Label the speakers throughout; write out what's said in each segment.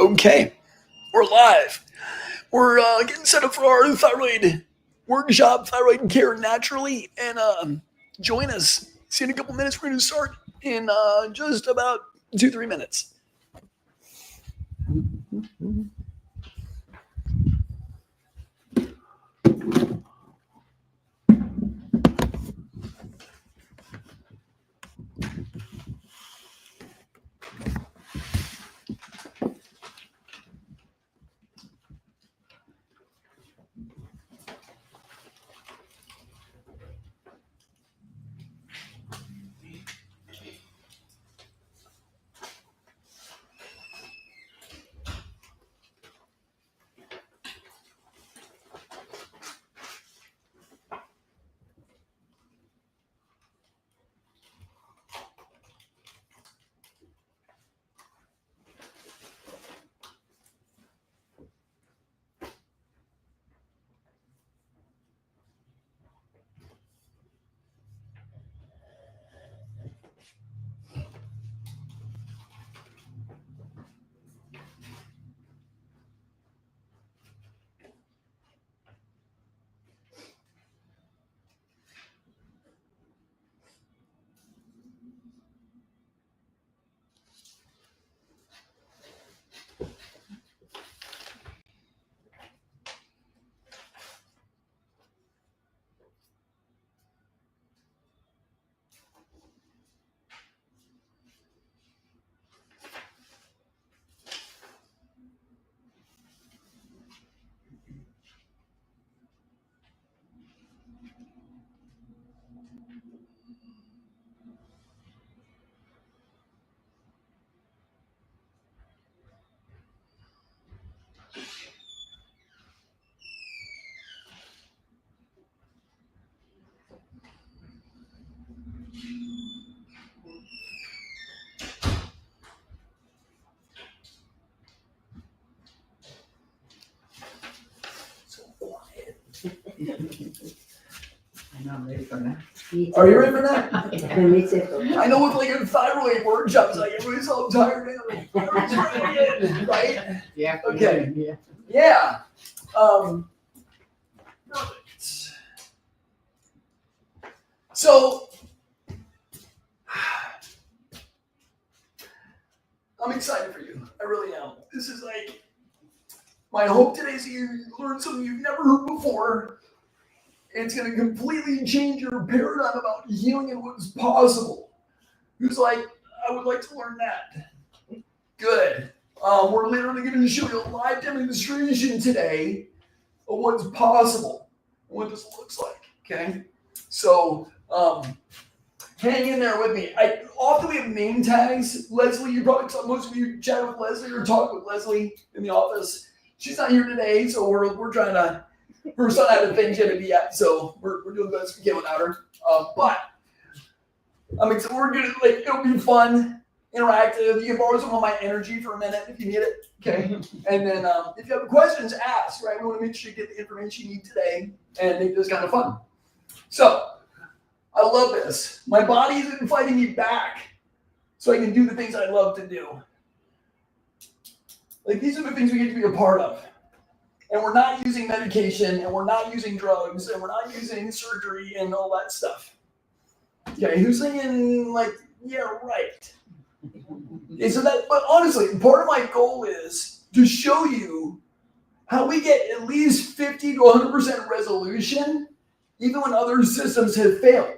Speaker 1: Okay, we're live. We're getting set up for our thyroid workshop, thyroid care naturally, and join us. See you in a couple minutes. We're going to start in just about 2-3 minutes.
Speaker 2: I know, I'm ready for that.
Speaker 1: Are you ready for that?
Speaker 2: Me too.
Speaker 1: I know with like a thyroid workshop, it's like everybody's all tired and everybody's ready in, right?
Speaker 2: Yeah.
Speaker 1: Okay.
Speaker 2: Yeah.
Speaker 1: Yeah. Perfect. So, I'm excited for you. I really am. This is like, my hope today is you learn something you've never heard before. It's going to completely change your paradigm about healing and what's possible. Who's like, I would like to learn that. Good. We're literally going to show you a live demonstration today of what's possible, what this looks like. Okay? So, hang in there with me. Often we have name tags. Leslie, you probably saw most of you chat with Leslie or talk with Leslie in the office. She's not here today, so we're trying to. Her son had a thing she had to be at, so we're doing the best we can without her. But I'm excited. We're gonna it'll be fun, interactive. You can borrow some of my energy for a minute if you need it. Okay. And then if you have questions, ask. Right. We want to make sure you get the information you need today and make this kind of fun. So. I love this. My body is inviting me back so I can do the things I love to do. Like these are the things we get to be a part of. And we're not using medication and we're not using drugs and we're not using surgery and all that stuff. Okay, who's saying like, yeah, right. Okay, so but honestly, part of my goal is to show you how we get at least 50 to 100% resolution even when other systems have failed.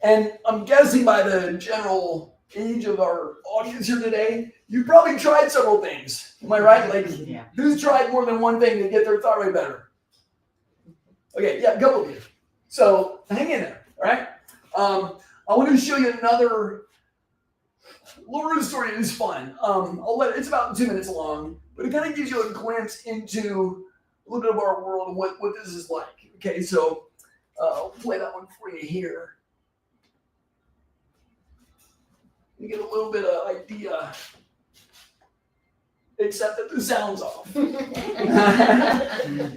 Speaker 1: And I'm guessing by the general age of our audience here today, you've probably tried several things. Am I right? Like, yeah. Who's tried more than one thing to get their thyroid better? Okay, yeah, a couple of you. So hang in there, all right? I want to show you another Laura's story is fun. It's about 2 minutes long, but it kind of gives you a glimpse into a little bit of our world and what this is like. Okay, so I'll play that one for you here. You get a little bit of idea, except that the sound's off.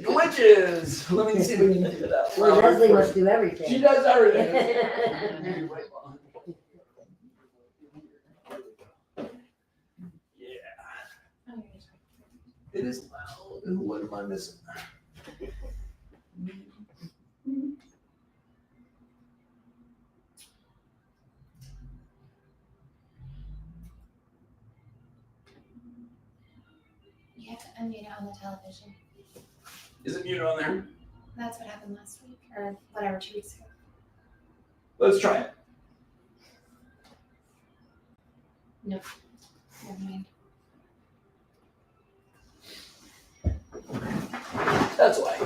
Speaker 1: Glitches. Let me see if we can do that.
Speaker 2: Well, Leslie must do everything.
Speaker 1: She does everything. It is loud. And what am I missing?
Speaker 3: You have to unmute it on the television.
Speaker 1: Is it muted on there?
Speaker 3: That's what happened last week, or whatever, 2 weeks ago.
Speaker 1: Let's try it.
Speaker 3: Nope. Never mind.
Speaker 1: That's why.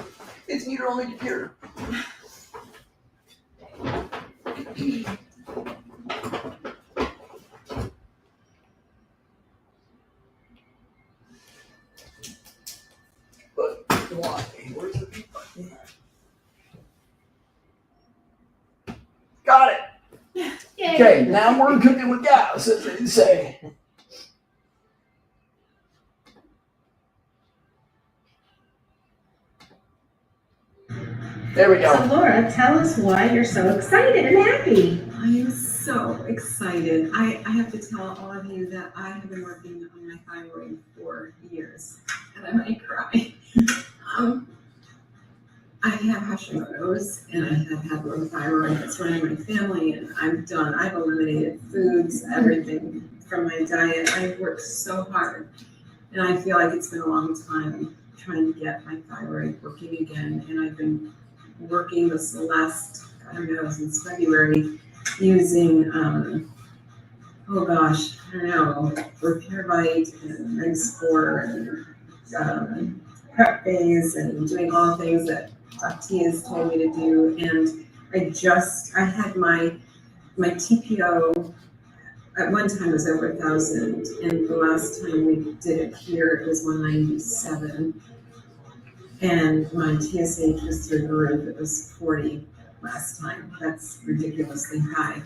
Speaker 1: It's muted on the computer. But why? Where's the mute button? Got it.
Speaker 3: Yay.
Speaker 1: Okay, now we're cooking with gas, as they say. There we go.
Speaker 4: So Laura, tell us why you're so excited and happy.
Speaker 5: I am so excited. I have to tell all of you that I have been working on my thyroid for years, and I might cry. I have Hashimoto's, and I have had low thyroid. It's running my family, and I've eliminated foods, everything from my diet. I've worked so hard, and I feel like it's been a long time trying to get my thyroid working again, and I've been working this last, I don't know, since February, using, Repair Bite and Reg4 and Prep Phase and doing all the things that Dr. has told me to do. And I had my TPO at one time was over 1,000, and the last time we did it here, it was 197. And my TSH was through the roof. It was 40 last time. That's ridiculously high.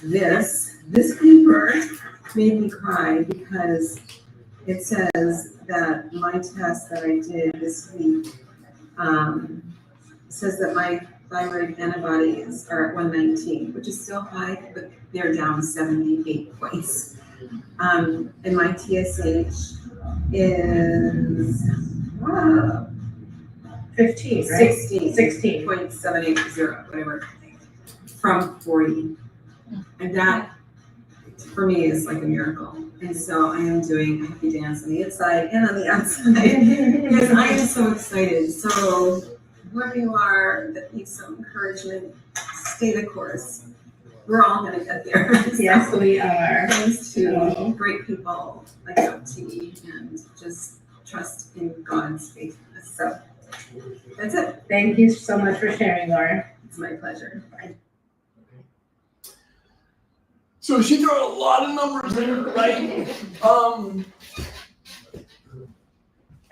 Speaker 5: This paper made me cry because it says that my test that I did this week says that my thyroid antibodies are at 119, which is still high, but they're down 78 points. And my TSH is
Speaker 4: 15, right?
Speaker 5: 16. 16.780, whatever, from 40. And that, for me, is like a miracle. And so I am doing a happy dance on the inside and on the outside because I am so excited. So whoever you are that needs some encouragement, stay the course. We're all going to get there.
Speaker 4: Yes, we are.
Speaker 5: Thanks to great people like Dr. and just trust in God's faithfulness. So that's it.
Speaker 4: Thank you so much for sharing, Laura.
Speaker 5: It's my pleasure.
Speaker 1: So she threw out a lot of numbers there, right?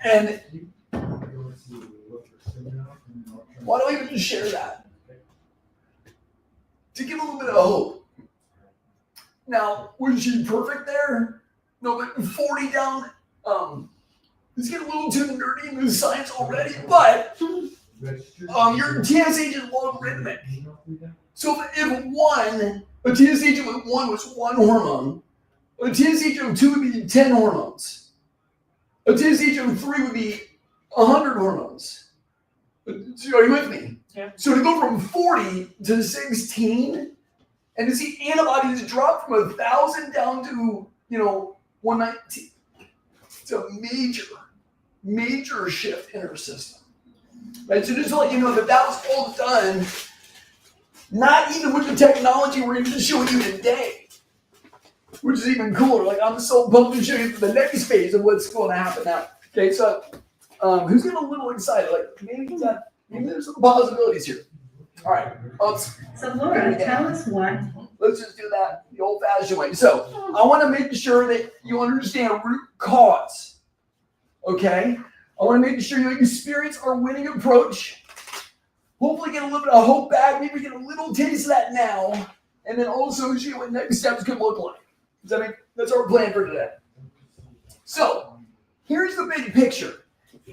Speaker 1: And why don't we even just share that? To give a little bit of hope. Now, was she perfect there? No, but 40 down, it's getting a little too nerdy in the science already, but your TSH is logarithmic. So if a TSH of 1 was 1 hormone, a TSH of 2 would be 10 hormones. A TSH of 3 would be 100 hormones. Are you with me?
Speaker 2: Yeah.
Speaker 1: So to go from 40 to 16 and to see antibodies drop from 1,000 down to, 119, it's a major shift in her system. Right? So just to let you know that was all done, not even with the technology we're even showing you today, which is even cooler. Like, I'm so pumped to show you the next phase of what's going to happen now. Okay, so who's getting a little excited? Like, maybe there's some possibilities here. All right,
Speaker 4: So Laura, tell us what.
Speaker 1: let's just do that the old-fashioned way. So I want to make sure that you understand root cause. Okay, I want to make sure you experience our winning approach. Hopefully get a little bit of hope back, maybe get a little taste of that now, and then also show you what next steps could look like. That's our plan for today. So, here's the big picture.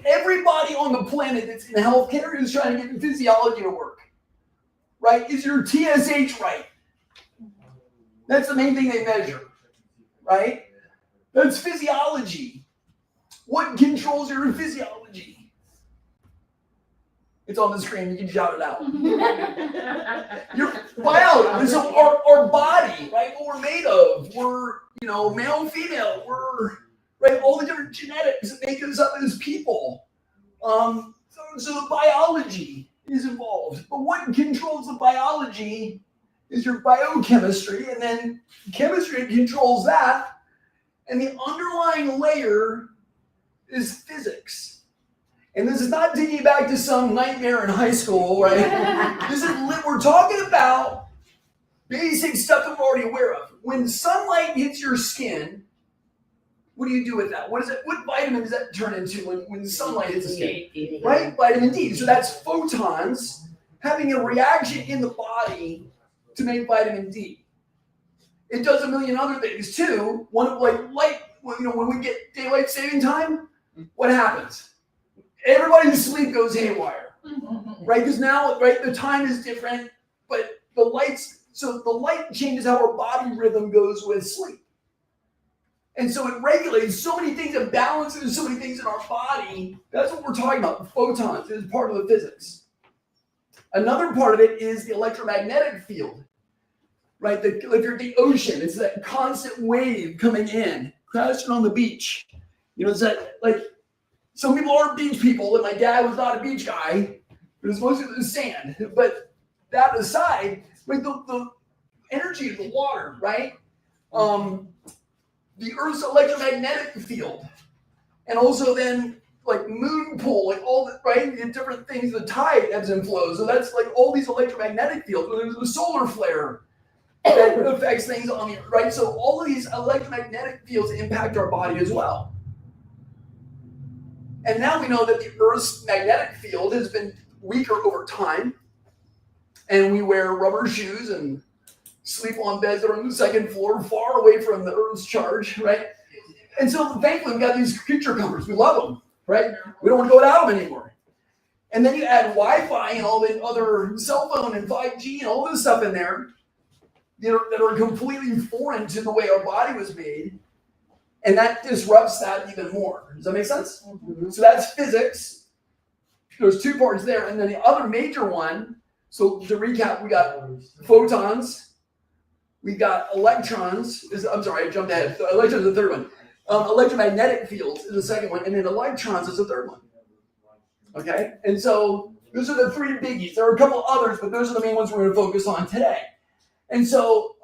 Speaker 1: Everybody on the planet that's in healthcare is trying to get physiology to work. Right? Is your TSH right? That's the main thing they measure. Right? That's physiology. What controls your physiology? It's on the screen, you can shout it out. Your biology. So our body, right? What we're made of. We're, male, female. We're, right? All the different genetics that make us up as people. So the biology is involved. But what controls the biology is your biochemistry, and then chemistry controls that. And the underlying layer is physics. And this is not taking you back to some nightmare in high school, right? We're talking about basic stuff that we're already aware of. When sunlight hits your skin, what do you do with that? What vitamin does that turn into when sunlight hits the skin? Right? Vitamin D. So that's photons having a reaction in the body to make vitamin D. It does a million other things too. One of when we get daylight saving time, what happens? Everybody's sleep goes haywire, right? Because now, right, the time is different, but the light changes how our body rhythm goes with sleep. And so it regulates so many things and balances so many things in our body. That's what we're talking about. The photons is part of the physics. Another part of it is the electromagnetic field, right? If you're at the ocean, it's that constant wave coming in, crashing on the beach. It's that, like, some people are beach people, and my dad was not a beach guy. It was mostly the sand. But that aside, like the energy of the water, right? The Earth's electromagnetic field, and also then like moon pull, like all the right, the different things, the tide ebbs and flows. So that's like all these electromagnetic fields. There's a solar flare that affects things on the right. So all of these electromagnetic fields impact our body as well. And now we know that the Earth's magnetic field has been weaker over time, and we wear rubber shoes and sleep on beds that are on the second floor, far away from the Earth's charge, right? And so thankfully we've got these creature comforts. We love them, right? We don't want to go without them anymore. And then you add Wi-Fi and all the other cell phone and 5G and all this stuff in there that are completely foreign to the way our body was made. And that disrupts that even more. Does that make sense? Mm-hmm. So that's physics. There's two parts there. And then the other major one, so to recap, we got photons, we got electrons. I'm sorry, I jumped ahead. So electrons is the third one. Electromagnetic fields is the second one. And then electrons is the third one. Okay? And so those are the three biggies. There are a couple others, but those are the main ones we're going to focus on today. And so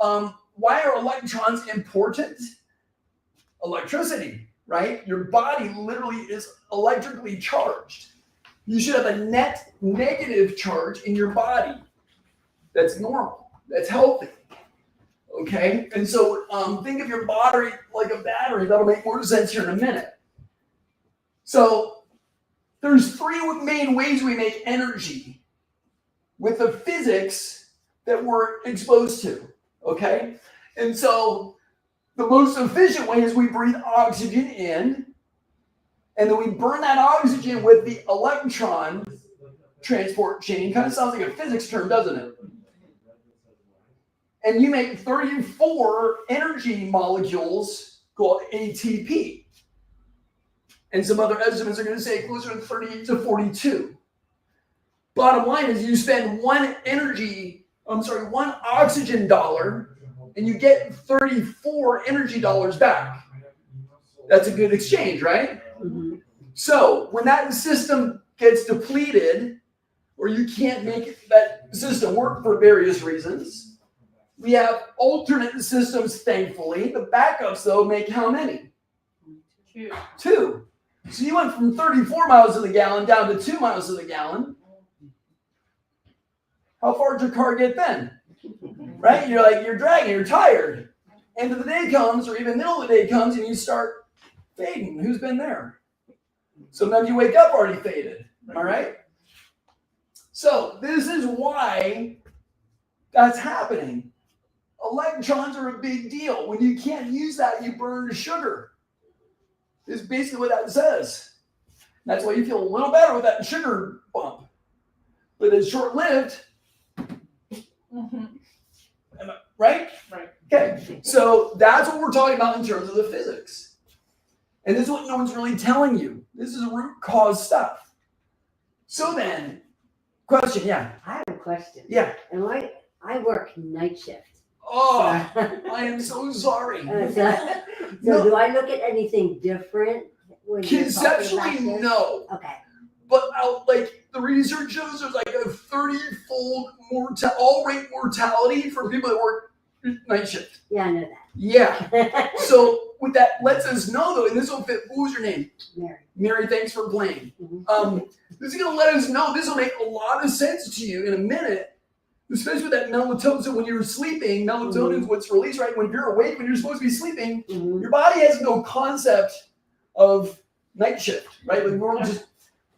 Speaker 1: why are electrons important? Electricity, right? Your body literally is electrically charged. You should have a net negative charge in your body. That's normal. That's healthy. Okay? And so think of your body like a battery. That'll make more sense here in a minute. So there's three main ways we make energy with the physics that we're exposed to. Okay? And so the most efficient way is we breathe oxygen in, and then we burn that oxygen with the electron transport chain. Kind of sounds like a physics term, doesn't it? And you make 34 energy molecules called ATP. And some other estimates are going to say closer to 38 to 42. Bottom line is you spend one oxygen dollar, and you get 34 energy dollars back. That's a good exchange, right? Mm-hmm. So when that system gets depleted, or you can't make that system work for various reasons, we have alternate systems, thankfully. The backups, though, make how many? Two. So you went from 34 miles to the gallon down to 2 miles to the gallon. How far did your car get then? Right? You're dragging, you're tired. End of the day comes, or even middle of the day comes, and you start fading. Who's been there? Sometimes you wake up already faded. All right? So this is why that's happening. Electrons are a big deal. When you can't use that, you burn to sugar. Is basically what that says. That's why you feel a little better with that sugar bump. But it's short-lived. Mm-hmm. Right? Right. Okay. So that's what we're talking about in terms of the physics. And this is what no one's really telling you. This is root cause stuff. So then, question, yeah.
Speaker 2: I have a question.
Speaker 1: Yeah.
Speaker 2: And I work night shift.
Speaker 1: Oh, I am so sorry.
Speaker 2: So
Speaker 1: No.
Speaker 2: do I look at anything different when you're talking
Speaker 1: Conceptually,
Speaker 2: about this?
Speaker 1: no.
Speaker 2: Okay.
Speaker 1: But like the research shows there's like a 30-fold all rate mortality for people that work night shift.
Speaker 2: Yeah, I know
Speaker 1: Yeah.
Speaker 2: that.
Speaker 1: So what that lets us know though, and this will fit, what was your name?
Speaker 2: Mary.
Speaker 1: Mary, thanks for playing.
Speaker 2: Mhm.
Speaker 1: This is gonna let us know, this will make a lot of sense to you in a minute, especially with that melatonin. So when you're sleeping, melatonin is what's released, right? When you're awake, when you're supposed to be sleeping,
Speaker 2: Mhm.
Speaker 1: your body has no concept of night shift, right? Like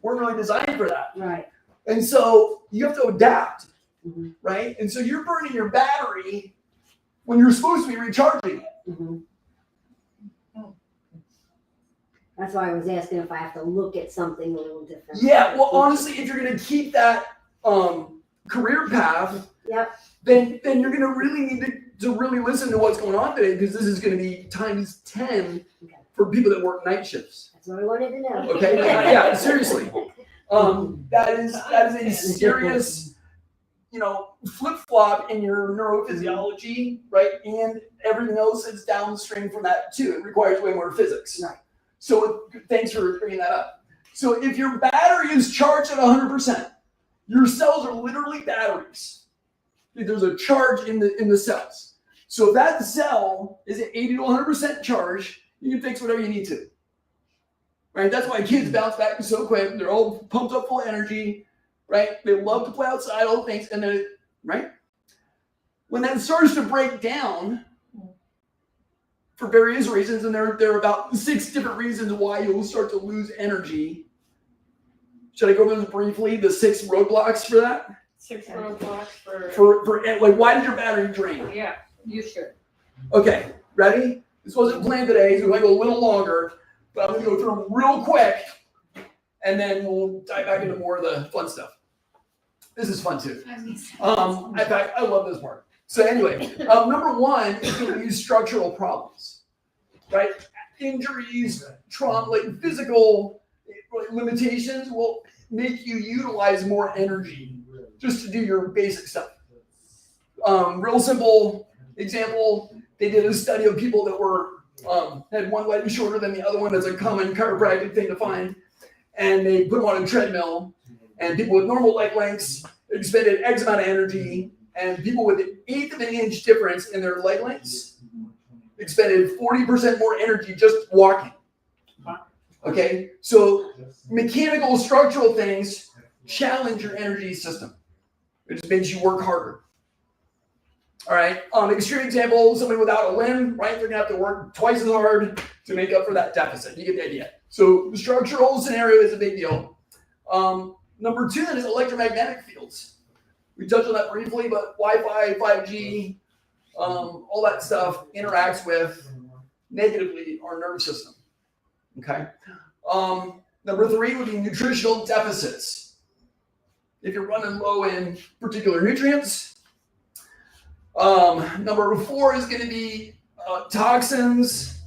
Speaker 1: we're really designed for that.
Speaker 2: Right.
Speaker 1: And so you have to adapt,
Speaker 2: Mhm.
Speaker 1: right? And so you're burning your battery when you're supposed to be recharging it.
Speaker 2: Mhm. That's why I was asking if I have to look at something a little different.
Speaker 1: Yeah, well, honestly, if you're going to keep that career path,
Speaker 2: Yep.
Speaker 1: then you're going to really need to really listen to what's going on today, because this is going to be times 10
Speaker 2: Okay.
Speaker 1: for people that work night shifts.
Speaker 2: That's what I wanted to know.
Speaker 1: Okay, yeah, seriously. That is a serious, flip flop in your neurophysiology, right? And everything else is downstream from that too. It requires way more physics.
Speaker 2: Right.
Speaker 1: So thanks for bringing that up. So if your battery is charged at 100%, your cells are literally batteries. There's a charge in the cells. So if that cell is at 80 to 100% charge, you can fix whatever you need to. Right? That's why kids bounce back so quick. They're all pumped up full of energy, right? They love to play outside, all things, and then, right? When that starts to break down for various reasons, and there are about 6 different reasons why you'll start to lose energy. Should I go over those briefly? The 6 roadblocks for that?
Speaker 6: 6 roadblocks for.
Speaker 1: For like, why did your battery drain?
Speaker 6: Yeah, you should.
Speaker 1: Okay, ready? This wasn't planned today, so we might go a little longer, but I'm gonna go through them real quick, and then we'll dive back into more of the fun stuff. This is fun too. In fact, I love this part. So anyway, number 1 is going to be structural problems, right? Injuries, trauma, like physical limitations will make you utilize more energy just to do your basic stuff. Real simple example, they did a study of people that were had one leg shorter than the other one. That's a common chiropractic thing to find. And they put them on a treadmill, and people with normal leg lengths expended X amount of energy, and people with an 1/8 of an inch difference in their leg lengths expended 40% more energy just walking. Okay, so mechanical structural things challenge your energy system. It just makes you work harder. All right, extreme example, somebody without a limb, right? They're gonna have to work twice as hard to make up for that deficit. You get the idea. So the structural scenario is a big deal. Number 2 then is electromagnetic fields. We touched on that briefly, but Wi-Fi, 5G, all that stuff interacts with negatively our nervous system. Okay. Number 3 would be nutritional deficits. If you're running low in particular nutrients. Number 4 is going to be toxins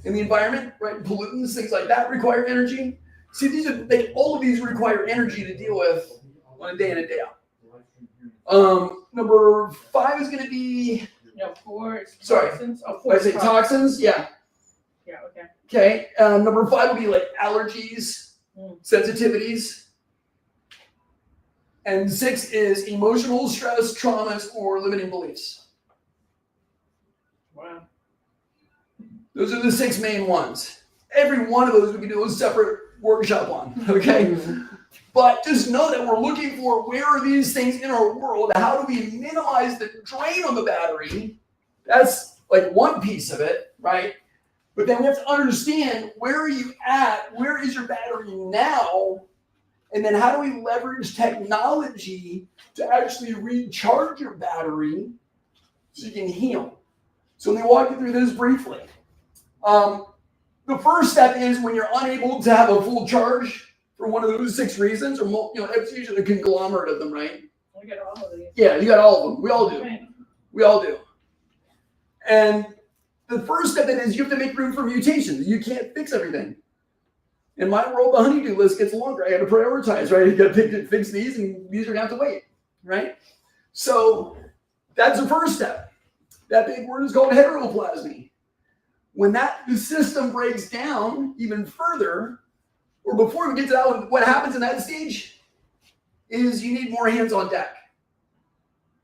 Speaker 1: in the environment, right? Pollutants, things like that require energy. See, all of these require energy to deal with on a day in and day out. Number 5 is going to be.
Speaker 6: No, 4 is
Speaker 1: Sorry.
Speaker 6: toxins. Oh,
Speaker 1: Did
Speaker 6: 4
Speaker 1: I
Speaker 6: is
Speaker 1: say toxins? Yeah.
Speaker 6: Yeah, okay.
Speaker 1: Okay. Number 5 would be like allergies, sensitivities. And 6 is emotional stress, traumas, or limiting beliefs.
Speaker 6: Wow.
Speaker 1: Those are the 6 main ones. Every one of those we can do a separate workshop on, okay? But just know that we're looking for where are these things in our world? How do we minimize the drain on the battery? That's like one piece of it, right? But then we have to understand, where are you at? Where is your battery now? And then how do we leverage technology to actually recharge your battery so you can heal? So let me walk you through this briefly. The first step is when you're unable to have a full charge for one of those 6 reasons, or it's usually a conglomerate of them, right?
Speaker 6: We got all of these.
Speaker 1: Yeah, you got all of them. We all do.
Speaker 6: Right.
Speaker 1: We all do. And the first step then is you have to make room for mutations. You can't fix everything. In my world, the honeydew list gets longer. I got to prioritize, right? You got to fix these, and these are going to have to wait, right? So that's the first step. That big word is called heteroplasmy. When that system breaks down even further, or before we get to that one, what happens in that stage is you need more hands on deck,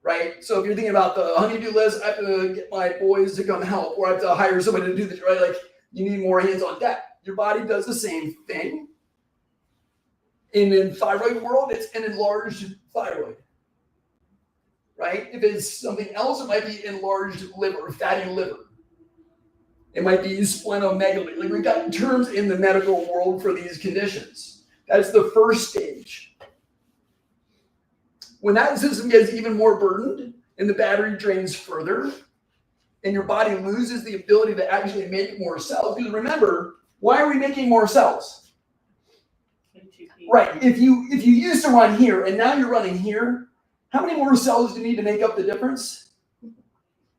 Speaker 1: right? So if you're thinking about the honeydew list, I have to get my boys to come help, or I have to hire somebody to do this, right? Like, you need more hands on deck. Your body does the same thing. In the thyroid world, it's an enlarged thyroid, right? If it's something else, it might be enlarged liver, fatty liver. It might be splenomegaly. Like, we've got terms in the medical world for these conditions. That's the first stage. When that system gets even more burdened and the battery drains further and your body loses the ability to actually make more cells, because remember, why are we making more cells? Right. If you used to run here and now you're running here, how many more cells do you need to make up the difference?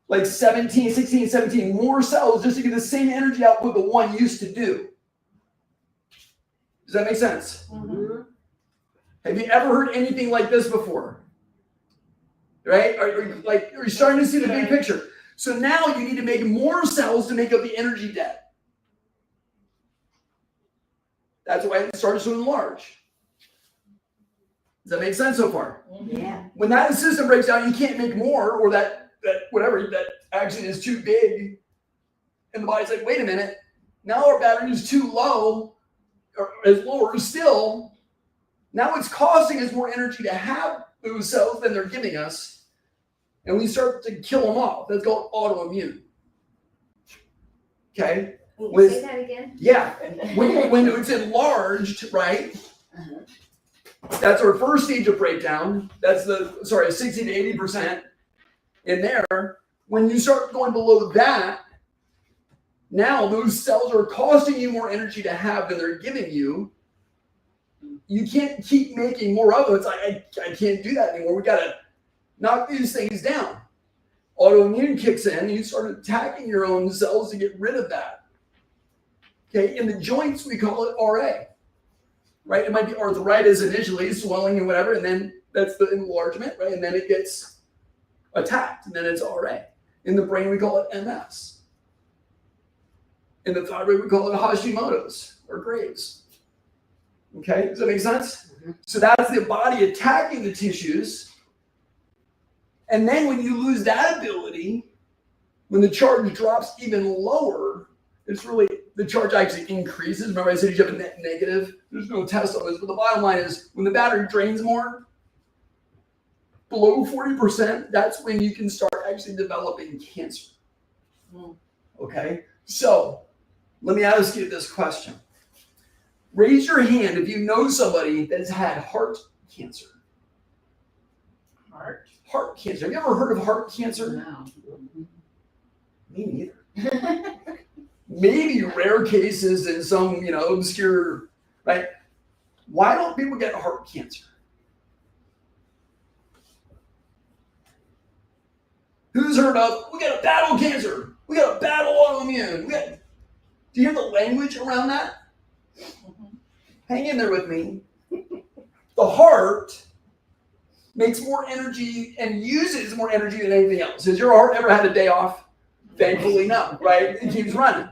Speaker 1: Like 17, 16, 17 more cells just to get the same energy output the one used to do. Does that make sense?
Speaker 2: Mm-hmm.
Speaker 1: Have you ever heard anything like this before? Right? Are you starting to see the big picture? So now you need to make more cells to make up the energy debt. That's why it starts to enlarge. Does that make sense so far?
Speaker 2: Yeah.
Speaker 1: When that system breaks down, you can't make more, or that whatever that actually is too big, and the body's like, wait a minute, now our battery is too low, or is lower still. Now it's costing us more energy to have those cells than they're giving us, and we start to kill them off. That's called autoimmune. Okay.
Speaker 2: Say that again.
Speaker 1: Yeah, when it's enlarged, right? That's our first stage of breakdown. That's 60 to 80% in there. When you start going below that, now those cells are costing you more energy to have than they're giving you. You can't keep making more of them. It's like, I can't do that anymore. We got to knock these things down. Autoimmune kicks in. You start attacking your own cells to get rid of that. Okay, in the joints, we call it RA, right? It might be arthritis initially, swelling and whatever, and then that's the enlargement, right? And then it gets attacked, and then it's RA. In the brain, we call it MS. In the thyroid, we call it Hashimoto's or Graves. Okay, does that make sense? Mm-hmm. So that's the body attacking the tissues. And then when you lose that ability, when the charge drops even lower, it's really, the charge actually increases. Remember I said you have a net negative? There's no test on this, but the bottom line is when the battery drains more, below 40%, that's when you can start actually developing cancer. Okay, so let me ask you this question. Raise your hand if you know somebody that's had heart cancer. Heart cancer. Have you ever heard of heart cancer?
Speaker 2: No.
Speaker 1: Me neither. Maybe rare cases in some, obscure, right? Why don't people get heart cancer? Who's heard of, we got to battle cancer. We got to battle autoimmune. Do you hear the language around that? Hang in there with me. The heart makes more energy and uses more energy than anything else. Has your heart ever had a day off? Thankfully, no, right? It keeps running.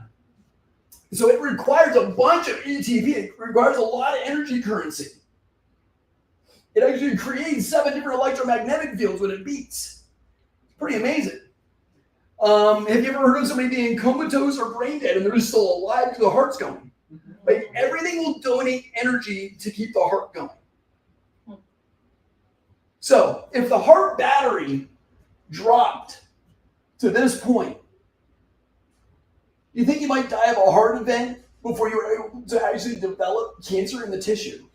Speaker 1: So it requires a bunch of ATP. It requires a lot of energy currency. It actually creates 7 different electromagnetic fields when it beats. It's pretty amazing. Have you ever heard of somebody being comatose or brain dead and they're still alive because the heart's going? Like, everything will donate energy to keep the heart going. So if the heart battery dropped to this point, you think you might die of a heart event before you were able to actually develop cancer in the tissue?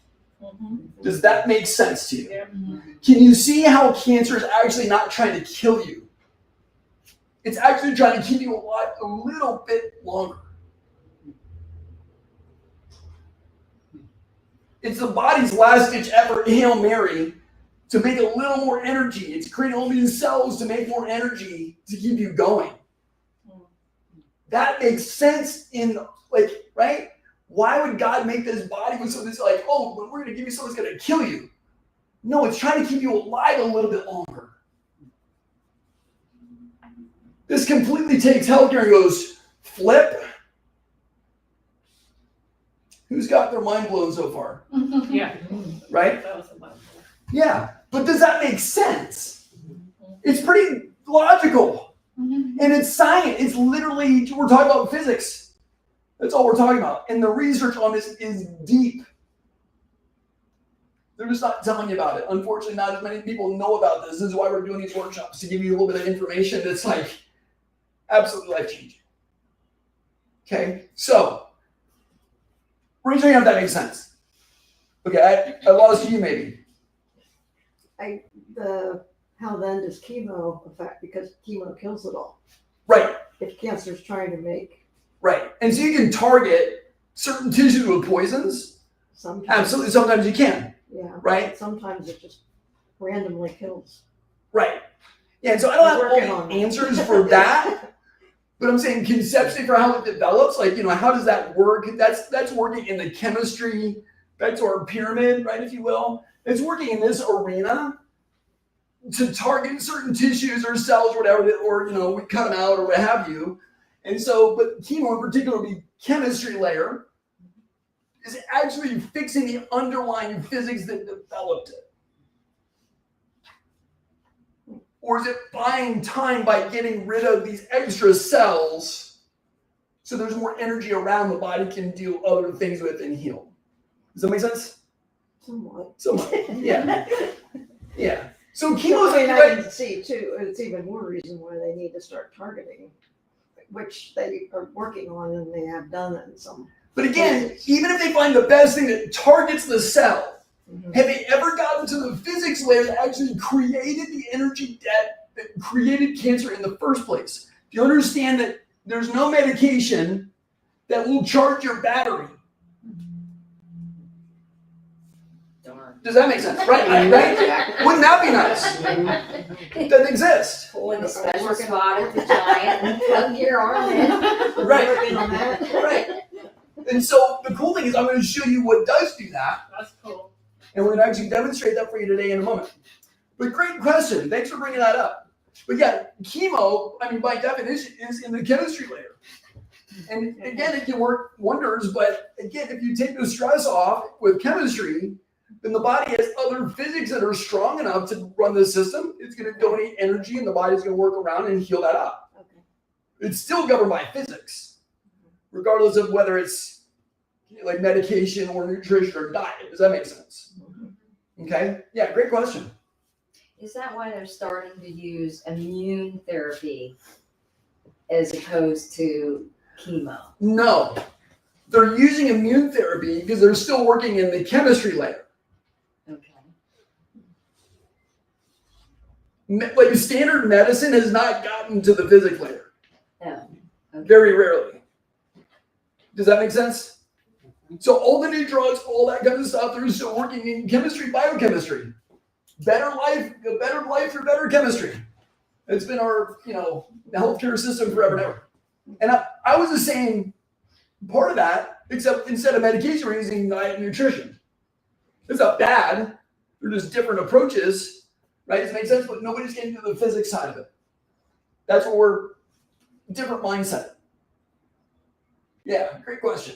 Speaker 1: Does that make sense to you?
Speaker 6: Yeah.
Speaker 1: Can you see how cancer is actually not trying to kill you? It's actually trying to keep you alive a little bit longer. It's the body's last-ditch effort, Hail Mary, to make a little more energy. It's creating all these cells to make more energy to keep you going. That makes sense in like, right? Why would God make this body with something that's like, oh, when we're going to give you something that's going to kill you? No, it's trying to keep you alive a little bit longer. This completely takes healthcare and goes, flip. Who's got their mind blown so far?
Speaker 6: Yeah.
Speaker 1: Right?
Speaker 6: That was a lot.
Speaker 1: Yeah. But does that make sense? It's pretty logical. And it's science. It's literally, we're talking about physics. That's all we're talking about. And the research on this is deep. They're just not telling you about it. Unfortunately, not as many people know about this. This is why we're doing these workshops, to give you a little bit of information that's like absolutely life-changing. Okay, so raise your hand if that makes sense. Okay, I lost you maybe.
Speaker 7: How then does chemo affect? Because chemo kills it all.
Speaker 1: Right,
Speaker 7: If cancer's trying to make
Speaker 1: right. And so you can target certain tissues with poisons.
Speaker 7: sometimes,
Speaker 1: Absolutely, sometimes you can.
Speaker 7: yeah,
Speaker 1: Right,
Speaker 7: sometimes it just randomly kills.
Speaker 1: right. Yeah, and so I don't have
Speaker 7: Working
Speaker 1: all
Speaker 7: on
Speaker 1: the
Speaker 7: it.
Speaker 1: answers for that. But I'm saying conceptually for how it develops, like, how does that work? That's working in the chemistry, back to our pyramid, right, if you will. It's working in this arena to target certain tissues or cells or whatever, or, we cut them out or what have you. And so, but chemo in particular, the chemistry layer, is actually fixing the underlying physics that developed it. Or is it buying time by getting rid of these extra cells so there's more energy around the body can do other things with and heal? Does that make sense?
Speaker 7: Somewhat.
Speaker 1: Yeah. Yeah. So chemo's
Speaker 7: I mean, I
Speaker 1: right.
Speaker 7: can see too, it's even more reason why they need to start targeting, which they are working on and they have done it in some.
Speaker 1: But again, even if they find the best thing that targets the cell,
Speaker 7: Mhm.
Speaker 1: have they ever gotten to the physics layer that actually created the energy debt that created cancer in the first place? Do you understand that there's no medication that will charge your battery? Does that make sense? Right? Wouldn't that be nice? It doesn't exist.
Speaker 2: Pull in the
Speaker 7: We're
Speaker 2: special
Speaker 7: working
Speaker 2: spot at the giant and plug your arm in.
Speaker 1: Right.
Speaker 7: Working on that.
Speaker 1: Right. And so the cool thing is I'm going to show you what does do that.
Speaker 6: That's cool.
Speaker 1: And we're going to actually demonstrate that for you today in a moment. But great question. Thanks for bringing that up. But yeah, chemo, by definition, is in the chemistry layer. And again, it can work wonders. But again, if you take the stress off with chemistry, then the body has other physics that are strong enough to run the system. It's going to donate energy and the body's going to work around and heal that up.
Speaker 7: Okay.
Speaker 1: It's still governed by physics, regardless of whether it's like medication or nutrition or diet. Does that make sense? Okay. Yeah, great question.
Speaker 2: Is that why they're starting to use immune therapy as opposed to chemo?
Speaker 1: No, they're using immune therapy because they're still working in the chemistry layer.
Speaker 2: Okay.
Speaker 1: Like standard medicine has not gotten to the physics layer.
Speaker 2: Oh, okay.
Speaker 1: Very rarely. Does that make sense? So all the new drugs, all that kind of stuff, they're still working in chemistry, biochemistry. Better life, a better life through better chemistry. It's been our, healthcare system forever and ever. And I was the same part of that, except instead of medication, we're using diet and nutrition. It's not bad. They're just different approaches, right? Does it make sense? But nobody's getting to the physics side of it. That's where we're different mindset. Yeah, great question.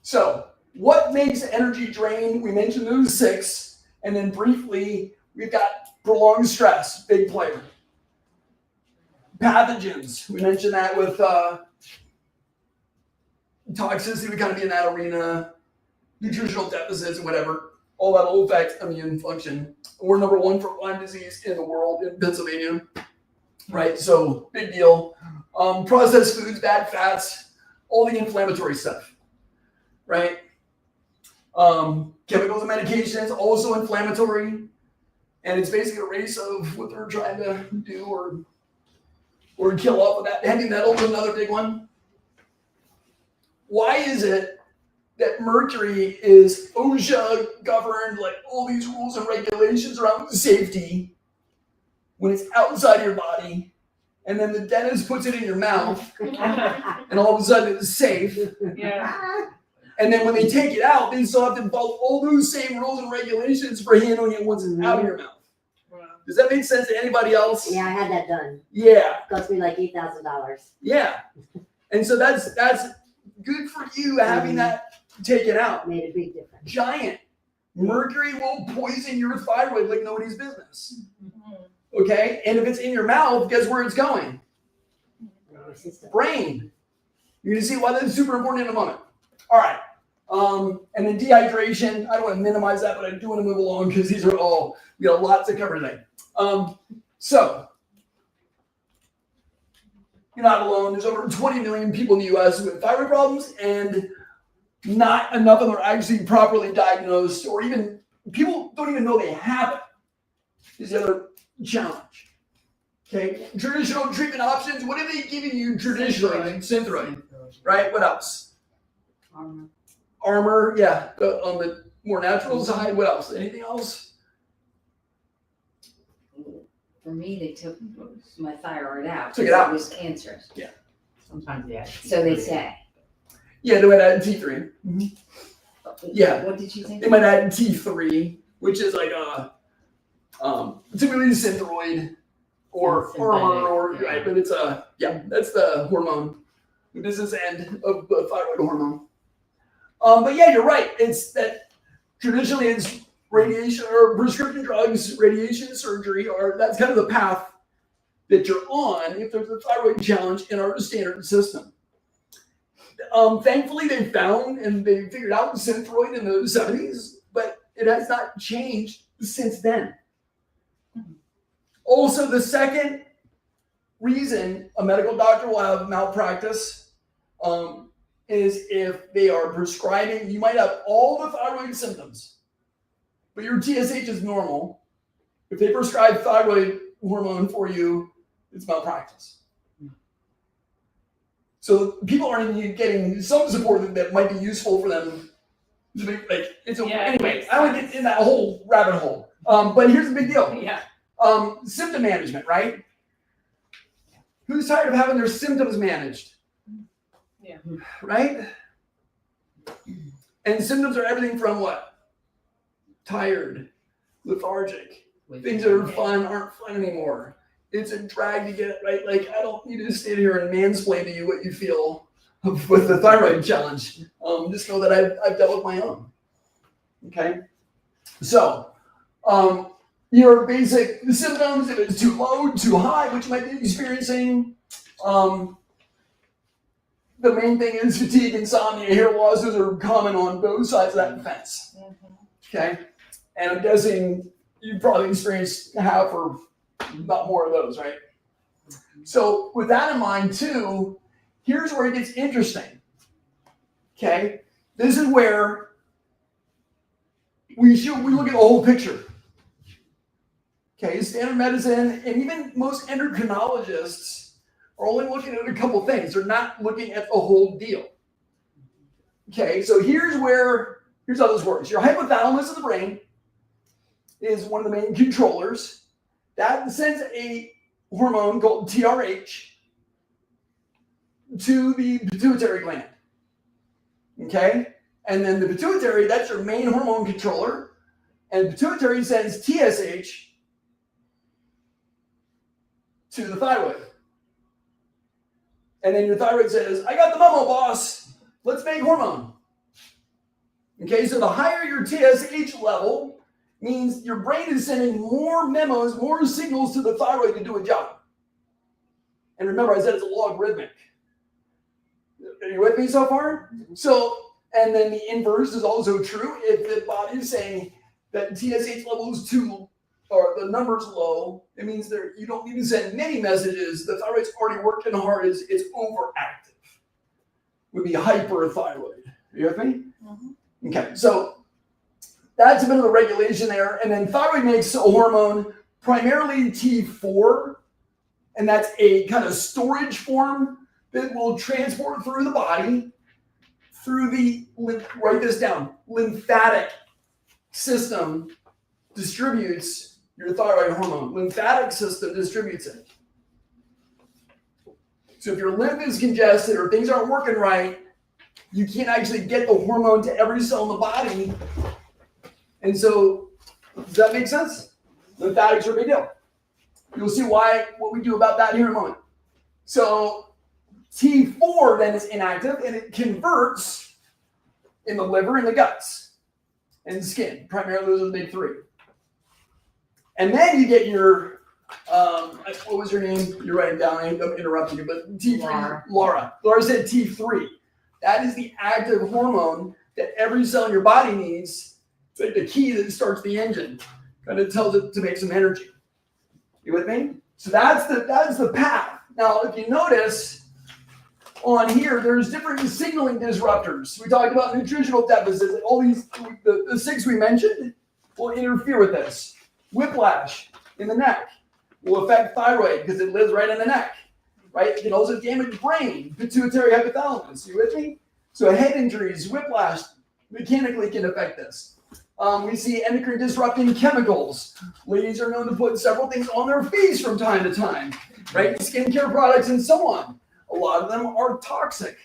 Speaker 1: So what makes energy drain? We mentioned those 6. And then briefly, we've got prolonged stress, big player. Pathogens, we mentioned that with toxicity, we kind of be in that arena, nutritional deficits and whatever. All that will affect immune function. We're number 1 for Lyme disease in the world in Pennsylvania, right? So big deal. Processed foods, bad fats, all the inflammatory stuff, right? Chemicals and medications, also inflammatory. And it's basically a race of what they're trying to do or kill off with that. Heavy metal is another big one. Why is it that mercury is OSHA governed, like all these rules and regulations around safety, when it's outside your body and then the dentist puts it in your mouth, and all of a sudden it's safe.
Speaker 6: Yeah.
Speaker 1: And then when they take it out, they still have to follow all those same rules and regulations for handling it once it's out of your mouth.
Speaker 6: Wow.
Speaker 1: Does that make sense to anybody else?
Speaker 8: Yeah, I had that done.
Speaker 1: Yeah.
Speaker 8: Cost me like $8,000.
Speaker 1: Yeah. And so that's good for you having that taken out.
Speaker 8: Made a big difference.
Speaker 1: Giant. Mercury will poison your thyroid like nobody's business.
Speaker 6: Mhm.
Speaker 1: Okay? And if it's in your mouth, guess where it's going?
Speaker 8: Your system.
Speaker 1: Brain. You're gonna see why that's super important in a moment. All right. And then dehydration. I don't want to minimize that, but I do want to move along because these are all, we got lots to cover today. So you're not alone. There's over 20 million people in the US with thyroid problems, and not enough of them are actually properly diagnosed, or even people don't even know they have it. Is the other challenge. Okay, traditional treatment options. What are they giving you traditionally? Synthroid, right? What else? Armor, yeah. On the more natural side, what else? Anything else?
Speaker 2: For me, they took my thyroid out.
Speaker 1: Took it out.
Speaker 2: It was cancerous.
Speaker 9: Sometimes, yeah.
Speaker 2: So they say.
Speaker 1: Yeah, they might add T3. Yeah.
Speaker 2: What did you think?
Speaker 1: They might add T3, which is like typically Synthroid or
Speaker 9: Synthetic,
Speaker 1: Armor, or
Speaker 9: yeah.
Speaker 1: right, but it's that's the hormone, the business end of the thyroid hormone. But yeah, you're right. It's that traditionally it's radiation or prescription drugs, radiation surgery, or that's kind of the path that you're on if there's a thyroid challenge in our standard system. Thankfully, they found and they figured out Synthroid in the 70s, but it has not changed since then. Also, the second reason a medical doctor will have malpractice is if they are prescribing, you might have all the thyroid symptoms, but your TSH is normal. If they prescribe thyroid hormone for you, it's malpractice. So people aren't even getting some support that might be useful for them. Anyway, I don't get in that whole rabbit hole. But here's the big deal.
Speaker 6: Yeah.
Speaker 1: Symptom management, right? Who's tired of having their symptoms managed?
Speaker 6: Yeah.
Speaker 1: Right? And symptoms are everything from what? Tired, lethargic. Things that are fun aren't fun anymore. It's a drag to get it right. Like, I don't need to sit here and mansplain to you what you feel with the thyroid challenge. Just know that I've dealt with my own. Okay? So, your basic symptoms, if it's too low, too high, which you might be experiencing. The main thing is fatigue, insomnia, hair loss. Those are common on both sides of that fence. Okay? And I'm guessing you've probably experienced half or about more of those, right? So with that in mind too, here's where it gets interesting. Okay? This is where we look at the whole picture. Okay, standard medicine and even most endocrinologists are only looking at a couple things. They're not looking at the whole deal. Okay, so here's how this works. Your hypothalamus of the brain is one of the main controllers. That sends a hormone called TRH to the pituitary gland. Okay? And then the pituitary, that's your main hormone controller. And the pituitary sends TSH to the thyroid. And then your thyroid says, I got the memo, boss. Let's make hormone. Okay, so the higher your TSH level means your brain is sending more memos, more signals to the thyroid to do a job. And remember, I said it's a logarithmic. Are you with me so far? So, and then the inverse is also true. If the body is saying that TSH level is too, or the number's low, it means that you don't need to send many messages. The thyroid's already working hard, it's overactive. Would be hyperthyroid. Are you with me? Mm-hmm. Okay, so that's a bit of the regulation there. And then thyroid makes a hormone, primarily T4, and that's a kind of storage form that will transport through the body, through the, write this down, lymphatic system distributes your thyroid hormone. Lymphatic system distributes it. So if your lymph is congested or things aren't working right, you can't actually get the hormone to every cell in the body. And so, does that make sense? Lymphatics are a big deal. You'll see what we do about that here in a moment. So T4 then is inactive and it converts in the liver and the guts and the skin. Primarily those are the big three. And then you get your, what was your name? You're writing down, I'm interrupting you, but T3, Laura. Laura said T3. That is the active hormone that every cell in your body needs. It's like the key that starts the engine. Kind of tells it to make some energy. You with me? So that is the path. Now, if you notice on here, there's different signaling disruptors. We talked about nutritional deficits. All these, the 6 we mentioned will interfere with this. Whiplash in the neck will affect thyroid because it lives right in the neck, right? It can also damage brain, pituitary hypothalamus. You with me? So head injuries, whiplash, mechanically can affect this. We see endocrine disrupting chemicals. Ladies are known to put several things on their face from time to time, right? Skincare products and so on. A lot of them are toxic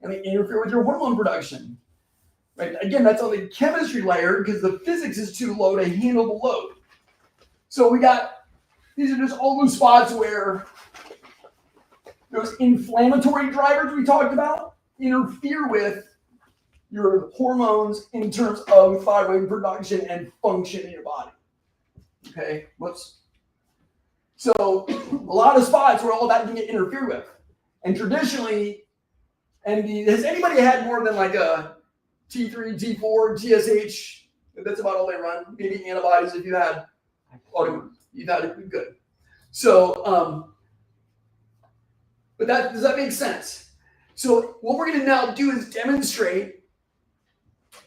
Speaker 1: and they interfere with your hormone production, right? Again, that's on the chemistry layer because the physics is too low to handle the load. So these are just all those spots where those inflammatory drivers we talked about interfere with your hormones in terms of thyroid production and function in your body. Okay, whoops. So a lot of spots where all that can get interfered with. And traditionally, has anybody had more than like a T3, T4, TSH? That's about all they run. Maybe antibodies if you had autoimmune. You've had it good. So, but does that make sense? So what we're going to now do is demonstrate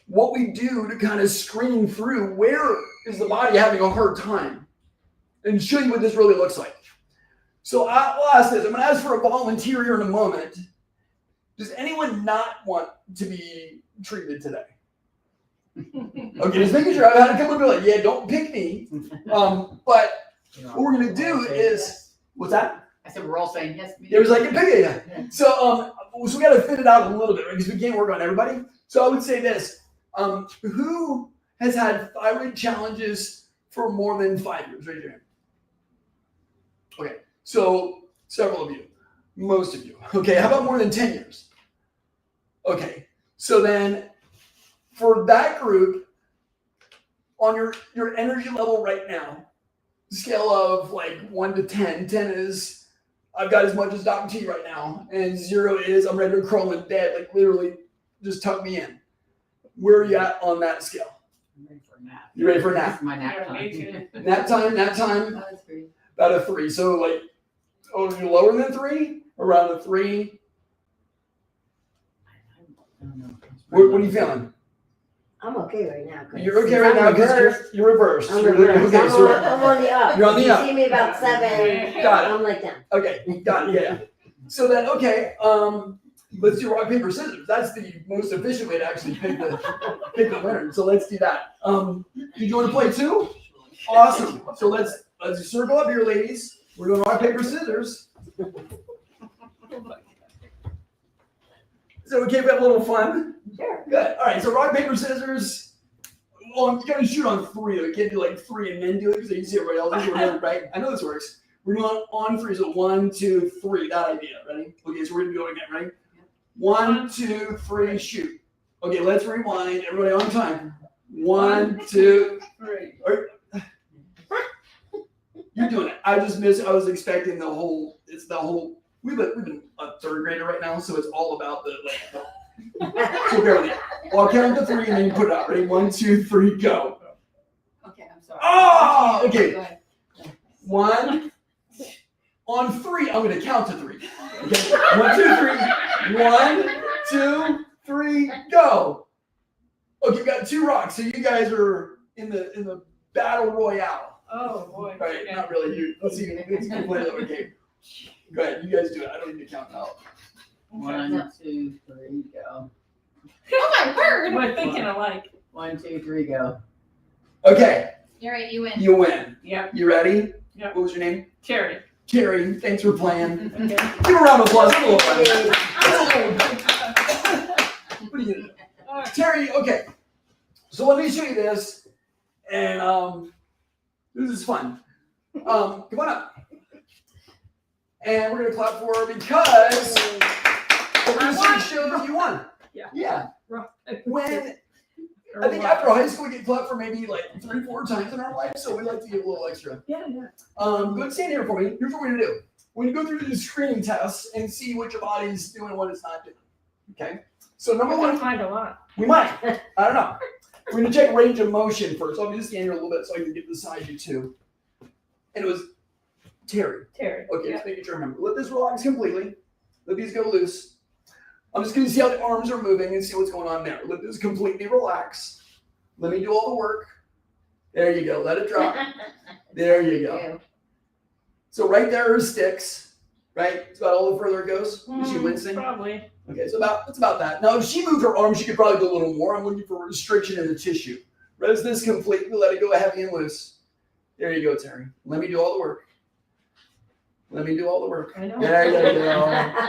Speaker 1: what we do to kind of screen through where is the body having a hard time and show you what this really looks like. So I'll ask this. I'm going to ask for a volunteer here in a moment. Does anyone not want to be treated today? Okay, just making sure. I've had a couple of people like, yeah, don't pick me. But what we're going to do is, what's that?
Speaker 9: I said we're all saying yes.
Speaker 1: It was like a pick it. So we got to fit it out a little bit, right? Because we can't work on everybody. So I would say this. Who has had thyroid challenges for more than 5 years? Raise your hand. Okay, so several of you, most of you. Okay, how about more than 10 years? Okay, so then for that group, on your energy level right now, scale of like 1 to 10, 10 is I've got as much as Dr. T right now, and 0 is I'm ready to crawl in bed, like literally just tuck me in. Where are you at on that scale?
Speaker 9: I'm ready for a nap.
Speaker 1: You ready for a nap?
Speaker 9: This is my nap
Speaker 6: Yeah,
Speaker 9: time.
Speaker 6: me too.
Speaker 1: Nap time,
Speaker 2: Oh, that's great.
Speaker 1: about a 3. So like, oh, you're lower than 3? Around a 3?
Speaker 9: I don't know.
Speaker 1: What are you feeling?
Speaker 8: I'm okay right now. 'Cause
Speaker 1: You're okay right now because you're reversed.
Speaker 8: I'm
Speaker 1: You're
Speaker 8: reversed.
Speaker 1: okay, so
Speaker 8: I'm on the up.
Speaker 1: You're on the
Speaker 8: You
Speaker 1: up.
Speaker 8: see me about 7.
Speaker 1: Got it.
Speaker 8: I'm like down.
Speaker 1: Okay, got it, yeah. So then, okay, let's do rock, paper, scissors. That's the most efficient way to actually pick the winner. So let's do that. Did you want to play too? Awesome. So let's circle up here, ladies. We're doing rock, paper, scissors. Is it okay if we have a little fun?
Speaker 8: Sure.
Speaker 1: Good. All right, so rock, paper, scissors. Well, you gotta shoot on 3. You can't do like 3 and then do it because you see everybody else do it, right? I know this works. We're doing on 3, so 1, 2, 3. That idea. Ready? Okay, so we're gonna do it again, right? 1, 2, 3, shoot. Okay, let's rewind. Everybody on time. 1, 2, 3. You're doing it. I just missed. I was expecting the whole. It's the whole. We've been a 3rd grader right now, so it's all about the like. So barely. Well, I'll count to 3 and then you put it out. Ready? 1, 2, 3, go.
Speaker 2: Okay, I'm sorry.
Speaker 1: Oh, okay.
Speaker 2: Go ahead.
Speaker 1: 1. On 3, I'm gonna count to 3. Okay. 1, 2, 3. 1, 2, 3, go. Okay, you got 2 rocks, so you guys are in the battle royale.
Speaker 6: Oh boy.
Speaker 1: Right,
Speaker 6: Okay.
Speaker 1: not really. Let's see. It's completely okay. Go ahead, you guys do it. I don't need to count out.
Speaker 9: 1, 2, 3, go.
Speaker 3: Oh my word!
Speaker 6: We're thinking alike.
Speaker 9: 1, 2, 3, go.
Speaker 1: Okay,
Speaker 3: You're right, you win.
Speaker 1: you win.
Speaker 6: Yep.
Speaker 1: You ready?
Speaker 6: Yep.
Speaker 1: What was your name?
Speaker 6: Carrie.
Speaker 1: Terry, thanks for playing. Give a round of applause. Give a little fun. What are you gonna do? Terry, okay. So let me show you this. And this is fun. Come on up. And we're gonna clap for her because we're gonna show that you won. Yeah. When I think after high school we get clapped for maybe like 3 or 4 times in our life, so we like to give a little extra.
Speaker 6: Yeah.
Speaker 1: Go ahead and stand here for me. Here's what we're gonna do. We're gonna go through the screening tests and see what your body's doing and what it's not doing. Okay. So number
Speaker 6: We're
Speaker 1: one,
Speaker 6: gonna find a lot.
Speaker 1: we might. I don't know. We're gonna check range of motion first. I'll just stand here a little bit so I can get beside you too. And it was Terry.
Speaker 6: Terry.
Speaker 1: Okay, just making sure I remember. Let this relax completely. Let these go loose. I'm just gonna see how the arms are moving and see what's going on there. Let this completely relax. Let me do all the work. There you go. Let it drop. There you go. So right there are sticks, right? It's about all the further it goes. Is she wincing?
Speaker 6: Probably.
Speaker 1: Okay, so it's about that. Now, if she moved her arm, she could probably do a little more. I'm looking for restriction in the tissue. Rest this completely. Let it go heavy and loose. There you go, Terry. Let me do all the work. Let me do all the work.
Speaker 6: I know.
Speaker 1: There you go.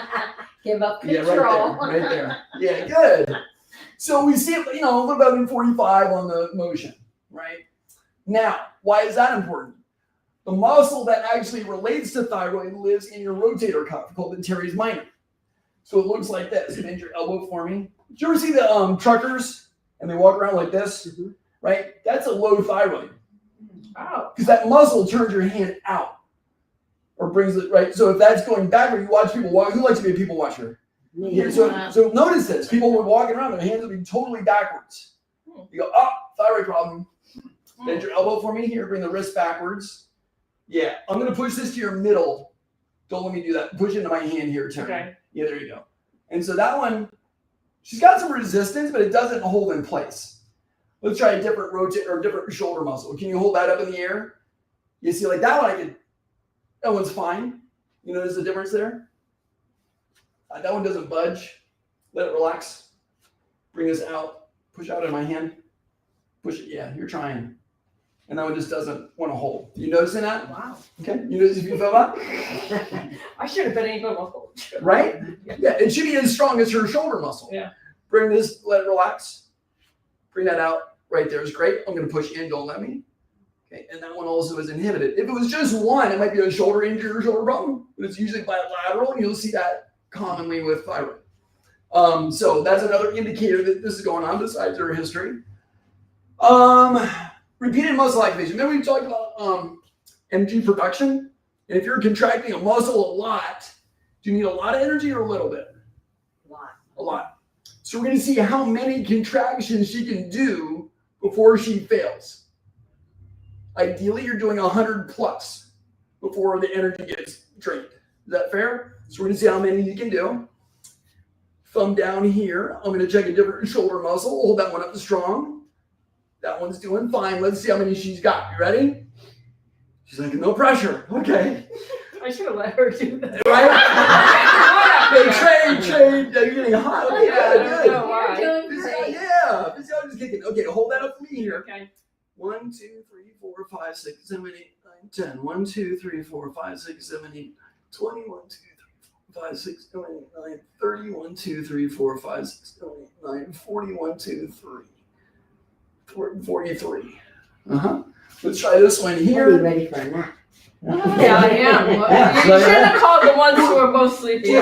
Speaker 2: Give up
Speaker 1: Yeah,
Speaker 2: control.
Speaker 1: right there. Yeah, good. So we see, a little better than 45 on the motion, right? Now, why is that important? The muscle that actually relates to thyroid lives in your rotator cuff called the teres minor. So it looks like this. Bend your elbow for me. Did you ever see the truckers and they walk around like this, right? That's a low thyroid
Speaker 6: Oh.
Speaker 1: because that muscle turns your hand out or brings it, right? So if that's going backward, you watch people walk. Who likes to be a people watcher?
Speaker 8: Me.
Speaker 1: So notice this. People were walking around, their hands would be totally backwards. You go, thyroid problem. Bend your elbow for me here. Bring the wrist backwards. Yeah, I'm going to push this to your middle. Don't let me do that. Push it into my hand here, Terry.
Speaker 6: Okay.
Speaker 1: Yeah, there you go. And so that one, she's got some resistance, but it doesn't hold in place. Let's try a different rotate or different shoulder muscle. Can you hold that up in the air? You see, like that one, that one's fine. You notice the difference there? That one doesn't budge. Let it relax. Bring this out. Push out in my hand. Push it. Yeah, you're trying. And that one just doesn't want to hold. You noticing that?
Speaker 6: Wow.
Speaker 1: Okay. You notice if you feel that?
Speaker 6: I should have been able to hold you.
Speaker 1: Right? Yeah, it should be as strong as her shoulder muscle.
Speaker 6: Yeah.
Speaker 1: Bring this, let it relax. Bring that out. Right there is great. I'm going to push in, don't let me. Okay, and that one also is inhibited. If it was just one, it might be a shoulder injury or shoulder problem, but it's usually bilateral, and you'll see that commonly with thyroid. So that's another indicator that this is going on besides her history. Repeated muscle activation. Remember we talked about energy production? And if you're contracting a muscle a lot, do you need a lot of energy or a little bit? A lot. So we're going to see how many contractions she can do before she fails. Ideally, you're doing 100 plus before the energy gets drained. Is that fair? So we're going to see how many you can do. Thumb down here. I'm going to check a different shoulder muscle. Hold that one up strong. That one's doing fine. Let's see how many she's got. You ready? She's like, no pressure. Okay.
Speaker 6: I should have let her do that.
Speaker 1: Right? Trade. You're getting hot. Okay,
Speaker 6: Yeah, I don't
Speaker 1: good.
Speaker 6: know why.
Speaker 2: You're doing great.
Speaker 1: Yeah. Physiology's kicking. Okay, hold that up for me here.
Speaker 6: Okay.
Speaker 1: 1, 2, 3, 4, 5, 6, 7, 8, 9, 10. 1, 2, 3, 4, 5, 6, 7, 8, 20. 1, 2, 3, 4, 5, 6, 7, 8, 9, 30. 1, 2, 3, 4, 5, 6, 7, 8, 9, 40. 1, 2, 3. 43. Let's try this one
Speaker 8: Are you
Speaker 1: here.
Speaker 8: ready for a nap?
Speaker 6: Yeah, I am.
Speaker 1: Yeah,
Speaker 6: You should have called the ones who are most sleepy.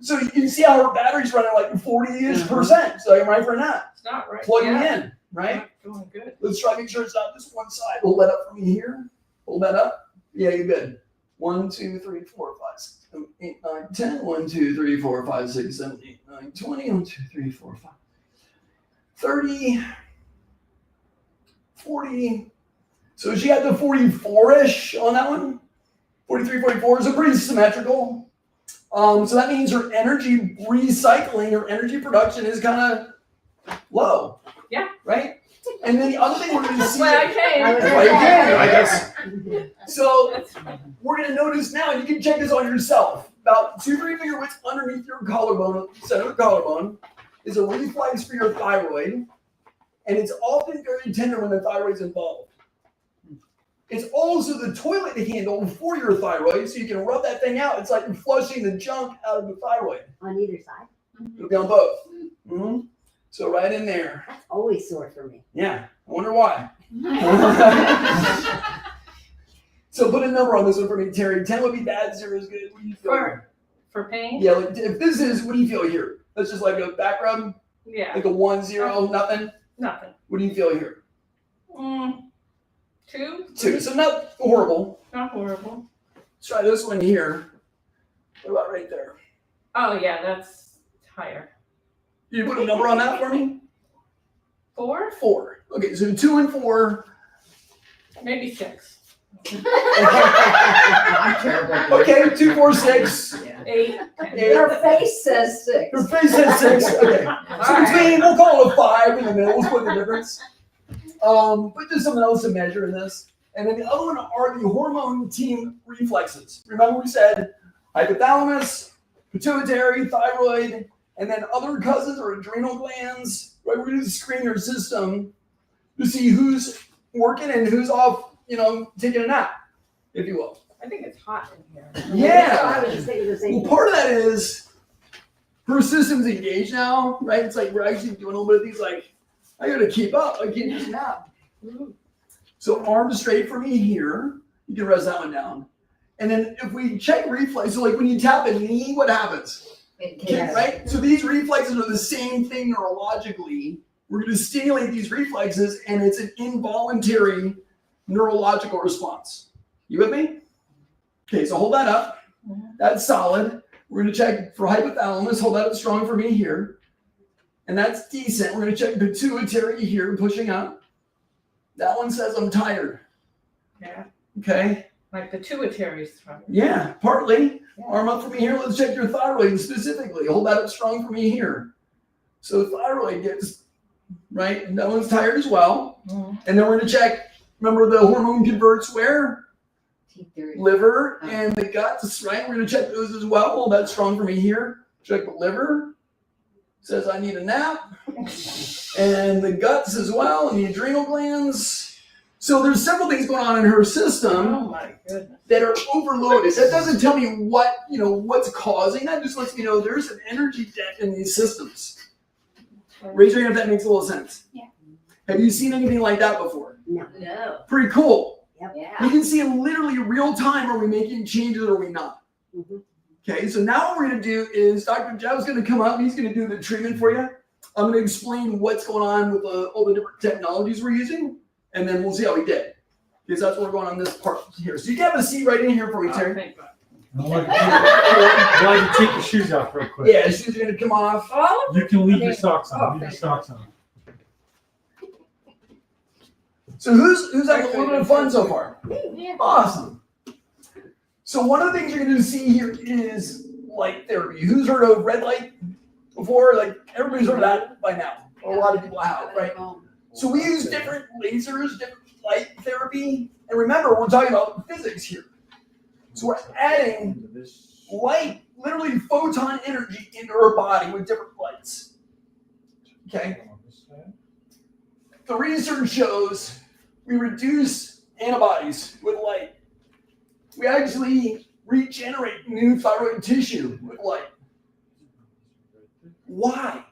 Speaker 1: So you can see how her battery's running like 40-ish%. So I'm ready for a nap.
Speaker 6: It's not right.
Speaker 1: Plug
Speaker 6: Yeah.
Speaker 1: me in, right?
Speaker 6: Doing good.
Speaker 1: Let's try to make sure it's not just one side. Hold that up for me here. Hold that up. Yeah, you're good. 1, 2, 3, 4, 5, 6, 7, 8, 9, 10. 1, 2, 3, 4, 5, 6, 7, 8, 9, 20. 1, 2, 3, 4, 5, 30. 40. So she got the 44-ish on that one. 43, 44 is pretty symmetrical. So that means her energy recycling, her energy production is kind of low.
Speaker 6: Yeah.
Speaker 1: Right? And then the other thing we're going to see.
Speaker 6: Why I came.
Speaker 1: That's why you came, I guess. So we're going to notice now, and you can check this on yourself, about 2-3 finger widths underneath your collarbone, center of the collarbone, is a reflex for your thyroid. And it's often very tender when the thyroid's involved. It's also the toilet handle for your thyroid, so you can rub that thing out. It's like you're flushing the junk out of the thyroid.
Speaker 8: On either side.
Speaker 1: It'll be on both. Mm-hmm. So right in there.
Speaker 8: That's always sore for me.
Speaker 1: Yeah, I wonder why. So put a number on this one for me, Terry. 10 would be bad, 0 is good. What do you feel?
Speaker 6: For pain?
Speaker 1: Yeah, like if this is, what do you feel here? That's just like a back rub,
Speaker 6: Yeah.
Speaker 1: like a 1, 0, nothing.
Speaker 6: Nothing.
Speaker 1: What do you feel here?
Speaker 6: 2?
Speaker 1: 2, so not horrible.
Speaker 6: Not horrible.
Speaker 1: Let's try this one here. What about right there?
Speaker 6: Oh yeah, that's higher.
Speaker 1: You put a number on that for me?
Speaker 6: 4?
Speaker 1: 4. Okay, so 2 and 4.
Speaker 6: Maybe 6.
Speaker 9: I'm terrible.
Speaker 1: Okay, 2, 4, 6.
Speaker 6: 8.
Speaker 2: Her face says 6.
Speaker 1: Her face says 6. Okay. So between, we'll call it a 5 in the middle. We'll split the difference. But there's something else to measure in this. And then the other one are the hormone team reflexes. Remember we said hypothalamus, pituitary, thyroid, and then other cousins or adrenal glands. Right? We're going to screen your system to see who's working and who's off, taking a nap, if you will.
Speaker 6: I think it's hot in here.
Speaker 1: Yeah.
Speaker 8: I was just thinking the same
Speaker 1: Well,
Speaker 8: thing.
Speaker 1: part of that is her system's engaged now, right? It's like we're actually doing a little bit of these, like, I got to keep up. I can't just nap. So arms straight for me here. You can rest that one down. And then if we check reflex, so like when you tap a knee, what happens?
Speaker 2: Yes.
Speaker 1: Right? So these reflexes are the same thing neurologically. We're going to stimulate these reflexes, and it's an involuntary neurological response. You with me? Okay, so hold that up. That's solid. We're going to check for hypothalamus. Hold that up strong for me here. And that's decent. We're going to check pituitary here, pushing up. That one says I'm tired.
Speaker 6: Yeah.
Speaker 1: Okay.
Speaker 6: My pituitary's tired.
Speaker 1: Yeah, partly. Arm up for me here. Let's check your thyroid specifically. Hold that up strong for me here. So thyroid gets, right? And that one's tired as well. And then we're going to check, remember the hormone converts where? Liver and the guts, right? We're going to check those as well. Hold that strong for me here. Check the liver. Says I need a nap. And the guts as well, and the adrenal glands. So there's several things going on in her system
Speaker 6: Oh my goodness.
Speaker 1: that are overloaded. That doesn't tell me what's causing that. Just lets me know there's an energy debt in these systems. Raise your hand if that makes a little sense.
Speaker 3: Yeah.
Speaker 1: Have you seen anything like that before?
Speaker 8: No.
Speaker 2: No.
Speaker 1: Pretty cool.
Speaker 2: Yeah.
Speaker 1: You can see in literally real time, are we making changes or are we not?
Speaker 8: Mhm.
Speaker 1: Okay, so now what we're going to do is Dr. Jeff's going to come up. He's going to do the treatment for you. I'm going to explain what's going on with all the different technologies we're using, and then we'll see how we did. Because that's what we're going on this part here. So you can have a seat right in here for me, Terry.
Speaker 6: Thank God.
Speaker 10: I'd like to take your shoes off real quick.
Speaker 1: Yeah, shoes are going to come off.
Speaker 6: All of
Speaker 10: You can leave your
Speaker 6: Okay.
Speaker 10: socks on.
Speaker 6: Oh,
Speaker 10: Leave your
Speaker 6: thank
Speaker 10: socks on.
Speaker 1: So who's having a little bit of fun so far?
Speaker 3: Yeah.
Speaker 1: Awesome. So one of the things you're going to see here is light therapy. Who's heard of red light before? Like everybody's heard of that by now. A lot of people have, right? So we use different lasers, different light therapy. And remember, we're talking about physics here. So we're adding light, literally photon energy into our body with different lights. Okay? The research shows we reduce antibodies with light. We actually regenerate new thyroid tissue with light. Why?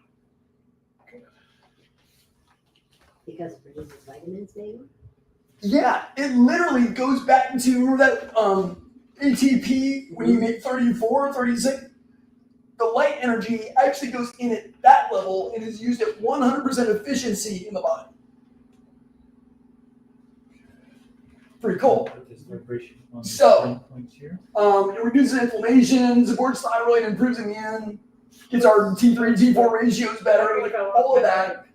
Speaker 8: Because it produces vitamins, maybe?
Speaker 1: Yeah, it literally goes back to, remember that ATP when you make 34, 36? The light energy actually goes in at that level and is used at 100% efficiency in the body. Pretty cool. So, it reduces inflammation, supports thyroid, improves immune, gets our T3, T4 ratios better. Like all of that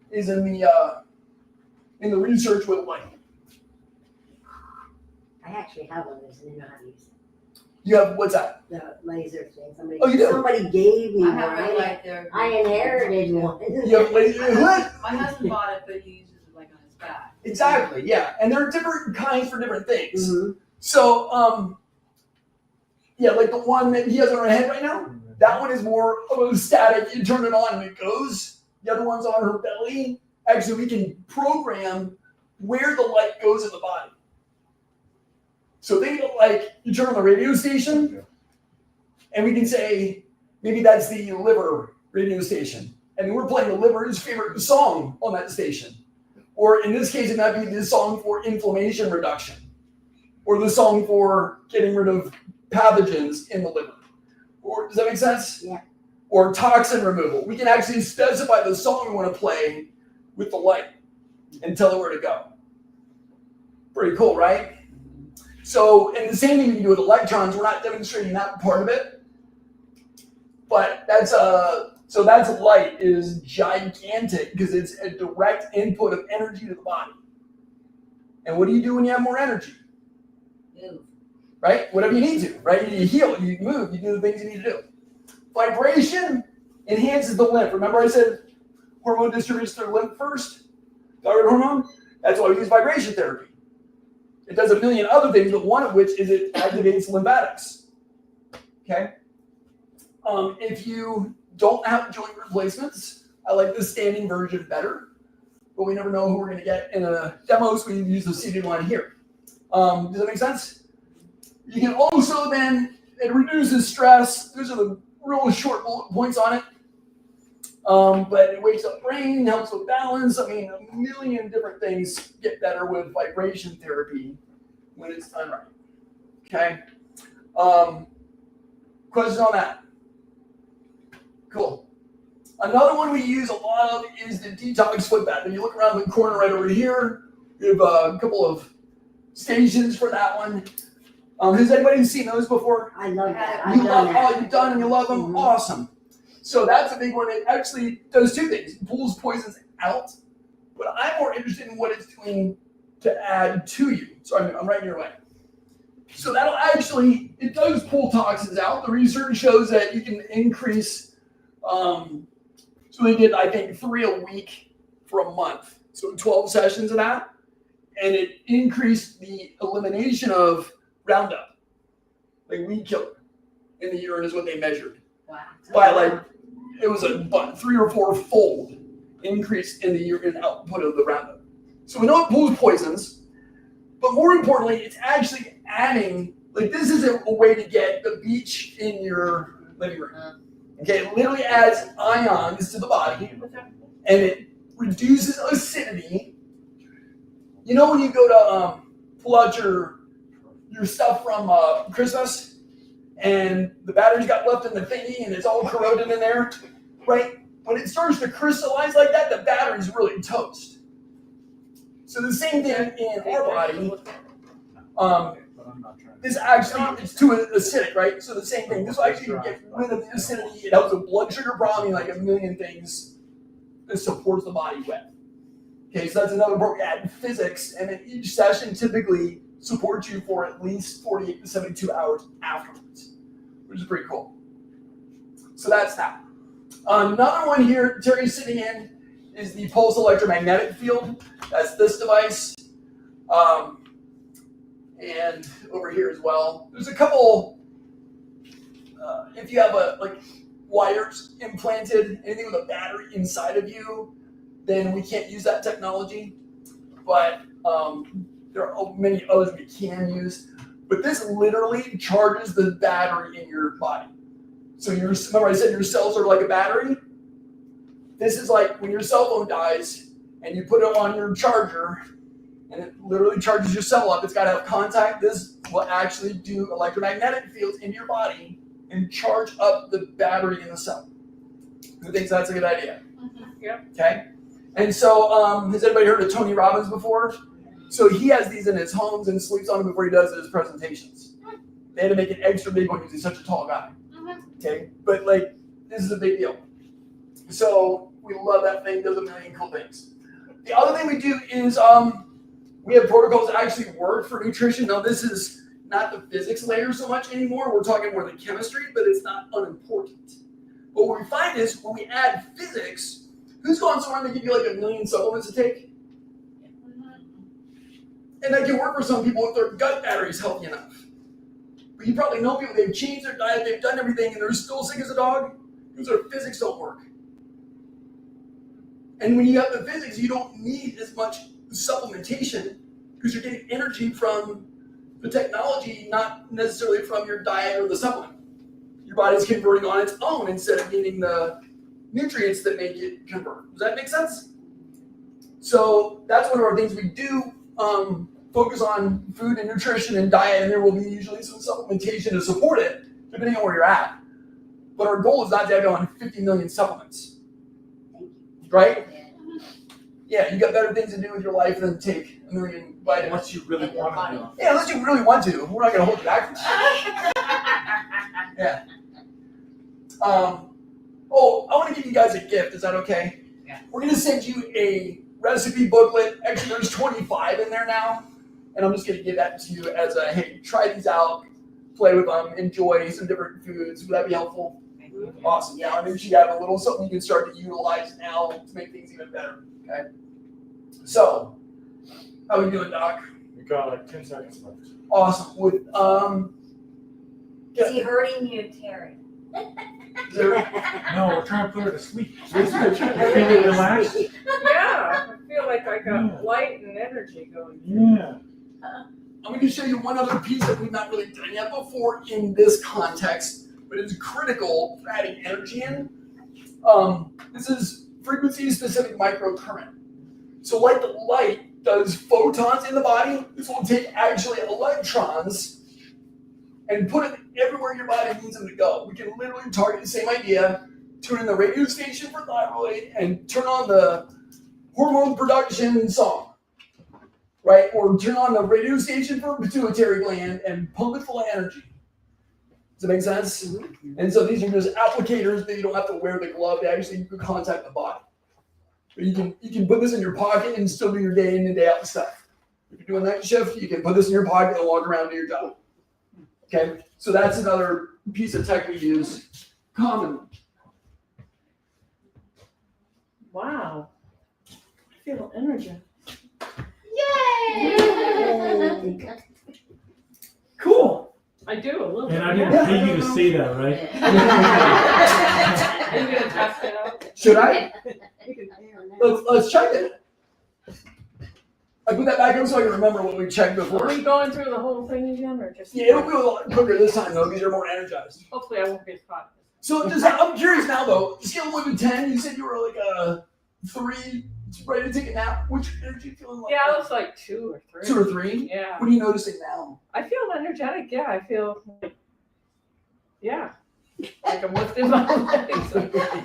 Speaker 1: is in the research with light.
Speaker 8: I actually have one of those and I know how to use it.
Speaker 1: You have, what's that?
Speaker 8: The laser thing.
Speaker 1: Oh, you do?
Speaker 8: Somebody gave me
Speaker 3: I
Speaker 8: one.
Speaker 3: have red light there.
Speaker 8: I inherited one.
Speaker 1: You have laser, what?
Speaker 3: My husband bought it, but he uses it like on his back.
Speaker 1: Exactly, yeah. And there are different kinds for different things.
Speaker 8: Mhm.
Speaker 1: So, yeah, like the one that he has on her head right now, that one is more of a static. You turn it on and it goes. The other one's on her belly. Actually, we can program where the light goes in the body. So think of it like you turn on the radio station, and we can say maybe that's the liver radio station, and we're playing the liver's favorite song on that station. Or in this case, it might be the song for inflammation reduction, or the song for getting rid of pathogens in the liver. Or does that make sense?
Speaker 8: Yeah.
Speaker 1: Or toxin removal. We can actually specify the song we want to play with the light and tell it where to go. Pretty cool, right? So, and the same thing you can do with electrons. We're not demonstrating that part of it, but that's light is gigantic because it's a direct input of energy to the body. And what do you do when you have more energy?
Speaker 2: Move.
Speaker 1: Right? Whatever you need to, right? You heal, you move, you do the things you need to do. Vibration enhances the lymph. Remember I said hormone distributes through lymph first? Thyroid hormone? That's why we use vibration therapy. It does a million other things, but one of which is it activates lymphatics. Okay? If you don't have joint replacements, I like the standing version better, but we never know who we're going to get in a demo, so we use the seated one here. Does that make sense? You can also then, it reduces stress. Those are the real short bullet points on it. But it wakes up brain, helps with balance. I mean, a million different things get better with vibration therapy when it's done right. Okay? Questions on that? Cool. Another one we use a lot of is the detox foot bath. If you look around the corner right over here, we have a couple of stations for that one. Has anybody seen those before?
Speaker 8: I love that.
Speaker 1: You
Speaker 8: I've
Speaker 1: love,
Speaker 8: done that.
Speaker 1: you've done and you love them?
Speaker 8: Mhm.
Speaker 1: Awesome. So that's a big one. It actually does two things. It pulls poisons out, but I'm more interested in what it's doing to add to you. So I'm right in your way. So that'll actually, it does pull toxins out. The research shows that you can increase, so they did, I think, 3 a week for a month. So 12 sessions of that. And it increased the elimination of Roundup, like weed killer, in the urine is what they measured.
Speaker 2: Wow.
Speaker 1: By it was a 3 or 4 fold increase in the urine output of the Roundup. So we know it pulls poisons, but more importantly, it's actually adding, this is a way to get the beach in your living room. Okay, it literally adds ions to the body, and it reduces acidity. You know when you go to pull out your stuff from Christmas, and the batteries got left in the thingy, and it's all corroded in there, right? When it starts to crystallize like that, the battery's really toast. So the same thing in our body. This actually, it's too acidic, right? So the same thing. This will actually get rid of the acidity. It helps with blood sugar problem, like a million things that supports the body with. Okay, so that's another part. We add physics, and then each session typically supports you for at least 48 to 72 hours afterwards, which is pretty cool. So that's that. Another one here, Terry's sitting in, is the pulse electromagnetic field. That's this device. And over here as well. There's a couple, if you have wires implanted, anything with a battery inside of you, then we can't use that technology. But there are many others we can use. But this literally charges the battery in your body. So remember I said your cells are like a battery? This is like when your cell phone dies and you put it on your charger and it literally charges your cell up. It's got to have contact. This will actually do electromagnetic fields in your body and charge up the battery in the cell. Who thinks that's a good idea?
Speaker 6: Yep.
Speaker 1: Okay. And so has anybody heard of Tony Robbins before? So he has these in his homes and sleeps on them before he does his presentations. They had to make an extra big one because he's such a tall guy. Okay. But this is a big deal. So we love that thing. Does a million cool things. The other thing we do is we have protocols that actually work for nutrition. Now, this is not the physics layer so much anymore. We're talking more the chemistry, but it's not unimportant. But what we find is when we add physics, who's gone somewhere and they give you 1 million supplements to take? And that can work for some people if their gut battery is healthy enough. But you probably know people, they've changed their diet, they've done everything, and they're still sick as a dog because their physics don't work. And when you have the physics, you don't need as much supplementation because you're getting energy from the technology, not necessarily from your diet or the supplement. Your body's converting on its own instead of needing the nutrients that make it convert. Does that make sense? So that's one of our things we do. Focus on food and nutrition and diet, and there will be usually some supplementation to support it, depending on where you're at. But our goal is not to have you on 50 million supplements, right? Yeah, you got better things to do with your life than take a million vitamins.
Speaker 10: Unless you really want to do it.
Speaker 1: Yeah, unless you really want to. We're not going to hold you back from that. Yeah. Oh, I want to give you guys a gift. Is that okay?
Speaker 9: Yeah.
Speaker 1: We're going to send you a recipe booklet. Actually, there's 25 in there now. And I'm just going to give that to you as a, hey, try these out, play with them, enjoy some different foods. Would that be helpful? Awesome. Yeah, I mean, you got a little something you can start to utilize now to make things even better. Okay. So, how we doing, Doc?
Speaker 10: We got like 10 seconds left.
Speaker 1: Awesome. With
Speaker 2: Is he hurting you, Terry?
Speaker 1: is there,
Speaker 10: No, we're trying to put her to sleep. You feel relaxed?
Speaker 6: Yeah, I feel like I got light and energy going.
Speaker 10: Yeah.
Speaker 1: I'm going to show you one other piece that we've not really done yet before in this context, but it's critical for adding energy in. This is frequency-specific microcurrent. So like the light does photons in the body, this will take actually electrons and put it everywhere your body needs them to go. We can literally target the same idea, tune in the radio station for thyroid, and turn on the hormone production song. Right? Or turn on the radio station for pituitary gland and pump it full of energy. Does that make sense? Mm-hmm. And so these are just applicators that you don't have to wear the glove to actually contact the body. But you can put this in your pocket and still do your day in and day out stuff. If you're doing night shift, you can put this in your pocket and walk around to your job. Okay? So that's another piece of tech we use commonly.
Speaker 6: Wow. I feel energy.
Speaker 2: Yay!
Speaker 1: Cool.
Speaker 6: I do a little bit.
Speaker 10: And I didn't pay you to say that, right?
Speaker 6: Are you gonna test it out?
Speaker 1: Should I?
Speaker 7: You can pay on that.
Speaker 1: Let's check it. I put that back in so I can remember what we checked
Speaker 6: Are
Speaker 1: before.
Speaker 6: we going through the whole thing again, or just?
Speaker 1: Yeah, it'll be a lot quicker this time though, because you're more energized.
Speaker 6: Hopefully, I won't be as hot.
Speaker 1: So I'm curious now though. Scale of 1 to 10, you said you were like a 3, ready to take a nap. What's your energy feeling like?
Speaker 6: Yeah, I was like 2 or 3.
Speaker 1: 2 or 3.
Speaker 6: Yeah.
Speaker 1: What are you noticing now?
Speaker 6: I feel energetic. Yeah, I feel like, yeah, like I'm lifting my legs.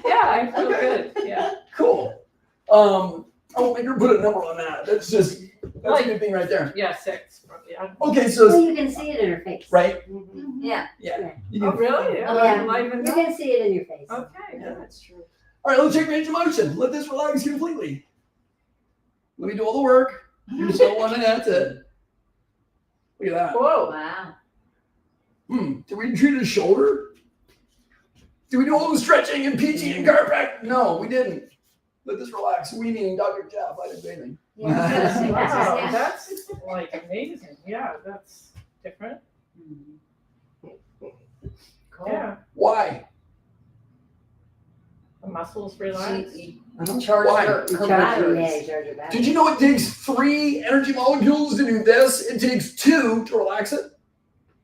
Speaker 6: Yeah, I feel good. Yeah.
Speaker 1: Cool. I won't make her put a number on that. That's a good thing right there.
Speaker 6: Yeah, 6. Yeah.
Speaker 1: Okay,
Speaker 8: Well,
Speaker 1: so
Speaker 8: you can see it in her face.
Speaker 1: right.
Speaker 8: Mhm.
Speaker 2: Yeah.
Speaker 1: Yeah. You
Speaker 6: Oh,
Speaker 1: can-
Speaker 6: really?
Speaker 8: Oh, yeah.
Speaker 6: Am I even
Speaker 8: You can see it in your face.
Speaker 6: Okay.
Speaker 1: Yeah.
Speaker 7: That's true.
Speaker 1: All right, let's check range of motion. Let this relax completely. Let me do all the work. You just don't want to. That's it. Look at that.
Speaker 6: Whoa.
Speaker 2: Wow.
Speaker 1: Did we treat his shoulder? Did we do all the stretching and PT and chiropractic? No, we didn't. Let this relax. We meaning Dr. Jeff. I didn't do anything.
Speaker 2: Yeah.
Speaker 6: Wow, that's like amazing. Yeah, that's different.
Speaker 2: Cool.
Speaker 6: Yeah,
Speaker 1: Why?
Speaker 6: the muscles relax.
Speaker 2: You charge
Speaker 1: Why?
Speaker 2: her
Speaker 8: You charge your
Speaker 2: batteries.
Speaker 8: yeah, you charge your battery.
Speaker 1: Did you know it takes 3 energy molecules to do this? It takes 2 to relax it.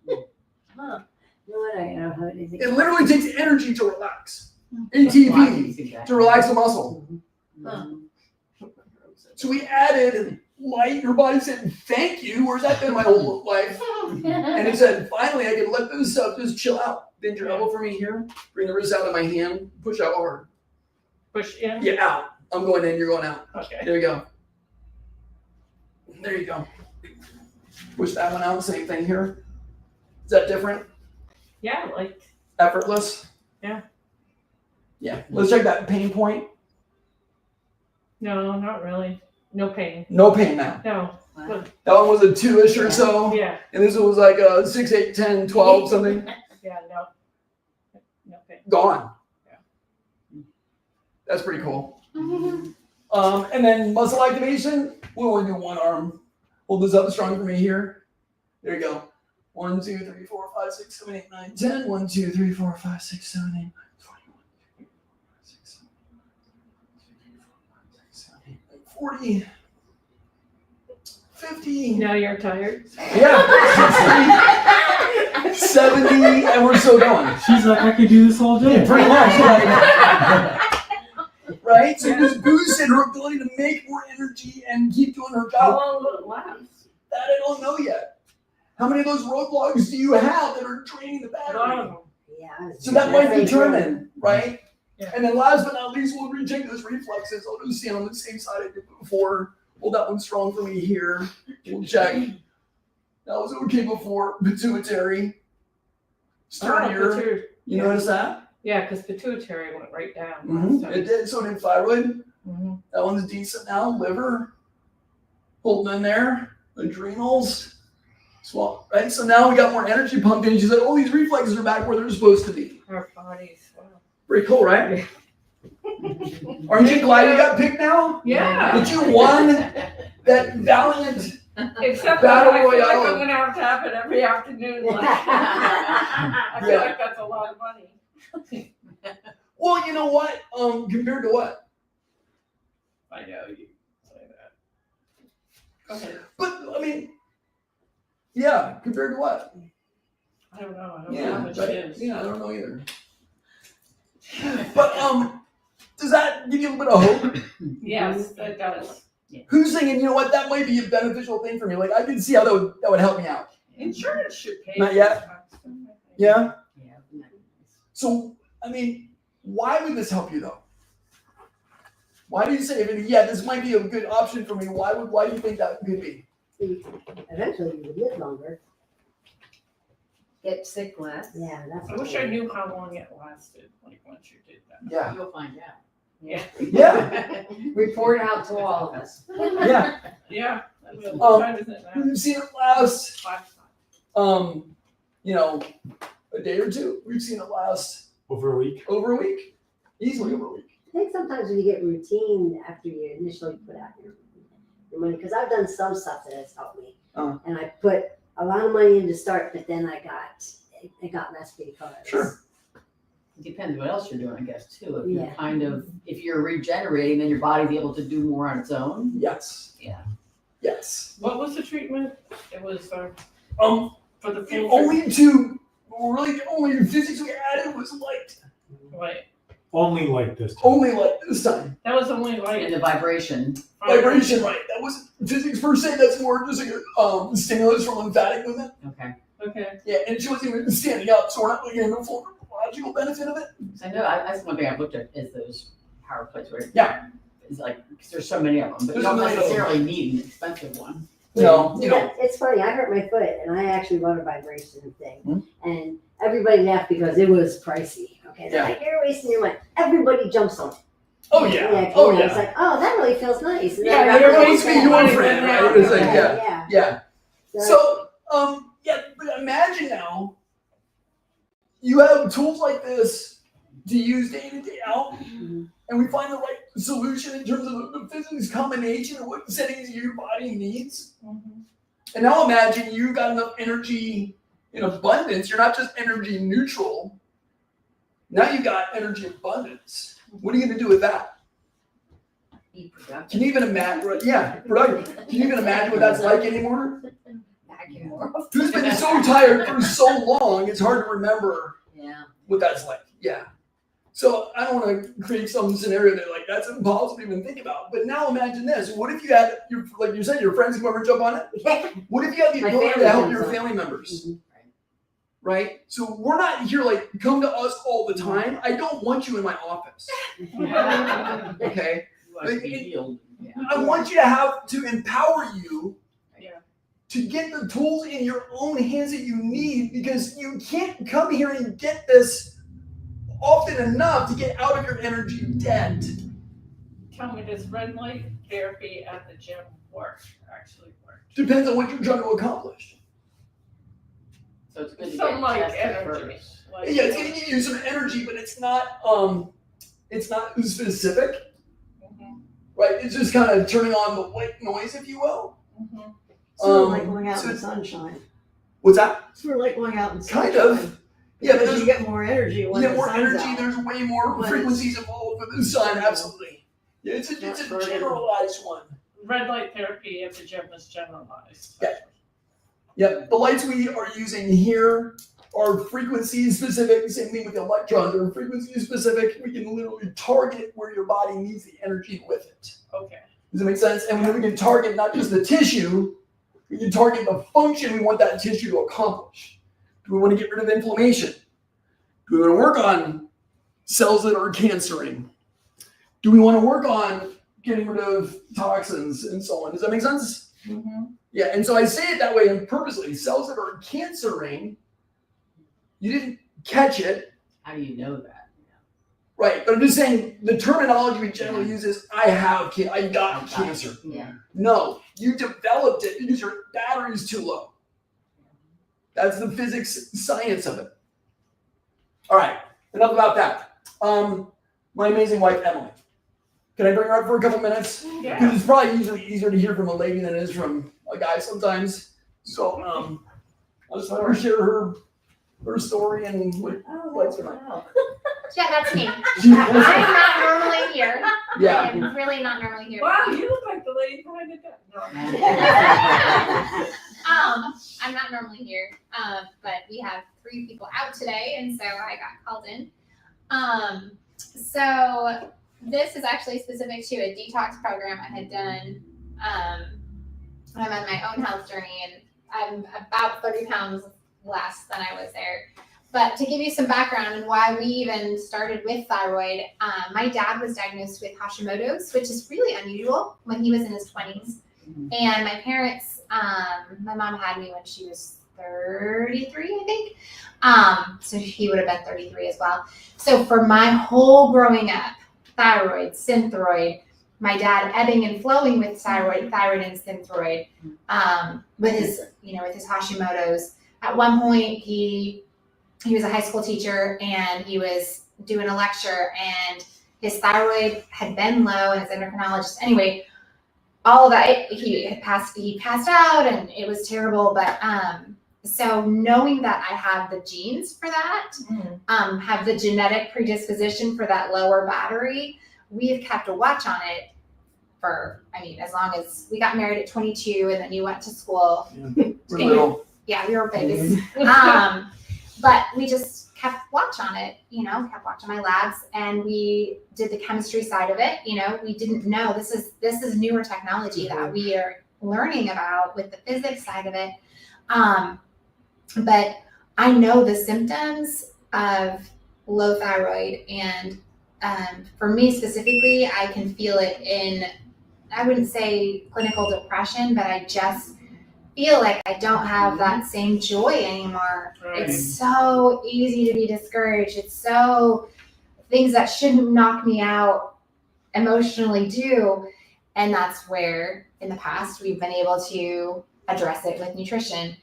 Speaker 8: Huh. You know what? I don't know how it is.
Speaker 1: It literally takes energy to relax. ATP to relax the muscle.
Speaker 8: Huh.
Speaker 1: So we added light. Your body said, thank you. Where's that been my whole life? And it said, finally, I can let this stuff just chill out. Bend your elbow for me here. Bring the wrist out of my hand. Push out hard.
Speaker 6: Push in.
Speaker 1: Yeah, out. I'm going in. You're going out.
Speaker 6: Okay.
Speaker 1: There we go. There you go. Push that one out. Same thing here. Is that different?
Speaker 6: Yeah, like
Speaker 1: Effortless?
Speaker 6: Yeah.
Speaker 1: Yeah. Let's check that pain point.
Speaker 6: no, not really. No pain.
Speaker 1: No pain now.
Speaker 6: No.
Speaker 2: Wow.
Speaker 1: That one was a 2-ish or so.
Speaker 6: Yeah.
Speaker 1: And this one was like a 6, 8, 10, 12, something.
Speaker 6: Yeah. No. No pain.
Speaker 1: Gone.
Speaker 6: Yeah.
Speaker 1: That's pretty cool. And then muscle activation. We only do one arm. Hold this up strong for me here. There you go. 1, 2, 3, 4, 5, 6, 7, 8, 9, 10. 1, 2, 3, 4, 5, 6, 7, 8, 9, 20, 1, 2, 3, 4, 5, 6, 7, 8, 9, 40. 50.
Speaker 6: Now you're tired?
Speaker 1: Yeah, 60, 70, and we're still going.
Speaker 10: She's like, I could do this all day.
Speaker 1: Pretty much, like, right? So this boosted her ability to make more energy and keep doing her
Speaker 6: How
Speaker 1: job.
Speaker 6: long will it last?
Speaker 1: That I don't know yet. How many of those roadblocks do you have that are draining the battery?
Speaker 8: Yeah.
Speaker 1: So that might determine, right?
Speaker 6: Yeah.
Speaker 1: And then last but not least, we'll recheck those reflexes. I'll just stand on the same side I did before. Well, that one's strong for me here. We'll check. That was okay before. Pituitary. Sturdier. You notice that?
Speaker 6: Yeah, because pituitary went right down last
Speaker 1: Mm-hmm.
Speaker 6: time.
Speaker 1: It did. So did thyroid.
Speaker 6: Mm-hmm.
Speaker 1: That one's decent now. Liver. Holding in there. Adrenals. Swallow. Right? So now we got more energy pumped in. She's like, oh, these reflexes are back where they're supposed to be.
Speaker 6: Our bodies. Wow.
Speaker 1: Pretty cool, right? Aren't you glad you got picked now?
Speaker 6: Yeah.
Speaker 1: That you won that valiant
Speaker 6: Except that
Speaker 1: battle
Speaker 6: I feel like
Speaker 1: royale?
Speaker 6: I'm gonna have it every afternoon. Like, I feel
Speaker 1: Yeah.
Speaker 6: like that's a lot of money.
Speaker 1: Well, you know what? Compared to what?
Speaker 6: I know you say that. Go ahead.
Speaker 1: But I mean, yeah, compared to what?
Speaker 6: I don't know. I don't know
Speaker 1: Yeah,
Speaker 6: how much
Speaker 1: but,
Speaker 6: it is.
Speaker 1: yeah, I don't know either. But does that give you a little bit of hope?
Speaker 6: Yes, that does.
Speaker 1: Who's thinking, you know what, that might be a beneficial thing for me? Like I can see how that would help me out.
Speaker 6: Insurance should pay.
Speaker 1: Not
Speaker 6: for
Speaker 1: yet.
Speaker 6: that stuff, I think.
Speaker 1: Yeah.
Speaker 9: Yeah.
Speaker 1: So I mean, why would this help you though? Why do you say, yeah, this might be a good option for me? Why do you think that could be?
Speaker 8: Eventually you would live longer.
Speaker 2: Get sick less.
Speaker 8: Yeah, that's.
Speaker 6: I wish I knew how long it lasted, like once you did that.
Speaker 1: Yeah.
Speaker 9: You'll find out.
Speaker 6: Yeah.
Speaker 1: Yeah.
Speaker 2: Report out to all of us.
Speaker 1: Yeah.
Speaker 6: Yeah. I will.
Speaker 1: Um,
Speaker 6: What time is it now?
Speaker 1: We've seen it last,
Speaker 6: 5
Speaker 1: you know, a day or two. We've seen it last
Speaker 10: Over a week.
Speaker 1: over a week. Easily over a week.
Speaker 8: I think sometimes when you get routine after you initially put out your money, because I've done some stuff that has helped me. And I put a lot of money in to start, but then it got less because.
Speaker 1: Sure.
Speaker 9: It depends what else you're doing, I guess, too. If
Speaker 8: Yeah.
Speaker 9: if you're regenerating, then your body's able to do more on its own.
Speaker 1: Yes.
Speaker 9: Yeah.
Speaker 1: Yes.
Speaker 6: What was the treatment? It was for the
Speaker 1: The
Speaker 6: full.
Speaker 1: only physics we added was light.
Speaker 6: Wait,
Speaker 10: Only like this.
Speaker 1: Only light this time.
Speaker 6: that was only like
Speaker 9: And the vibration.
Speaker 1: Vibration, right? That wasn't physics per se. That's more just like a stimulus for lymphatic movement.
Speaker 9: Okay.
Speaker 6: Okay.
Speaker 1: Yeah, and she wasn't even standing up, so we're not getting the full neurological benefit of it.
Speaker 9: I know, that's one thing I've looked at is those power plates, right?
Speaker 1: Yeah.
Speaker 9: It's like, because there's so many of them, but you
Speaker 1: There's a
Speaker 9: don't
Speaker 1: million of them.
Speaker 9: necessarily need an expensive one.
Speaker 1: No, you
Speaker 8: Yeah,
Speaker 1: don't.
Speaker 8: it's funny. I hurt my foot, and I actually bought a vibration thing,
Speaker 1: Hmm.
Speaker 8: and everybody laughed because it was pricey. Okay, they're
Speaker 1: Yeah.
Speaker 8: like, you're wasting your money. Everybody jumps on it.
Speaker 1: Oh yeah.
Speaker 8: Yeah,
Speaker 1: Oh
Speaker 8: It's
Speaker 1: yeah.
Speaker 8: like, oh, that really feels nice. And
Speaker 6: Yeah,
Speaker 8: then I
Speaker 6: you're
Speaker 8: got
Speaker 1: wasting
Speaker 8: that.
Speaker 1: your friend, right? It's like, yeah.
Speaker 8: Yeah.
Speaker 1: Yeah.
Speaker 8: So,
Speaker 1: So, yeah, but imagine now you have tools like this to use day in and day out,
Speaker 8: Mhm.
Speaker 1: and we find the right solution in terms of the physics combination of what settings your body needs. And now imagine you got enough energy in abundance. You're not just energy neutral. Now you got energy abundance. What are you going to do with that?
Speaker 2: Be productive.
Speaker 1: Can you even imagine? Yeah, productive. Can you even imagine what that's like anymore?
Speaker 2: Vacuum more.
Speaker 1: Who's been so tired for so long, it's hard to remember
Speaker 2: Yeah.
Speaker 1: what that's like. Yeah. So I don't want to create some scenario that like that's impossible to even think about. But now imagine this. What if you had your, like you said, your friends come over and jump on it? What if you had the
Speaker 8: My
Speaker 1: ability
Speaker 8: family
Speaker 1: to help
Speaker 8: comes
Speaker 1: your
Speaker 8: on.
Speaker 1: family members?
Speaker 8: Mhm.
Speaker 1: Right? So we're not here like come to us all the time. I don't want you in my office. Okay.
Speaker 9: You want to be healed. Yeah.
Speaker 1: I want you to have to empower you
Speaker 6: Yeah.
Speaker 1: to get the tools in your own hands that you need, because you can't come here and get this often enough to get out of your energy debt.
Speaker 6: Tell me, does red light therapy at the gym actually work?
Speaker 1: Depends on what you're trying to accomplish.
Speaker 9: So it's good to
Speaker 6: Some
Speaker 9: get
Speaker 6: like
Speaker 9: tested
Speaker 6: energy.
Speaker 9: first.
Speaker 6: Like,
Speaker 1: Yeah, it's gonna give you some energy, but it's not specific,
Speaker 6: Mhm,
Speaker 1: right? It's just kind of turning on the white noise, if you will.
Speaker 6: mhm.
Speaker 7: Sort of like going out
Speaker 1: so
Speaker 7: in the sunshine.
Speaker 1: What's that?
Speaker 7: Sort of like going out in the sunshine.
Speaker 1: Kind of. Yeah, but
Speaker 7: Because
Speaker 1: there's
Speaker 7: you get more energy
Speaker 1: you
Speaker 7: when
Speaker 1: get
Speaker 7: the
Speaker 1: more
Speaker 7: sun's
Speaker 1: energy.
Speaker 7: out.
Speaker 1: There's way more
Speaker 7: When
Speaker 1: frequencies involved with the sun. Absolutely. Yeah, it's a
Speaker 7: Not burning.
Speaker 1: generalized one.
Speaker 6: red light therapy at the gym is generalized.
Speaker 1: Yeah. Yep, the lights we are using here are frequency specific. Same thing with the electrons, they're frequency specific. We can literally target where your body needs the energy with it.
Speaker 6: Okay.
Speaker 1: Does that make sense? And then we can target not just the tissue, we can target the function we want that tissue to accomplish. Do we want to get rid of inflammation? Do we want to work on cells that are cancering? Do we want to work on getting rid of toxins and so on? Does that make sense?
Speaker 6: Mm-hmm.
Speaker 1: Yeah, and so I say it that way and purposely. Cells that are cancering, you didn't catch it.
Speaker 9: How do you know that?
Speaker 1: Right, but I'm just saying the terminology we generally use is I got cancer.
Speaker 9: Yeah.
Speaker 1: No, you developed it because your battery's too low. That's the physics science of it. All right, enough about that. My amazing wife, Emily. Can I bring her up for a couple minutes?
Speaker 6: Yeah.
Speaker 1: Because it's probably usually easier to hear from a lady than it is from a guy sometimes. So I'll just let her share her story and what's going on.
Speaker 11: Yeah, that's me. I'm not normally here.
Speaker 1: Yeah.
Speaker 11: I'm really not normally here.
Speaker 6: Wow, you look like the lady behind the desk. No.
Speaker 11: I'm not normally here. But we have 3 people out today, and so I got called in. So this is actually specific to a detox program I had done. I'm on my own health journey, and I'm about 30 pounds less than I was there. But to give you some background and why we even started with thyroid, my dad was diagnosed with Hashimoto's, which is really unusual when he was in his 20s. And my parents, my mom had me when she was 33, I think. So he would have been 33 as well. So for my whole growing up, thyroid, synthroid, my dad ebbing and flowing with thyroid and synthroid, with his Hashimoto's. At one point, he was a high school teacher and he was doing a lecture and his thyroid had been low and his endocrinologist. Anyway, all of that, he passed out and it was terrible. But so knowing that I have the genes for that, have the genetic predisposition for that lower battery, we have kept a watch on it for, as long as we got married at 22 and then you went to school.
Speaker 1: We're little.
Speaker 11: Yeah, we were babies. But we just kept watch on it, kept watch on my labs, and we did the chemistry side of it. We didn't know this is newer technology that we are learning about with the physics side of it. But I know the symptoms of low thyroid, and for me specifically, I can feel it in, I wouldn't say clinical depression, but I just feel like I don't have that same joy anymore. Right. It's so easy to be discouraged. It's so, things that shouldn't knock me out emotionally do. And that's where in the past we've been able to address it with nutrition.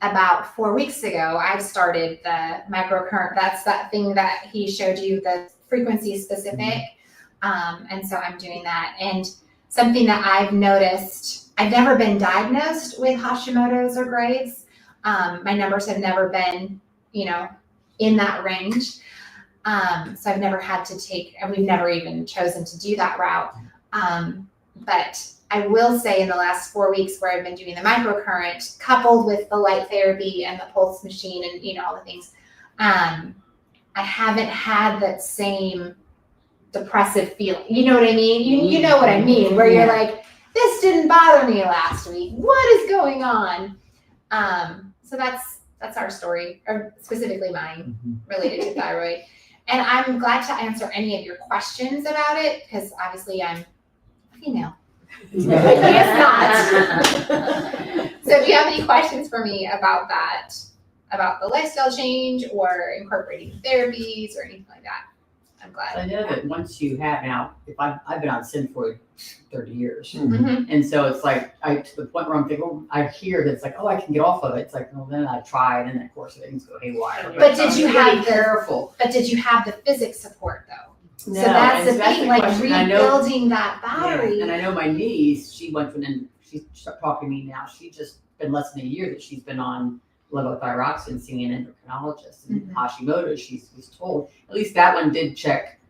Speaker 11: About 4 weeks ago, I've started the microcurrent. That's that thing that he showed you, the frequency specific. And so I'm doing that. And something that I've noticed, I've never been diagnosed with Hashimoto's or Graves'. My numbers have never been, in that range. So I've never had to take, and we've never even chosen to do that route. But I will say in the last 4 weeks where I've been doing the microcurrent, coupled with the light therapy and the pulse machine and, all the things, I haven't had that same depressive feeling. You know what I mean? You know what I mean, where you're like, this didn't bother me last week. What is going on? So that's our story, or specifically mine, related to thyroid. And I'm glad to answer any of your questions about it, because obviously I'm female. It's not. So do you have any questions for me about that, about the lifestyle change or incorporating therapies or anything like that? I'm glad.
Speaker 9: I know that once you have now, if I've been on Synthroid 30 years,
Speaker 11: Mm-hmm.
Speaker 9: and so it's like to the point where I'm thinking, well, I hear that it's like, oh, I can get off of it. It's like, well, then I try, and then of course things go haywire.
Speaker 11: But did you have
Speaker 9: careful?
Speaker 11: But did you have the physics support though?
Speaker 9: No,
Speaker 11: So that's the
Speaker 9: and that's
Speaker 11: thing,
Speaker 9: the
Speaker 11: like
Speaker 9: question. I know-
Speaker 11: rebuilding that battery.
Speaker 9: Yeah, and I know my niece, she went from, and she's talking to me now. She just been less than a year that she's been on levothyroxine, seeing an endocrinologist. And Hashimoto's, she was told, at least that one did check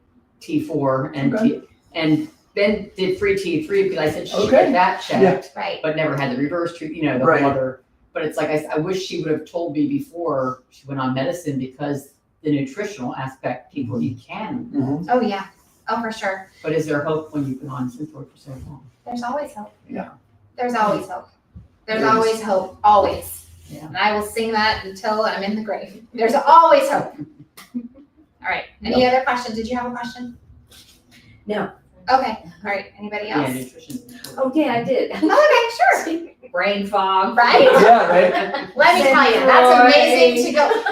Speaker 9: T4 and
Speaker 1: Okay.
Speaker 9: and then did free T3 because I said she
Speaker 1: Okay.
Speaker 9: get that checked,
Speaker 11: Right.
Speaker 9: but never had the reverse treatment, the
Speaker 1: Right.
Speaker 9: whole other. But it's like, I wish she would have told me before she went on medicine because the nutritional aspect, people you can.
Speaker 11: Oh, yeah. Oh, for sure.
Speaker 9: But is there hope when you've been on Synthroid for so long?
Speaker 11: There's always hope.
Speaker 1: Yeah.
Speaker 11: There's always hope. There's
Speaker 1: There is.
Speaker 11: always hope. Always.
Speaker 9: Yeah.
Speaker 11: And I will sing that until I'm in the grave. There's always hope. All right. Any other questions? Did you have a question?
Speaker 2: No.
Speaker 11: Okay. All right. Anybody
Speaker 9: Yeah,
Speaker 11: else?
Speaker 9: nutrition.
Speaker 2: Okay, I did.
Speaker 11: Okay, sure.
Speaker 2: Brain fog.
Speaker 11: Right?
Speaker 1: Yeah, right.
Speaker 11: Let me tell you, that's
Speaker 2: Thyroid.
Speaker 11: amazing to go.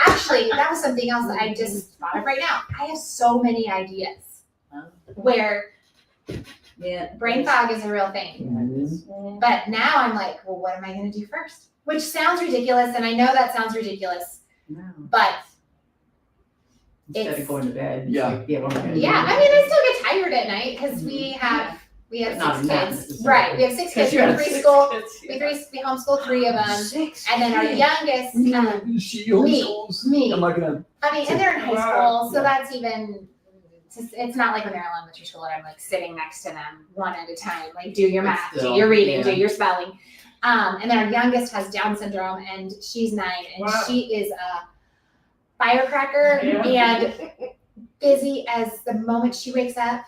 Speaker 11: Actually, that was something else that I just thought of right now. I have so many ideas where
Speaker 2: Yeah.
Speaker 11: brain fog is a real thing. But now I'm like, well, what am I going to do first? Which sounds ridiculous, and I know that sounds ridiculous,
Speaker 9: No.
Speaker 11: but
Speaker 9: Instead
Speaker 11: It's-
Speaker 9: of going to bed.
Speaker 1: Yeah.
Speaker 9: Like, yeah, what am I gonna do?
Speaker 11: yeah, I mean, I still get tired at night because we have
Speaker 9: But not
Speaker 11: 6
Speaker 9: enough
Speaker 11: kids.
Speaker 9: necessarily.
Speaker 11: Right, we have 6 kids.
Speaker 9: you
Speaker 11: We're in
Speaker 9: have six
Speaker 11: preschool.
Speaker 9: kids, yeah.
Speaker 11: We homeschool 3 of them,
Speaker 2: Six.
Speaker 11: and then our youngest.
Speaker 1: She homeschools.
Speaker 11: Me.
Speaker 1: I'm not gonna.
Speaker 11: I mean, and they're in high
Speaker 1: Wow.
Speaker 11: school, so that's even. It's not like when they're in elementary school and I'm like sitting next to them one at a time, like do your
Speaker 9: But
Speaker 11: math,
Speaker 9: still,
Speaker 11: do your reading,
Speaker 9: yeah.
Speaker 11: do your spelling. And then our youngest has Down syndrome and she's 9 and
Speaker 6: Wow.
Speaker 11: she is a firecracker and busy as the moment she wakes up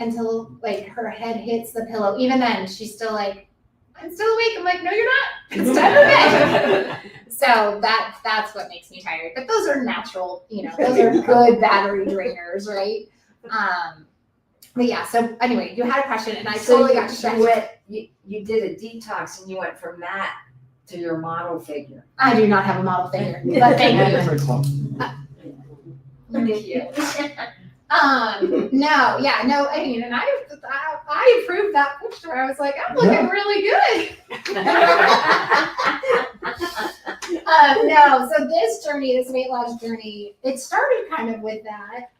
Speaker 11: until like her head hits the pillow. Even then, she's still like, I'm still awake. I'm like, no, you're not. It's time for bed. So that's what makes me tired. But those are natural, those are good battery drainers, right? But yeah, so anyway, you had a question and I totally got distracted.
Speaker 2: You did a detox and you went from that to your model figure.
Speaker 11: I do not have a model figure, but thank you.
Speaker 1: Very close.
Speaker 11: Thank you. No, I mean, and I approved that picture. I was like, I'm looking really good. No, so this weight loss journey, it started kind of with that.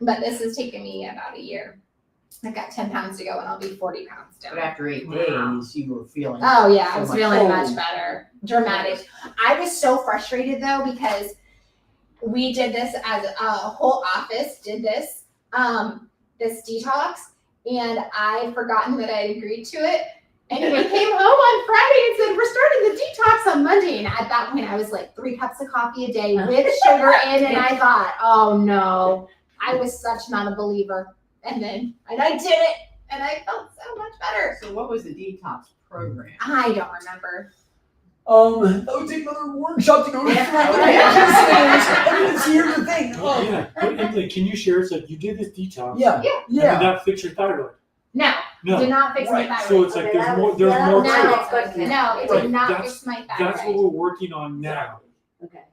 Speaker 11: But this has taken me about a year. I've got 10 pounds to go and I'll be 40 pounds down.
Speaker 9: But after 8 days, you were feeling.
Speaker 11: Oh yeah, I
Speaker 9: so
Speaker 11: was
Speaker 9: much
Speaker 11: feeling
Speaker 9: better.
Speaker 11: much better. Dramatic. I was so frustrated though because we did this as a whole office did this detox and I'd forgotten that I had agreed to it. And we came home on Friday and said, we're starting the detox on Monday. And at that point I was like 3 cups of coffee a day with sugar in and I thought, oh no, I was such not a believer. And I did it and I felt so much better.
Speaker 9: So what was the detox program?
Speaker 11: I don't remember.
Speaker 1: That would take another workshop to go through. Here's the thing.
Speaker 10: Yeah, but Emily, can you share? It's like you did this detox.
Speaker 1: Yeah.
Speaker 10: And did that fix your thyroid?
Speaker 11: No,
Speaker 10: No.
Speaker 11: did not fix my
Speaker 1: Right,
Speaker 11: thyroid.
Speaker 10: So it's like there's more. There's
Speaker 2: that
Speaker 10: more.
Speaker 2: was
Speaker 11: No,
Speaker 10: to it.
Speaker 2: next question.
Speaker 11: No, it
Speaker 10: Right,
Speaker 11: did not
Speaker 10: that's-
Speaker 11: fix my
Speaker 10: That's what
Speaker 11: thyroid.
Speaker 10: we're working on now.
Speaker 2: Okay.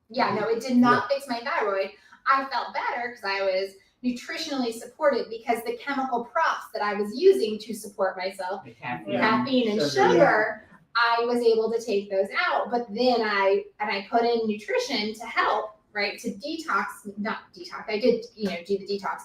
Speaker 11: Yeah, no, it did not fix my thyroid. I felt better because I was nutritionally supported because the chemical props that I was using to support myself,
Speaker 9: The caffeine.
Speaker 11: caffeine and sugar, I was able to take those out. But then I put in nutrition to help, right, to detox, not detox. I did, do the detox,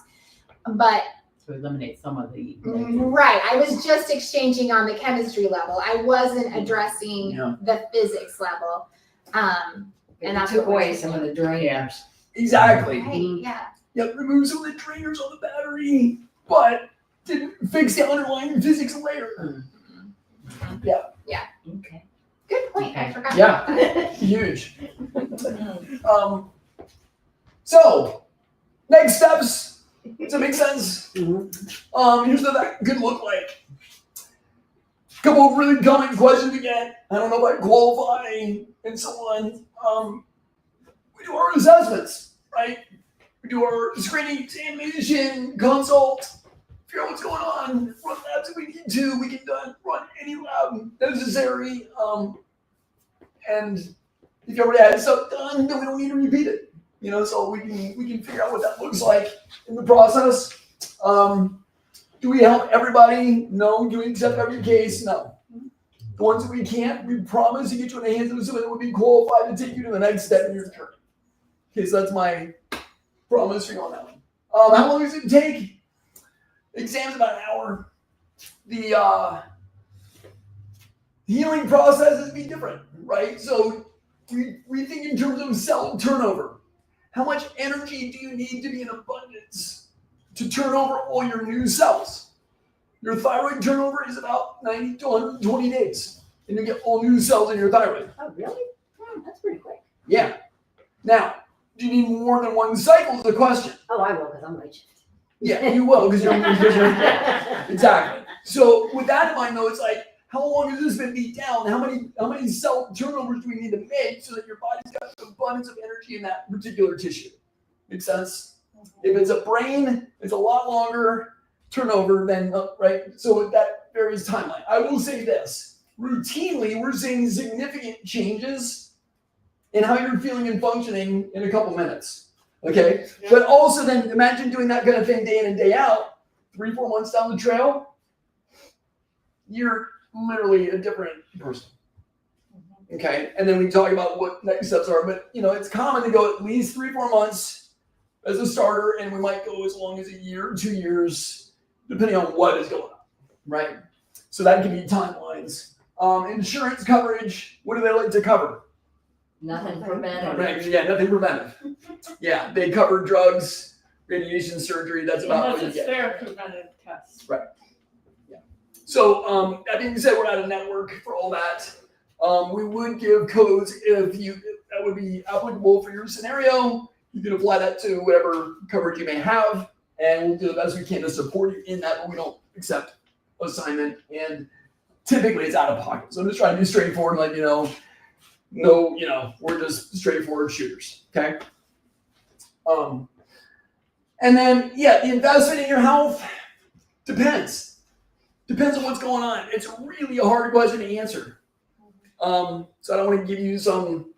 Speaker 11: but
Speaker 9: To eliminate some of the.
Speaker 11: right, I was just exchanging on the chemistry level. I wasn't addressing the physics level. And
Speaker 2: And
Speaker 11: that's
Speaker 2: took
Speaker 11: what we're
Speaker 2: away some of the drainers.
Speaker 1: Exactly.
Speaker 11: Right, yeah.
Speaker 1: Yep, remove some of the drainers on the battery, but didn't fix the underlying physics layer.
Speaker 2: Okay.
Speaker 11: Good point. I
Speaker 9: Okay.
Speaker 11: forgot
Speaker 1: Yeah.
Speaker 11: about that.
Speaker 1: Huge. So, next steps. Does that make sense? Here's what that could look like. Couple of really common questions we get. I don't know if I qualify and so on. We do our assessments, right? We do our screening, examination, consult, figure out what's going on, run labs if we need to. We can run any lab necessary. And if you already had stuff done, then we don't need to repeat it. So we can figure out what that looks like in the process. Do we help everybody? No. Do we accept every case? No. The ones that we can't, we promise to get you in the hands of someone that would be qualified to take you to the next step in your journey. Okay, so that's my promise for you on that one. How long does it take? Exam's about an hour. The healing process is be different, right? So we think in terms of cell turnover. How much energy do you need to be in abundance to turn over all your new cells. Your thyroid turnover is about 90 to 120 days, and you get all new cells in your thyroid.
Speaker 8: Oh, really? That's pretty quick.
Speaker 1: Yeah. Now, do you need more than one cycle is the question.
Speaker 8: Oh, I will, because I'm night shift.
Speaker 1: Yeah, you will, because you're exactly. So with that in mind, though, it's like, how long has this been beat down? How many cell turnovers do we need to make so that your body's got an abundance of energy in that particular tissue? Make sense? If it's a brain, it's a lot longer turnover than, right? So that varies timeline. I will say this, routinely, we're seeing significant changes in how you're feeling and functioning in a couple minutes, okay?
Speaker 6: Yeah.
Speaker 1: But also then imagine doing that kind of thing day in and day out, 3-4 months down the trail, you're literally a different person. Okay, and then we talk about what next steps are, but it's common to go at least 3-4 months as a starter, and we might go as long as a year, 2 years, depending on what is going on, right? So that can be timelines. Insurance coverage, what do they like to cover?
Speaker 2: Nothing preventive.
Speaker 1: Right, yeah, nothing preventive. Yeah, they cover drugs, radiation, surgery, that's about
Speaker 6: Unless
Speaker 1: what you
Speaker 6: it's
Speaker 1: get.
Speaker 6: their preventive tests.
Speaker 1: Right. Yeah. So that being said, we're not a network for all that. We would give codes if that would be applicable for your scenario. You can apply that to whatever coverage you may have, and we'll do the best we can to support you in that, but we don't accept assignment, and typically it's out of pocket. So I'm just trying to be straightforward and let you know, we're just straightforward shooters, okay? And then, the investment in your health depends. Depends on what's going on. It's really a hard question to answer. So I don't want to give you some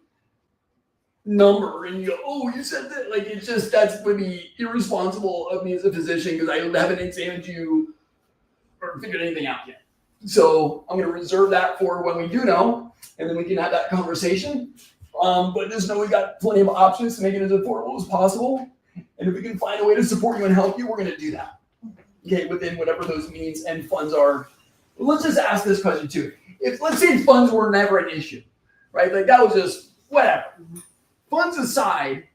Speaker 1: number and you go, oh, you said that. Like, it's just, that would be irresponsible of me as a physician because I haven't examined you or figured anything out yet. So I'm going to reserve that for when we do know, and then we can have that conversation. But just know we've got plenty of options to make it as affordable as possible. And if we can find a way to support you and help you, we're going to do that. Okay, within whatever those means and funds are. Let's just ask this question too. If, let's say, funds were never an issue, right? Like, that was just whatever. Funds aside,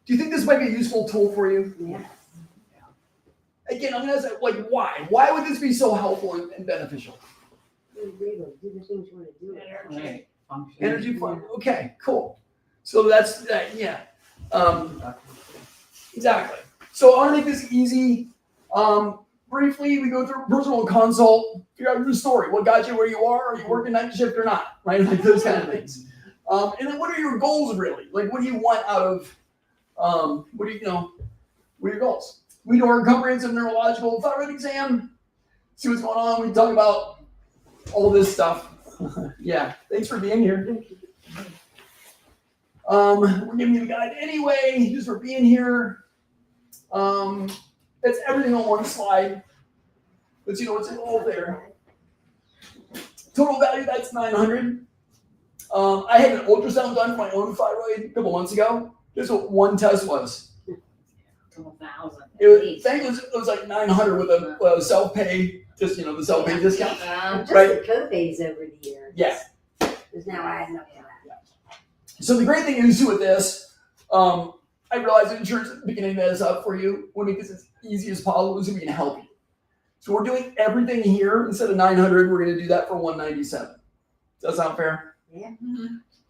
Speaker 1: do you think this might be a useful tool for you?
Speaker 8: Yeah.
Speaker 1: Again, I'm going to ask, like, why? Why would this be so helpful and beneficial?
Speaker 8: Do the things you want to do.
Speaker 6: Energy.
Speaker 9: Function.
Speaker 1: Energy fund. Okay, cool. So that's that. Yeah. Exactly. So I want to make this easy. Briefly, we go through personal consult, figure out your story. What got you where you are? Are you working night shift or not? Right? Like those kind of things. And then what are your goals really? Like, what do you want out of, what are your goals? We do our comprehensive neurological thyroid exam, see what's going on. We talk about all this stuff. Yeah, thanks for being here. We're giving you the guide anyway, just for being here. That's everything on one slide. But what's involved there. Total value, that's $900. I had an ultrasound done for my own thyroid a couple months ago. Guess what one test was?
Speaker 2: 1,000.
Speaker 1: It was like $900 with a self-pay, just the self-pay discount.
Speaker 8: Just
Speaker 1: Right.
Speaker 8: the copays over the years.
Speaker 1: Yeah.
Speaker 8: Because now I have no plan.
Speaker 1: So the great thing is too with this, I realize insurance is beginning this up for you. We'll make this as easy as possible so we can help you. So we're doing everything here. Instead of $900, we're going to do that for $197. Does that sound fair?
Speaker 8: Yeah.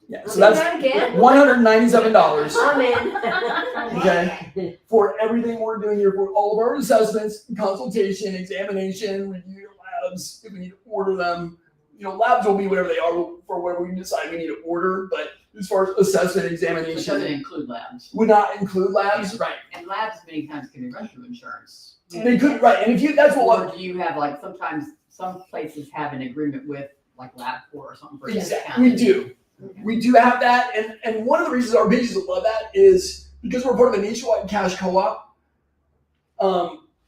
Speaker 1: Yeah. So that's
Speaker 8: again.
Speaker 1: $197.
Speaker 8: I'm in.
Speaker 1: Okay. For everything we're doing here, for all of our assessments, consultation, examination, review your labs, if we need to order them. Labs will be whatever they are for whatever we decide we need to order, but as far as assessment,
Speaker 9: Which
Speaker 1: examination,
Speaker 9: doesn't include labs.
Speaker 1: would not include labs, right?
Speaker 9: And labs many times can be run through insurance.
Speaker 1: They could, right? And if that's
Speaker 9: Or
Speaker 1: what
Speaker 9: do you have sometimes some places have an agreement with LabCorp or something for
Speaker 1: exactly we do. We do have that, and one of the reasons our patients love that is because we're part of a nationwide cash co-op.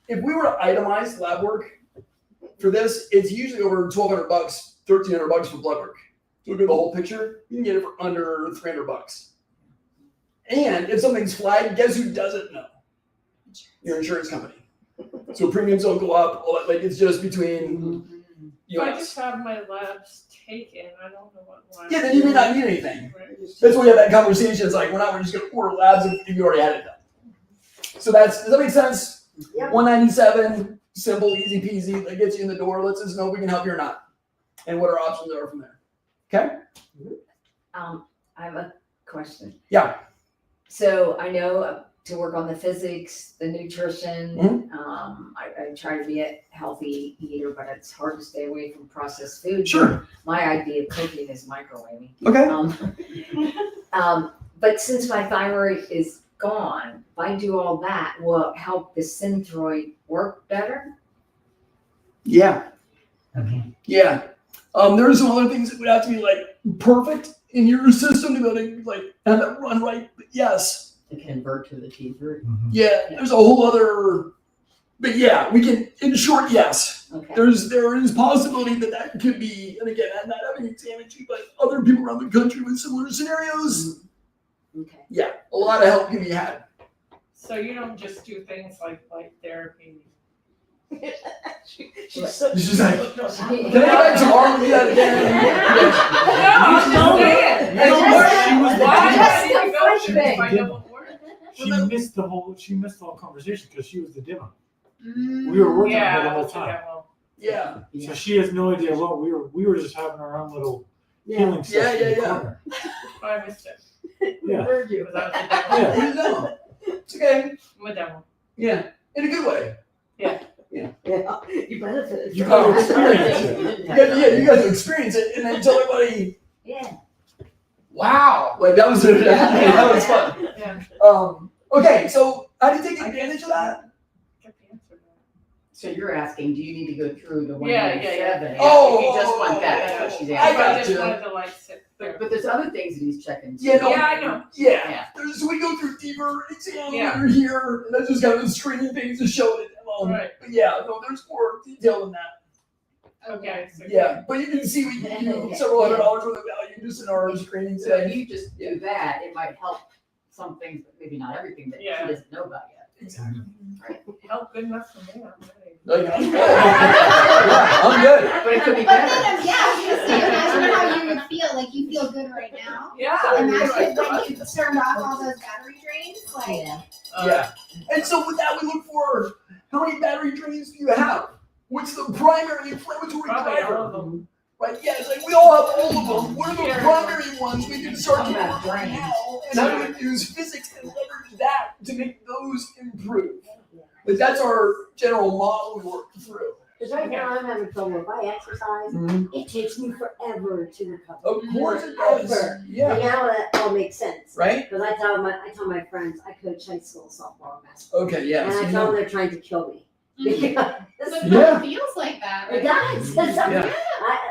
Speaker 1: If we were to itemize lab work for this, it's usually over $1,200, $1,300 for blood work. So look at the whole picture, you can get it for under $300. And if something's flagged, guess who doesn't know? Your insurance company. So premiums don't go up. All that, it's just between
Speaker 6: If I
Speaker 1: US.
Speaker 6: just have my labs taken, I don't know what labs.
Speaker 1: Yeah, then you may not need anything.
Speaker 6: Right.
Speaker 1: That's why we have that conversation. It's like we're just going to order labs if you already had it done. So does that make sense?
Speaker 8: Yep.
Speaker 1: 197, simple, easy peasy. That gets you in the door. Lets us know if we can help you or not, and what our options are from there. Okay.
Speaker 2: I have a question.
Speaker 1: Yeah.
Speaker 2: So I know to work on the physics, the nutrition,
Speaker 1: Mm-hmm.
Speaker 2: I try to be a healthy eater, but it's hard to stay away from processed food.
Speaker 1: Sure.
Speaker 2: My idea of cooking is microwaving.
Speaker 1: Okay.
Speaker 2: But since my thyroid is gone, if I do all that, will it help the synthroid work better?
Speaker 1: Yeah.
Speaker 2: Okay.
Speaker 1: Yeah. There's some other things that would have to be like perfect in your system to be able to like have that run right. But yes.
Speaker 9: To convert to the T3.
Speaker 1: Yeah. There's a whole other. But yeah, we can. In short, yes.
Speaker 2: Okay.
Speaker 1: There is possibility that could be. And again, I'm not having to examine you, but other people around the country with similar scenarios.
Speaker 2: Okay.
Speaker 1: Yeah, a lot of help can be had.
Speaker 6: So you don't just do things like therapy.
Speaker 7: She's so.
Speaker 1: She's just like, can I go back tomorrow and do that again?
Speaker 10: She missed the whole conversation because she was the demo. We were working on her the whole time.
Speaker 1: Yeah.
Speaker 10: So she has no idea what we were just having our own little healing
Speaker 1: Yeah,
Speaker 10: session in the
Speaker 1: yeah.
Speaker 10: corner.
Speaker 6: I missed it.
Speaker 10: Yeah.
Speaker 6: Heard you. That was a
Speaker 1: Yeah,
Speaker 6: demo.
Speaker 1: you know. It's okay.
Speaker 6: I'm a demo.
Speaker 1: Yeah, in a good way.
Speaker 7: Yeah, you benefited.
Speaker 1: You
Speaker 7: from
Speaker 1: got to
Speaker 7: it.
Speaker 1: experience it. You got to experience it and then tell everybody,
Speaker 2: Yeah.
Speaker 1: wow, like that was that was fun.
Speaker 6: Yeah.
Speaker 1: Okay, so how do you take advantage of that?
Speaker 6: Get the answer now.
Speaker 9: So you're asking, do you need to go through the
Speaker 6: Yeah,
Speaker 9: 197?
Speaker 1: Oh,
Speaker 9: If you just want that, that's what she's
Speaker 1: I
Speaker 9: asking.
Speaker 1: got
Speaker 6: I just
Speaker 1: you.
Speaker 6: wanted to like sit there.
Speaker 9: But there's other things that he's checking. too.
Speaker 1: Yeah, no,
Speaker 6: Yeah, I know.
Speaker 1: Yeah, we go through deeper exam over here, and that's just kind of screening things to show it.
Speaker 6: Right.
Speaker 1: But yeah, no, there's more detail than that.
Speaker 6: Okay. So
Speaker 1: Yeah, but you can see we give you several $100s worth of value just in our screening
Speaker 9: So if
Speaker 1: today.
Speaker 9: you just do that, it might help some things, but maybe not everything that
Speaker 6: Yeah.
Speaker 9: she doesn't know about yet.
Speaker 1: Exactly.
Speaker 6: help good enough for me. I'm ready.
Speaker 1: Like, I'm good. Yeah, I'm good.
Speaker 9: But it could be
Speaker 11: But
Speaker 9: better.
Speaker 11: then, yeah, I was gonna say, imagine how you would feel. Like you feel good right now.
Speaker 6: Yeah.
Speaker 11: Imagine when you turned off all those battery drains. Like,
Speaker 2: Yeah.
Speaker 1: Yeah. And so with that, we look for how many battery drains do you have? What's the primary inflammatory
Speaker 6: Probably all
Speaker 1: driver?
Speaker 6: of them.
Speaker 1: Right? Yeah, it's like we all have all of them. What are the primary ones we can start to work on now? And how do we use physics and leverage that to make those improve? But that's our general model we work through.
Speaker 8: Because right now I'm having trouble. If I exercise,
Speaker 1: Mm-hmm.
Speaker 8: it takes me forever to recover.
Speaker 1: Of course it does.
Speaker 8: Forever.
Speaker 1: Yeah.
Speaker 8: And now that all makes sense.
Speaker 1: Right?
Speaker 8: Because I tell my friends I coach high school softball and basketball.
Speaker 1: Okay, yeah.
Speaker 8: And
Speaker 1: so
Speaker 8: I
Speaker 1: you
Speaker 8: tell them
Speaker 1: know.
Speaker 8: they're trying to kill me.
Speaker 11: but
Speaker 1: Yeah.
Speaker 11: it feels like that,
Speaker 8: It
Speaker 11: right?
Speaker 8: does.
Speaker 1: Yeah.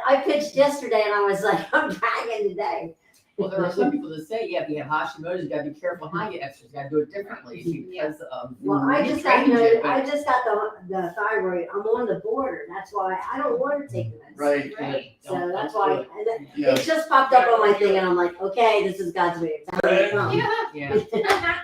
Speaker 8: I pitched yesterday and I was like, I'm dragging today.
Speaker 9: Well, there are some people that say, yeah, if you have Hashimoto's, you gotta be careful how you exercise, you gotta do it differently because of.
Speaker 8: Well, I
Speaker 9: you
Speaker 8: just got
Speaker 9: trained it,
Speaker 8: I
Speaker 9: but-
Speaker 8: just got the thyroid. I'm on the border. That's why I don't want to take the medicine.
Speaker 1: Right.
Speaker 11: Right.
Speaker 8: So
Speaker 9: Don't-
Speaker 8: that's
Speaker 9: don't
Speaker 8: why
Speaker 9: do it.
Speaker 8: and then
Speaker 1: Yeah.
Speaker 8: it just popped up on my thing, and I'm like, okay, this is God's way. It's how it comes.
Speaker 11: Yeah.
Speaker 9: Yeah.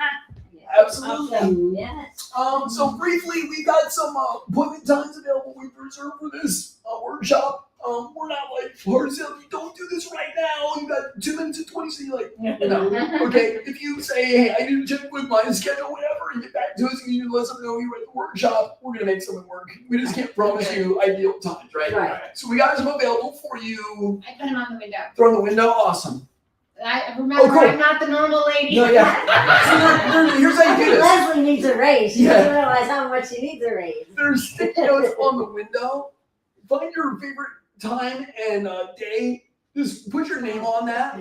Speaker 1: Absolutely.
Speaker 8: Yes.
Speaker 1: So briefly, we got some appointment times available. We've reserved for this workshop. We're not like hard sell. You don't do this right now. You got 2 minutes and 20. So you're like, no. Okay. If you say, hey, I need to check with my schedule, whatever, and get back to us, and you let us know you're at the workshop, we're gonna make something work. We just can't promise you ideal times, right?
Speaker 8: Right.
Speaker 1: So we got some available for you.
Speaker 11: I put them on the window.
Speaker 1: Throw in the window. Awesome.
Speaker 11: I remember
Speaker 1: Oh, cool.
Speaker 11: I'm not the normal lady.
Speaker 1: No, yeah. So here's how you do this.
Speaker 8: Leslie needs a raise. She
Speaker 1: Yeah.
Speaker 8: doesn't realize how much she needs a raise.
Speaker 1: There's sticky notes on the window. Find your favorite time and day. Just put your name on that.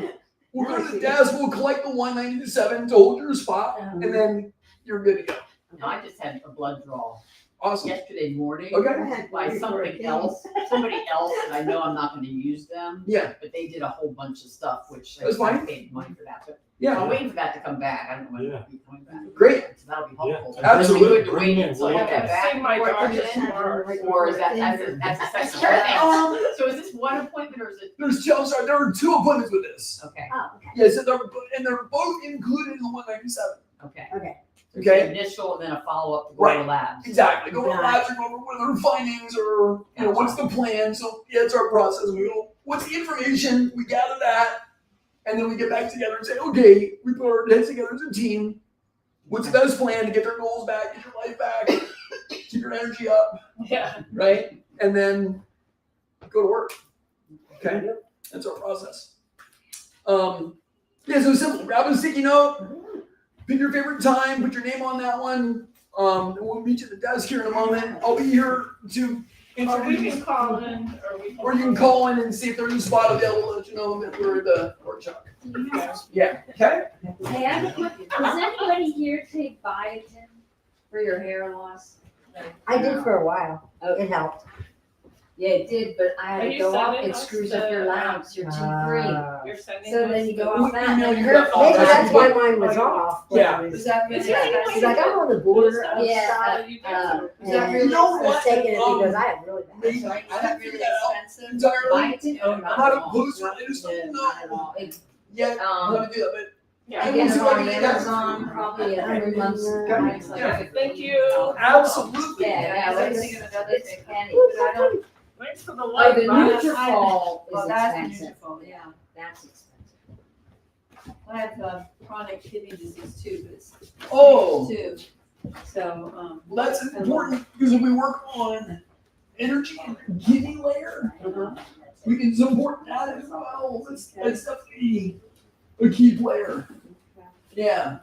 Speaker 1: We'll go to the desk. We'll collect the 197 to hold your spot, and then you're good to go.
Speaker 9: No, I just had a blood draw
Speaker 1: Awesome.
Speaker 9: yesterday morning
Speaker 1: Okay.
Speaker 9: by somebody else, and I know I'm not gonna use them,
Speaker 1: Yeah.
Speaker 9: but they did a whole bunch of stuff, which I
Speaker 1: That's fine.
Speaker 9: paid money for that, but I'm
Speaker 1: Yeah.
Speaker 9: waiting for that to come back, I don't know when
Speaker 10: Yeah.
Speaker 9: it'll be coming back.
Speaker 1: Great.
Speaker 9: So that'll be
Speaker 10: Yeah.
Speaker 9: helpful.
Speaker 1: Absolutely.
Speaker 9: It'll be good to
Speaker 10: Bring
Speaker 9: wait
Speaker 10: it
Speaker 9: until I
Speaker 10: in.
Speaker 9: get
Speaker 6: Yeah.
Speaker 9: back.
Speaker 6: See my
Speaker 9: before I
Speaker 6: doctor
Speaker 9: put it in.
Speaker 6: tomorrow.
Speaker 9: Or is that's a
Speaker 11: That's
Speaker 9: second
Speaker 11: sure.
Speaker 9: appointment? So is this one appointment or is it?
Speaker 1: There's two. I'm sorry. There are 2 appointments with this.
Speaker 9: Okay,
Speaker 8: Oh, okay.
Speaker 1: Yeah. So they're both included in the 197.
Speaker 9: okay.
Speaker 8: Okay.
Speaker 1: Okay.
Speaker 9: Initial and then a follow-up to go to
Speaker 1: Right.
Speaker 9: labs.
Speaker 1: Exactly. Go over
Speaker 8: Got it.
Speaker 1: labs or go over what are their findings or what's the plan. So yeah, it's our process. We go, what's the information? We gather that, and then we get back together and say, okay, we put our heads together as a team. what's the best plan to get their goals back, get your life back, keep your energy up,
Speaker 6: Yeah.
Speaker 1: right? And then go to work. Okay? That's our process. Yeah, so simple. Grab a sticky note, pick your favorite time, put your name on that one. And we'll meet you at the desk here in a moment. I'll be here to
Speaker 6: Or we
Speaker 1: introduce,
Speaker 6: can call in,
Speaker 1: or you can call in and see if there's a spot available to let you know that we're at the workshop. Yeah. Okay?
Speaker 2: Hey, I have a quick, does anybody here take biotin for your hair loss?
Speaker 8: I did for a while. It helped.
Speaker 2: Yeah, it did, but I had
Speaker 6: Are
Speaker 2: to
Speaker 6: you
Speaker 2: go off,
Speaker 6: sending
Speaker 2: it
Speaker 6: us
Speaker 2: screws up your
Speaker 6: the,
Speaker 2: labs, your T3.
Speaker 6: You're sending
Speaker 2: So
Speaker 6: us
Speaker 2: then you go
Speaker 6: the-
Speaker 2: off that, and
Speaker 1: Maybe
Speaker 2: her,
Speaker 8: Maybe that's why mine was off.
Speaker 1: Yeah.
Speaker 7: Is that really
Speaker 6: Yeah.
Speaker 7: expensive?
Speaker 8: Because I got on the border of
Speaker 2: Yeah,
Speaker 8: stuff.
Speaker 6: You do.
Speaker 7: Is that
Speaker 8: And
Speaker 7: really
Speaker 1: You know
Speaker 8: I was
Speaker 1: what?
Speaker 8: taking it because I had really bad.
Speaker 1: Maybe-
Speaker 7: Is
Speaker 1: I
Speaker 7: that
Speaker 1: haven't
Speaker 7: really
Speaker 1: figured that out
Speaker 7: expensive?
Speaker 1: entirely.
Speaker 2: biotin, oh, not
Speaker 1: How
Speaker 2: at
Speaker 1: to
Speaker 2: all.
Speaker 1: post it, I just don't
Speaker 2: Not at
Speaker 1: know
Speaker 2: all. It,
Speaker 1: yet how to do that,
Speaker 6: Yeah.
Speaker 2: I get it on Amazon, probably a 3 months.
Speaker 1: Okay.
Speaker 2: It's like
Speaker 1: Yeah.
Speaker 6: Thank you.
Speaker 1: but absolutely.
Speaker 2: Yeah,
Speaker 7: I was
Speaker 2: it's,
Speaker 7: thinking of another
Speaker 2: it's
Speaker 7: thing.
Speaker 2: penny, but I don't,
Speaker 6: Thanks for the
Speaker 2: oh,
Speaker 6: light.
Speaker 2: the
Speaker 6: Bob.
Speaker 2: Nutrafol
Speaker 7: Well,
Speaker 2: is
Speaker 7: that's
Speaker 2: expensive.
Speaker 7: beautiful, yeah.
Speaker 2: That's expensive.
Speaker 3: I have chronic kidney disease too, but it's
Speaker 1: Oh,
Speaker 3: too. So,
Speaker 1: well, that's important because if we work on energy and kidney layer, we can support that as well. That's definitely a key player. Yeah.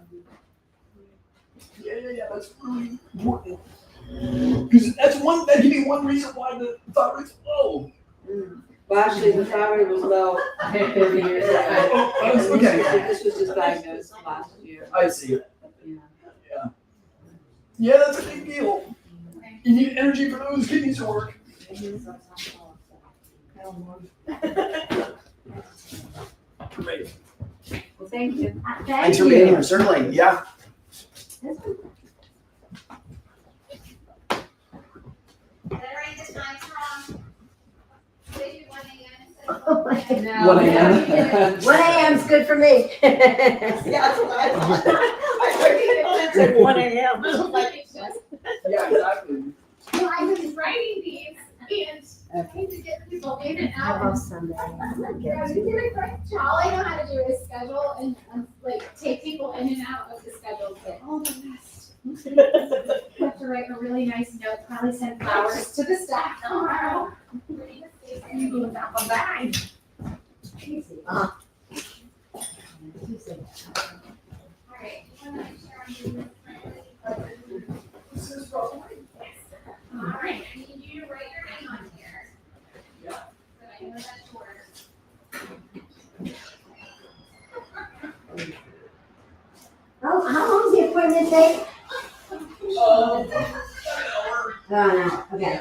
Speaker 1: Yeah. That's really important. Because that can be one reason why the thyroid's low.
Speaker 3: well, actually, the thyroid was low 30 years ago.
Speaker 1: Oh, okay.
Speaker 3: This was just diagnosed last year.
Speaker 1: I see.
Speaker 3: Yeah.
Speaker 1: Yeah, that's a big deal. You need energy for those kidneys to work. Great.
Speaker 3: Well, thank you.
Speaker 1: Thanks for being here, certainly. Yeah.
Speaker 8: Oh my God.
Speaker 2: No.
Speaker 1: 1 a.m.
Speaker 8: 1 a.m.'s good for me.
Speaker 7: Yeah, that's what I thought. I heard it said 1 a.m. I was like,
Speaker 1: Yeah, exactly.
Speaker 11: Well, I was writing these and trying to get people in and
Speaker 8: How
Speaker 11: out.
Speaker 8: about Sunday?
Speaker 11: Yeah, you did a great job. All I know how to do is schedule and like take people in and out of the schedule, but all the rest. You have to write a really nice note, probably send flowers to the staff tomorrow. And you go down the bag.
Speaker 8: Uh-huh.
Speaker 11: All right. You wanna make sure I'm doing this correctly? All right, I need you to write your name on here.
Speaker 1: Yeah.
Speaker 11: So I know that's yours.
Speaker 8: How long does the appointment take?
Speaker 1: An hour.
Speaker 8: Oh, no, okay.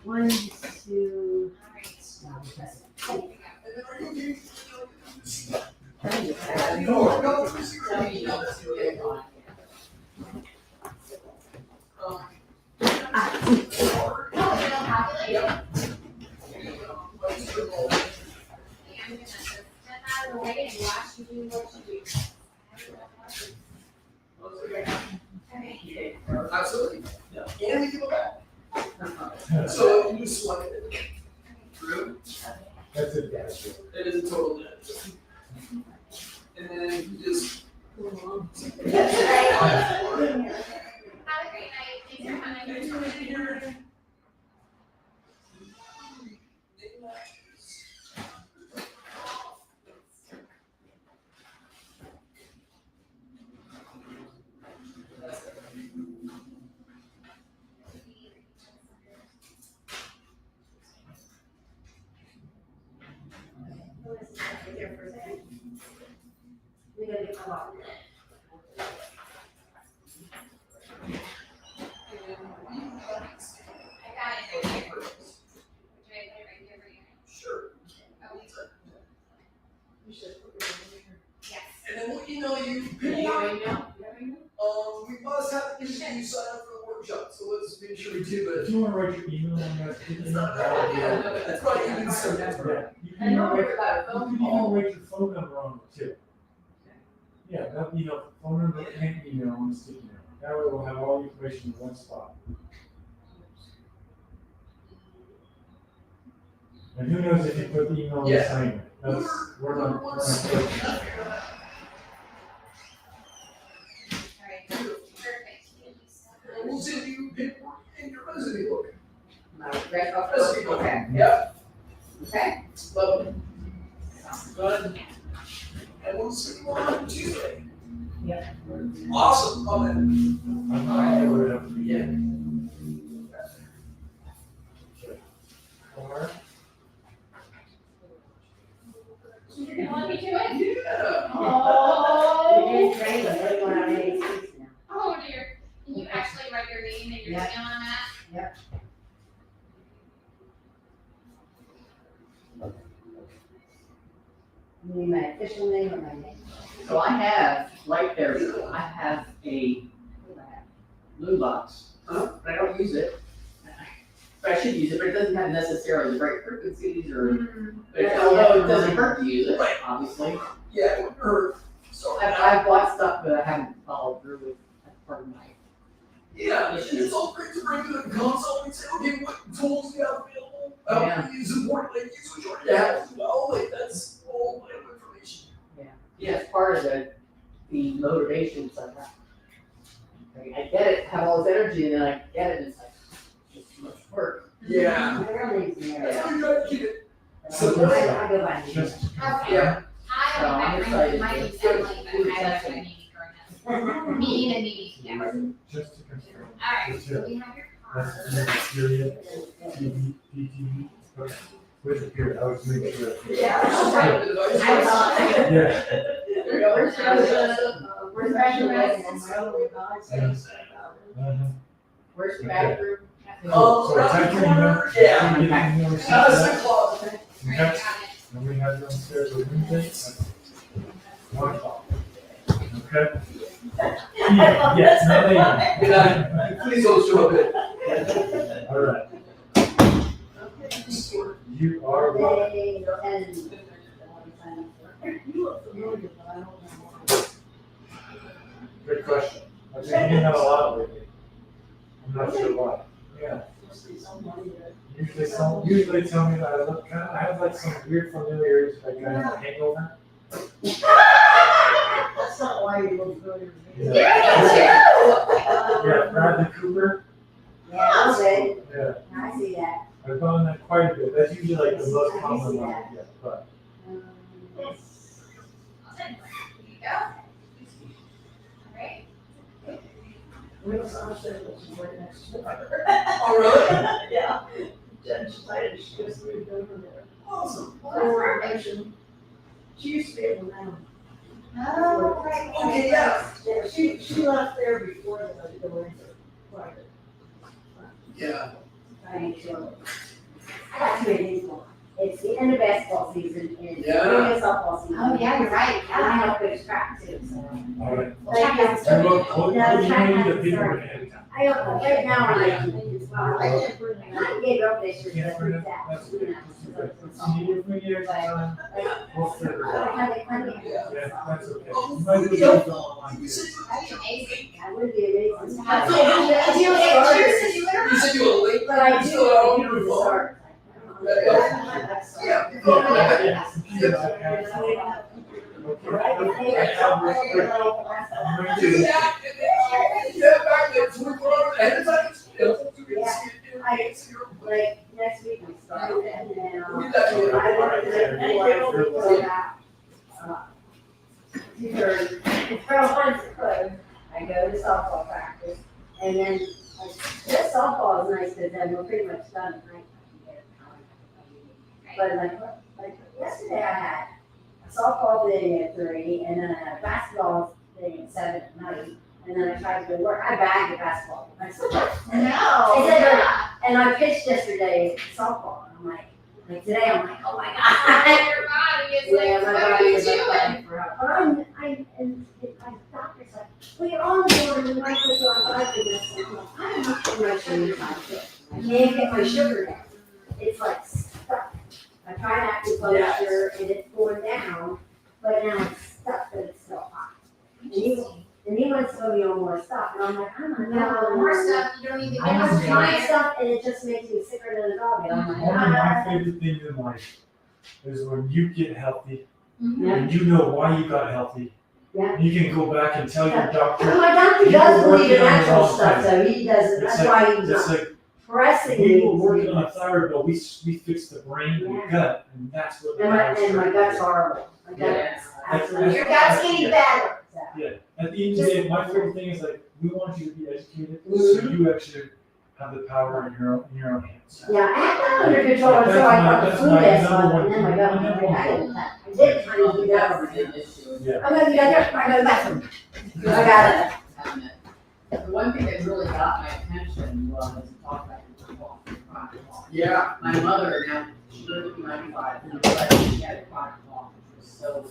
Speaker 8: 1, 2.
Speaker 11: All right.
Speaker 1: And then are you okay? Absolutely. And we give it back. So you just select it. True.
Speaker 10: That's it, guys.
Speaker 1: It is a total net. And then you just.
Speaker 11: Have a great night. Thanks for coming.
Speaker 8: We gotta get a lot.
Speaker 11: I got it. Right here for you.
Speaker 1: Sure.
Speaker 11: Oh, yes.
Speaker 1: And then we'll email you. We must have to get you sign up for the workshop, so let's make sure we do
Speaker 10: If
Speaker 1: it.
Speaker 10: you wanna write your email on that.
Speaker 1: It's not a bad idea. That's probably even so.
Speaker 10: Yeah, you can even write your phone number on it too. Yeah, that, phone number and email on the sticky note. That way we'll have all the information in one spot. And who knows if you put the email in the
Speaker 1: Yeah.
Speaker 10: assignment? We're not.
Speaker 11: All right.
Speaker 1: does it look?
Speaker 9: Right off
Speaker 1: Does
Speaker 9: the-
Speaker 1: it look?
Speaker 9: Okay.
Speaker 1: Yep,
Speaker 9: Okay.
Speaker 1: lovely.
Speaker 9: Sounds
Speaker 1: Good. And we'll see you on Tuesday.
Speaker 9: Yep.
Speaker 1: Awesome, love it.
Speaker 10: I'm not sure what else we
Speaker 1: Yeah.
Speaker 10: get. Or,
Speaker 11: You want me to do it?
Speaker 1: Yeah.
Speaker 11: Oh.
Speaker 8: It is great, but they want to make it now.
Speaker 11: Oh dear. Can you actually write your name and your
Speaker 8: Yeah.
Speaker 11: email on that?
Speaker 8: You need my official name or my name?
Speaker 9: So I have, right there, I have a blue box, but I don't use it. But I should use it, but it doesn't have necessarily the right frequencies or, although it doesn't hurt to use it, obviously.
Speaker 1: Yeah, it wouldn't hurt. So,
Speaker 9: I've bought stuff that I haven't followed through with, that's part of my.
Speaker 1: yeah, it's all great to bring to the console and say, okay, what tools do you have available? How can you use important, like, use what you already have as well, like, that's all my information.
Speaker 9: Yeah, it's part of the motivation, so I get it, have all this energy, and then I get it, and it's like, it's too much work.
Speaker 1: Yeah.
Speaker 8: My real name's Mary.
Speaker 1: That's how you gotta keep it.
Speaker 8: So I go by name.
Speaker 10: just,
Speaker 11: Okay.
Speaker 1: Yeah.
Speaker 11: I
Speaker 9: So I'm
Speaker 11: don't
Speaker 9: excited.
Speaker 11: my name's Emily, but I like my name growing up. Me and me, yeah.
Speaker 10: just to confirm.
Speaker 11: Alright, so we have your
Speaker 10: That's
Speaker 11: card.
Speaker 10: the period, PTV, okay. With the period, I was making sure.
Speaker 1: Yeah.
Speaker 10: Yeah.
Speaker 1: There you go.
Speaker 8: Where's
Speaker 9: Where's the
Speaker 10: Okay.
Speaker 9: bathroom?
Speaker 1: Oh,
Speaker 10: So
Speaker 1: around
Speaker 10: type
Speaker 1: the
Speaker 10: your email.
Speaker 1: corner, yeah.
Speaker 10: You get email receipt
Speaker 1: That's
Speaker 10: for
Speaker 1: the
Speaker 10: that.
Speaker 1: closet.
Speaker 11: Right,
Speaker 10: Okay.
Speaker 11: got it.
Speaker 10: And we have you upstairs for Wednesday at 1 o'clock. Okay? Yes, not later.
Speaker 1: Good night. Please don't show up it.
Speaker 10: All right. You are welcome.
Speaker 8: They and you look familiar, but I don't know.
Speaker 10: Good question. I've been getting that a lot lately. I'm not sure why. Yeah. Usually tell me that I look kind of, I have like some weird familiarity, like kind of a hangover.
Speaker 7: That's not why you look familiar to me.
Speaker 10: Yeah, Bradley Cooper.
Speaker 8: Yeah, a little bit.
Speaker 10: Yeah,
Speaker 8: I see that.
Speaker 10: I've gone that quite a bit. That's usually like the most common one I get, but.
Speaker 11: There you go. Alright.
Speaker 7: We was on there, which is right next door.
Speaker 1: Oh, really?
Speaker 7: Yeah. Jen decided she was moved over there.
Speaker 1: Awesome.
Speaker 11: Well, that's perfect.
Speaker 7: She used to be able to.
Speaker 11: Oh, right.
Speaker 1: Okay, yeah.
Speaker 7: Yeah, she left there before the going to private.
Speaker 1: Yeah.
Speaker 8: I need to. I got too many things going on. It's the end of basketball season and
Speaker 1: Yeah.
Speaker 8: beginning of softball season.
Speaker 11: Oh, yeah, you're right.
Speaker 8: And I have a track too, so.
Speaker 10: All right.
Speaker 8: Thank you.
Speaker 10: And what
Speaker 8: Yeah,
Speaker 10: do you
Speaker 8: try
Speaker 10: need
Speaker 8: not
Speaker 10: the
Speaker 8: to
Speaker 10: people
Speaker 8: start.
Speaker 10: ahead of time?
Speaker 8: I don't, right now, I can, well,
Speaker 7: I can't bring it.
Speaker 8: I gave up this year,
Speaker 10: Can't
Speaker 8: but
Speaker 10: bring it,
Speaker 8: that,
Speaker 10: that's
Speaker 8: you
Speaker 10: okay.
Speaker 8: know.
Speaker 10: It's needed for you, we'll figure it out.
Speaker 1: Yeah.
Speaker 10: Yeah, that's okay.
Speaker 1: Oh,
Speaker 10: You might be
Speaker 1: yeah.
Speaker 10: able to go online
Speaker 1: You
Speaker 10: too.
Speaker 1: said
Speaker 11: That'd be amazing.
Speaker 8: That would be amazing.
Speaker 11: That's it. Did you get yours to do it?
Speaker 1: you said you were late.
Speaker 8: But I do,
Speaker 1: So I don't
Speaker 8: need
Speaker 1: need
Speaker 8: to
Speaker 1: to phone.
Speaker 8: start.
Speaker 1: Yeah.
Speaker 10: Yeah, computers, iPads. Okay. I have restricted. I'm going
Speaker 1: Do
Speaker 10: to-
Speaker 1: that, and then you get back there 24 hours ahead of time. You can see it.
Speaker 8: I, like, next week we start, and then,
Speaker 1: We did that together.
Speaker 8: I want to do before that. 2:30. Once it's closed, I go to softball practice, and then, this softball is nice, because then we're pretty much done at night. But like yesterday I had a softball thing at 3, and then I had a basketball thing at 7 at night, and then I tried to go to work. I bagged the basketball. I said,
Speaker 11: No.
Speaker 8: and I pitched yesterday softball, and I'm like today I'm like, oh my god.
Speaker 11: Your body is like,
Speaker 8: My
Speaker 11: what are
Speaker 8: body
Speaker 11: you
Speaker 8: is like
Speaker 11: doing?
Speaker 8: fighting for help. But and my doctor's like, well, you're on the board, and you might put you on blood thickness. And I'm like, I'm not too much anytime soon. I can't get my sugar down. It's like stuck. I tried acupuncture and it's going down, but now it's stuck, but it's still hot. And he wants to put me on more stuff, and I'm like, I'm not.
Speaker 11: No, more stuff, you don't need to
Speaker 8: I
Speaker 11: get
Speaker 8: was trying
Speaker 11: more
Speaker 8: stuff, and it just makes me sicker than a dog. And I'm like,
Speaker 10: One of my favorite things in life is when you get healthy
Speaker 8: Yeah.
Speaker 10: and you know why you got healthy.
Speaker 8: Yeah.
Speaker 10: You can go back and tell your
Speaker 8: Well,
Speaker 10: doctor.
Speaker 8: my doctor
Speaker 10: You
Speaker 8: does
Speaker 10: were
Speaker 8: believe in
Speaker 10: working on the
Speaker 8: natural
Speaker 10: wrong
Speaker 8: stuff,
Speaker 10: thing.
Speaker 8: so he doesn't,
Speaker 10: It's
Speaker 8: that's why he's
Speaker 10: it's
Speaker 8: not.
Speaker 10: like
Speaker 8: pressing
Speaker 10: We
Speaker 8: me.
Speaker 10: were working on a thyroid bill, we fixed the brain and the gut, and that's what.
Speaker 8: And my gut's horrible. My gut is absolutely.
Speaker 10: Your gut's
Speaker 8: getting better.
Speaker 10: Yeah, at the end of the day, my favorite thing is like, we want you to be educated, so you actually have the power in your own hands.
Speaker 8: Yeah, I had that under control until I got the flu last month, and then my gut went bad. I did kind of do that.
Speaker 10: Yeah.
Speaker 8: I'm gonna do that, I go to the bathroom. I got it.
Speaker 9: The one thing that really got my attention was talk about chronic cough.
Speaker 1: Yeah.
Speaker 9: My mother, now, she lived to be 95, but she had a chronic cough, which was so,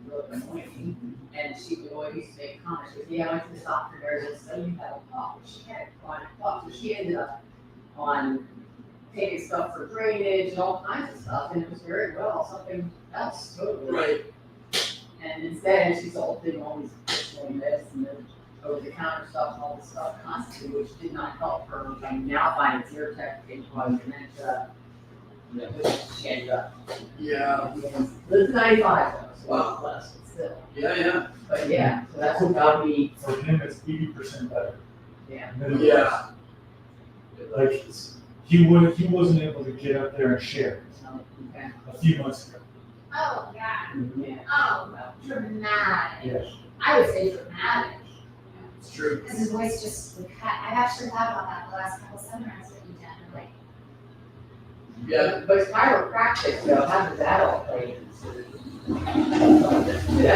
Speaker 9: really annoying. And she would always used to make comments, she would say, I went to the doctor, there's so you have a cough. She had a chronic cough, so she ended up on taking stuff for drainage and all kinds of stuff, and it was very well something else totally.
Speaker 1: Right.
Speaker 9: And instead, she's all doing all these additional meds and then over-the-counter stuff and all this stuff constantly, which did not help her. I now find it's irritating causing dementia, which she ended up.
Speaker 1: Yeah.
Speaker 9: It's 95 though, so
Speaker 1: Wow.
Speaker 9: less, but still.
Speaker 1: Yeah.
Speaker 9: But yeah, so that's what got me,
Speaker 10: For him, it's 80% better.
Speaker 9: yeah.
Speaker 1: Yeah.
Speaker 10: Like, he wasn't able to get up there and share
Speaker 9: So, okay.
Speaker 10: a few months ago.
Speaker 11: Oh, God.
Speaker 9: Yeah.
Speaker 11: Oh, dramatic.
Speaker 10: Yes.
Speaker 11: I would say dramatic.
Speaker 1: It's true.
Speaker 11: Because his voice just, like, I've actually thought about that the last couple seminars that you've done. I'm like,
Speaker 1: Yeah.
Speaker 9: But chiropractic, though, how does that all play into? I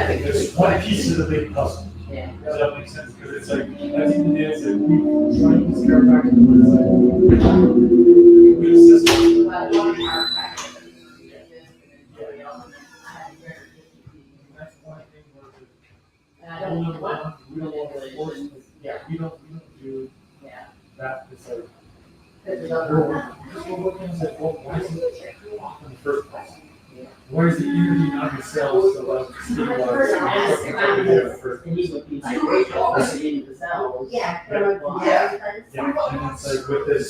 Speaker 9: think
Speaker 10: It's one piece of the big puzzle.
Speaker 9: Yeah.
Speaker 10: Does that make sense? Because it's like, at the end of the day, it's like, we try to use chiropractic, but it's like, we assist.
Speaker 9: I love chiropractic.
Speaker 10: That's one thing where the
Speaker 9: And I don't want
Speaker 10: we don't want to force, yeah, we don't do
Speaker 9: Yeah.
Speaker 10: that. It's like,
Speaker 9: Because
Speaker 10: we're working on like, well, why is it off in the first place? Why is the energy on the cells so like
Speaker 9: And these would be hydration into the cells.
Speaker 8: Yeah.
Speaker 10: Yeah, and it's like with this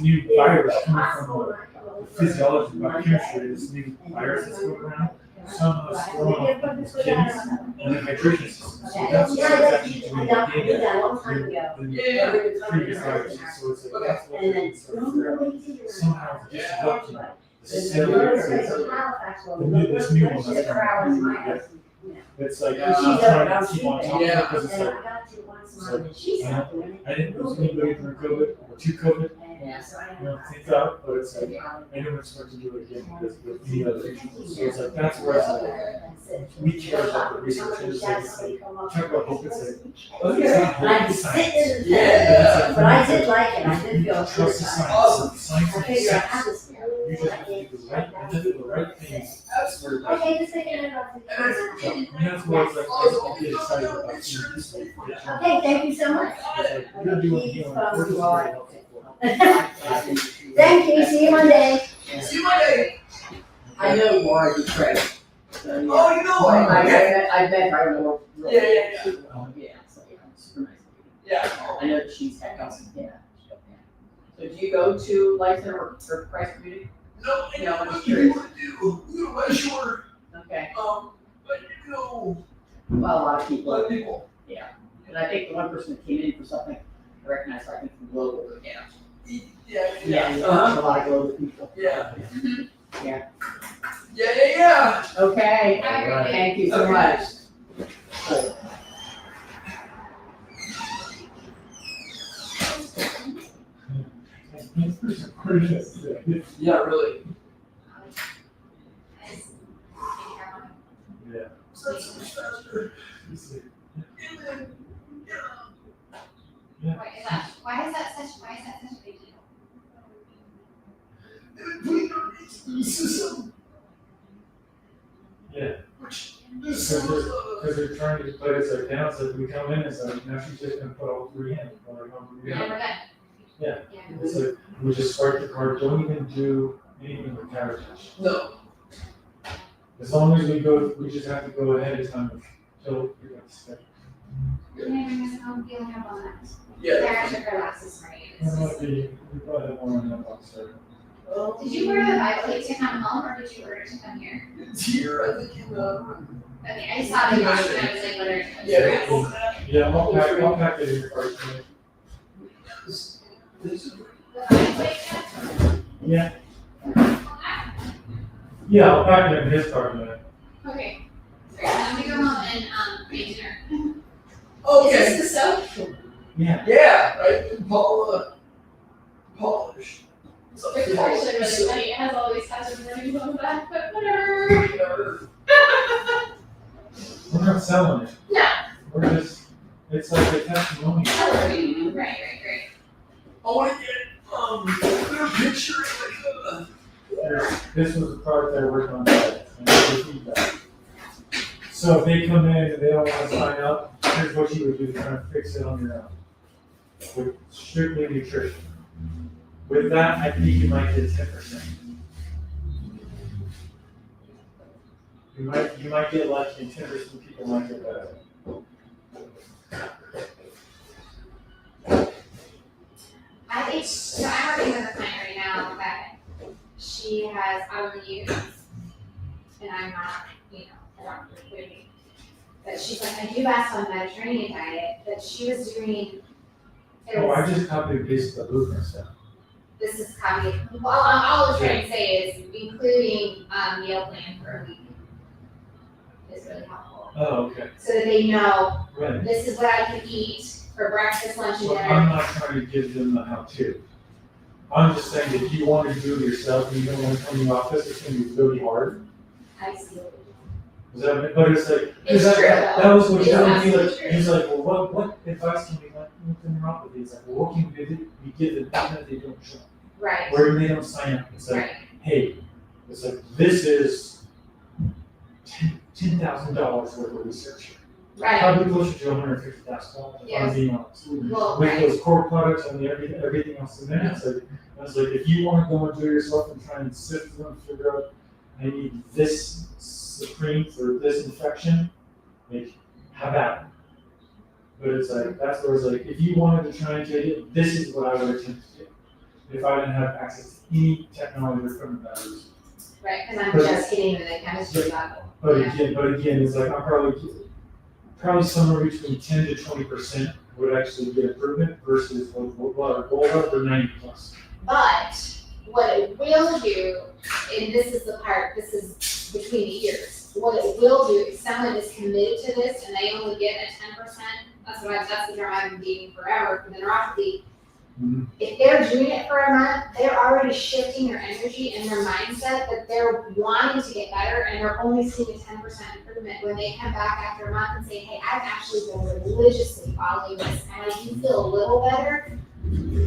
Speaker 10: new virus coming from the physiology of biochemistry, this new virus that's going around, somehow it's throwing off these kidneys and the hydration system. So that's what's actually doing the previous viruses. So it's like, that's what it is. Somehow it's disrupting the cellular this new one that's coming. Yeah. It's like,
Speaker 1: Yeah.
Speaker 10: she's trying to keep on top of it
Speaker 1: Yeah.
Speaker 10: because it's like, I didn't lose anybody during COVID or to COVID, things out, but it's like, I don't expect to do it again because with any other patients. So it's like, that's where it's like, we care about the research. And it's like, talk about hope, it's like, it's not hope, it's science.
Speaker 1: Yeah.
Speaker 8: But I did like it, I did feel.
Speaker 10: Trust the science.
Speaker 1: Awesome.
Speaker 10: Science
Speaker 8: I
Speaker 10: makes
Speaker 8: figured I
Speaker 10: sense.
Speaker 8: had this.
Speaker 10: You just have to do the right, and then do the right things.
Speaker 1: Absolutely.
Speaker 8: Okay, just taking it off.
Speaker 10: So, and that's where it's like, I get excited about seeing this thing.
Speaker 8: Okay, thank you so much.
Speaker 10: It's like, you're doing healing, we're just very helpful.
Speaker 8: Thank you, see you Monday.
Speaker 1: See you Monday.
Speaker 9: I know Laura Dupre. So, yeah.
Speaker 1: Oh, you know
Speaker 9: I
Speaker 1: what?
Speaker 9: met her more.
Speaker 1: Yeah.
Speaker 9: Yeah, so, yeah, super nice.
Speaker 1: Yeah.
Speaker 9: I know that she's awesome. Yeah. So do you go to Life Center or Christ Community?
Speaker 1: No, I
Speaker 9: Yeah,
Speaker 1: know
Speaker 9: I'm
Speaker 1: what
Speaker 9: curious.
Speaker 1: you want to do. We go to West Shore.
Speaker 9: Okay.
Speaker 1: But you know,
Speaker 9: Well, a lot of
Speaker 1: a
Speaker 9: people.
Speaker 1: lot of people.
Speaker 9: Yeah. And I think the one person that came in for something, I recognize, I think, from Global. Yeah.
Speaker 1: Yeah.
Speaker 9: A lot of Global people.
Speaker 1: Yeah.
Speaker 9: Yeah.
Speaker 1: Yeah.
Speaker 9: Okay.
Speaker 11: Have a great day.
Speaker 9: Thank you so
Speaker 1: Okay.
Speaker 9: much.
Speaker 1: Yeah, really.
Speaker 10: Yeah.
Speaker 1: So that's so much faster. And then,
Speaker 11: Why is that such a big deal?
Speaker 1: and then putting our rates in the system,
Speaker 10: Yeah.
Speaker 1: which
Speaker 10: Because
Speaker 1: is
Speaker 10: they're trying to play this like down, so we come in, it's like, now she's just gonna put all three in. Or we're gonna do
Speaker 11: And
Speaker 10: that.
Speaker 11: we're done.
Speaker 10: Yeah.
Speaker 11: Yeah.
Speaker 10: It's like, we just swipe the card, don't even do anything with counter touch.
Speaker 1: no.
Speaker 10: As long as we go, we just have to go ahead of time until we got to step.
Speaker 11: Can I bring this home? Feel have on that?
Speaker 1: Yeah.
Speaker 11: Sarah took her last this morning.
Speaker 10: It might be, we probably have more on that box there.
Speaker 11: Did you order the Bible to come home or did you order to come here?
Speaker 1: It's here, I think, in the.
Speaker 11: Okay, I just saw the box and I was like, wondering.
Speaker 1: Yeah, open that.
Speaker 10: Yeah, I'll pack it in your first minute.
Speaker 1: This is.
Speaker 10: Yeah. Yeah, I'll pack it in his car tonight.
Speaker 11: Okay. Sorry, I'm gonna go home and make dinner.
Speaker 1: Okay.
Speaker 11: Is this the soap?
Speaker 10: Yeah.
Speaker 1: Yeah, right. Polish.
Speaker 11: It's actually really funny. It has all these types of warnings on the back, but whatever.
Speaker 10: We're not selling it.
Speaker 11: No.
Speaker 10: We're just, it's like a testimonial.
Speaker 11: Right.
Speaker 1: I want to get their picture like
Speaker 10: This was a product I worked on today, and they feedback. So if they come in and they don't want to sign up, here's what you would do, try to fix it on your own. With strictly nutrition. With that, I think you might get 10%. You might get lucky, and 10% of people might get better.
Speaker 11: I think, so I'm working with a client right now that she has autoimmune, and I'm not, I don't really. But she's like, I do fast on Mediterranean diet, but she was doing.
Speaker 10: I just copied and pasted the blueprint stuff.
Speaker 11: This is copy. Well, all I was trying to say is including meal plan for a week is really helpful.
Speaker 10: Oh, okay.
Speaker 11: So that they know
Speaker 10: Right.
Speaker 11: this is what I can eat for breakfast, lunch, and
Speaker 10: Well,
Speaker 11: dinner.
Speaker 10: I'm not trying to give them the how-to. I'm just saying if you want to do it yourself and you don't want to come in the office, it's going to be really hard.
Speaker 11: I see.
Speaker 10: But it's like,
Speaker 11: It's
Speaker 10: that,
Speaker 11: true,
Speaker 10: that
Speaker 11: though.
Speaker 10: was what
Speaker 11: It's
Speaker 10: he
Speaker 11: absolutely
Speaker 10: like.
Speaker 11: true.
Speaker 10: He's like, well, what advice can we like with the neuropathy? It's like, well, what can we give them even if they don't show?
Speaker 11: Right.
Speaker 10: Where they don't sign up. It's like,
Speaker 11: Right.
Speaker 10: hey, it's like, this is $10,000 worth of research.
Speaker 11: Right.
Speaker 10: Probably closer to $150,000, if
Speaker 11: Yes.
Speaker 10: I'm being honest.
Speaker 11: Well,
Speaker 10: With
Speaker 11: right.
Speaker 10: those core products and everything else in there, it's like if you want to go and do it yourself and try and sift through and figure out, I need this supreme for this infection, like, have at it. But it's like, that's where it's like, if you wanted to try and take it, this is what I would attempt to do. If I didn't have access to any technology or equipment that I was.
Speaker 11: Right, because I'm
Speaker 10: But-
Speaker 11: just getting to the chemistry level.
Speaker 10: But
Speaker 11: Yeah.
Speaker 10: again, it's like, I'm probably somewhere between 10 to 20% would actually get improvement versus what our goal of for 90 plus.
Speaker 11: But what it will do, and this is the part, this is between the ears. What it will do if someone is committed to this and they only get a 10%, that's the term I've been using forever for the neuropathy.
Speaker 10: Mhm.
Speaker 11: If they're doing it for a month, they're already shifting their energy and their mindset that they're wanting to get better and they're only seeing a 10% improvement when they come back after a month and say, hey, I've actually been religiously following this and I do feel a little better,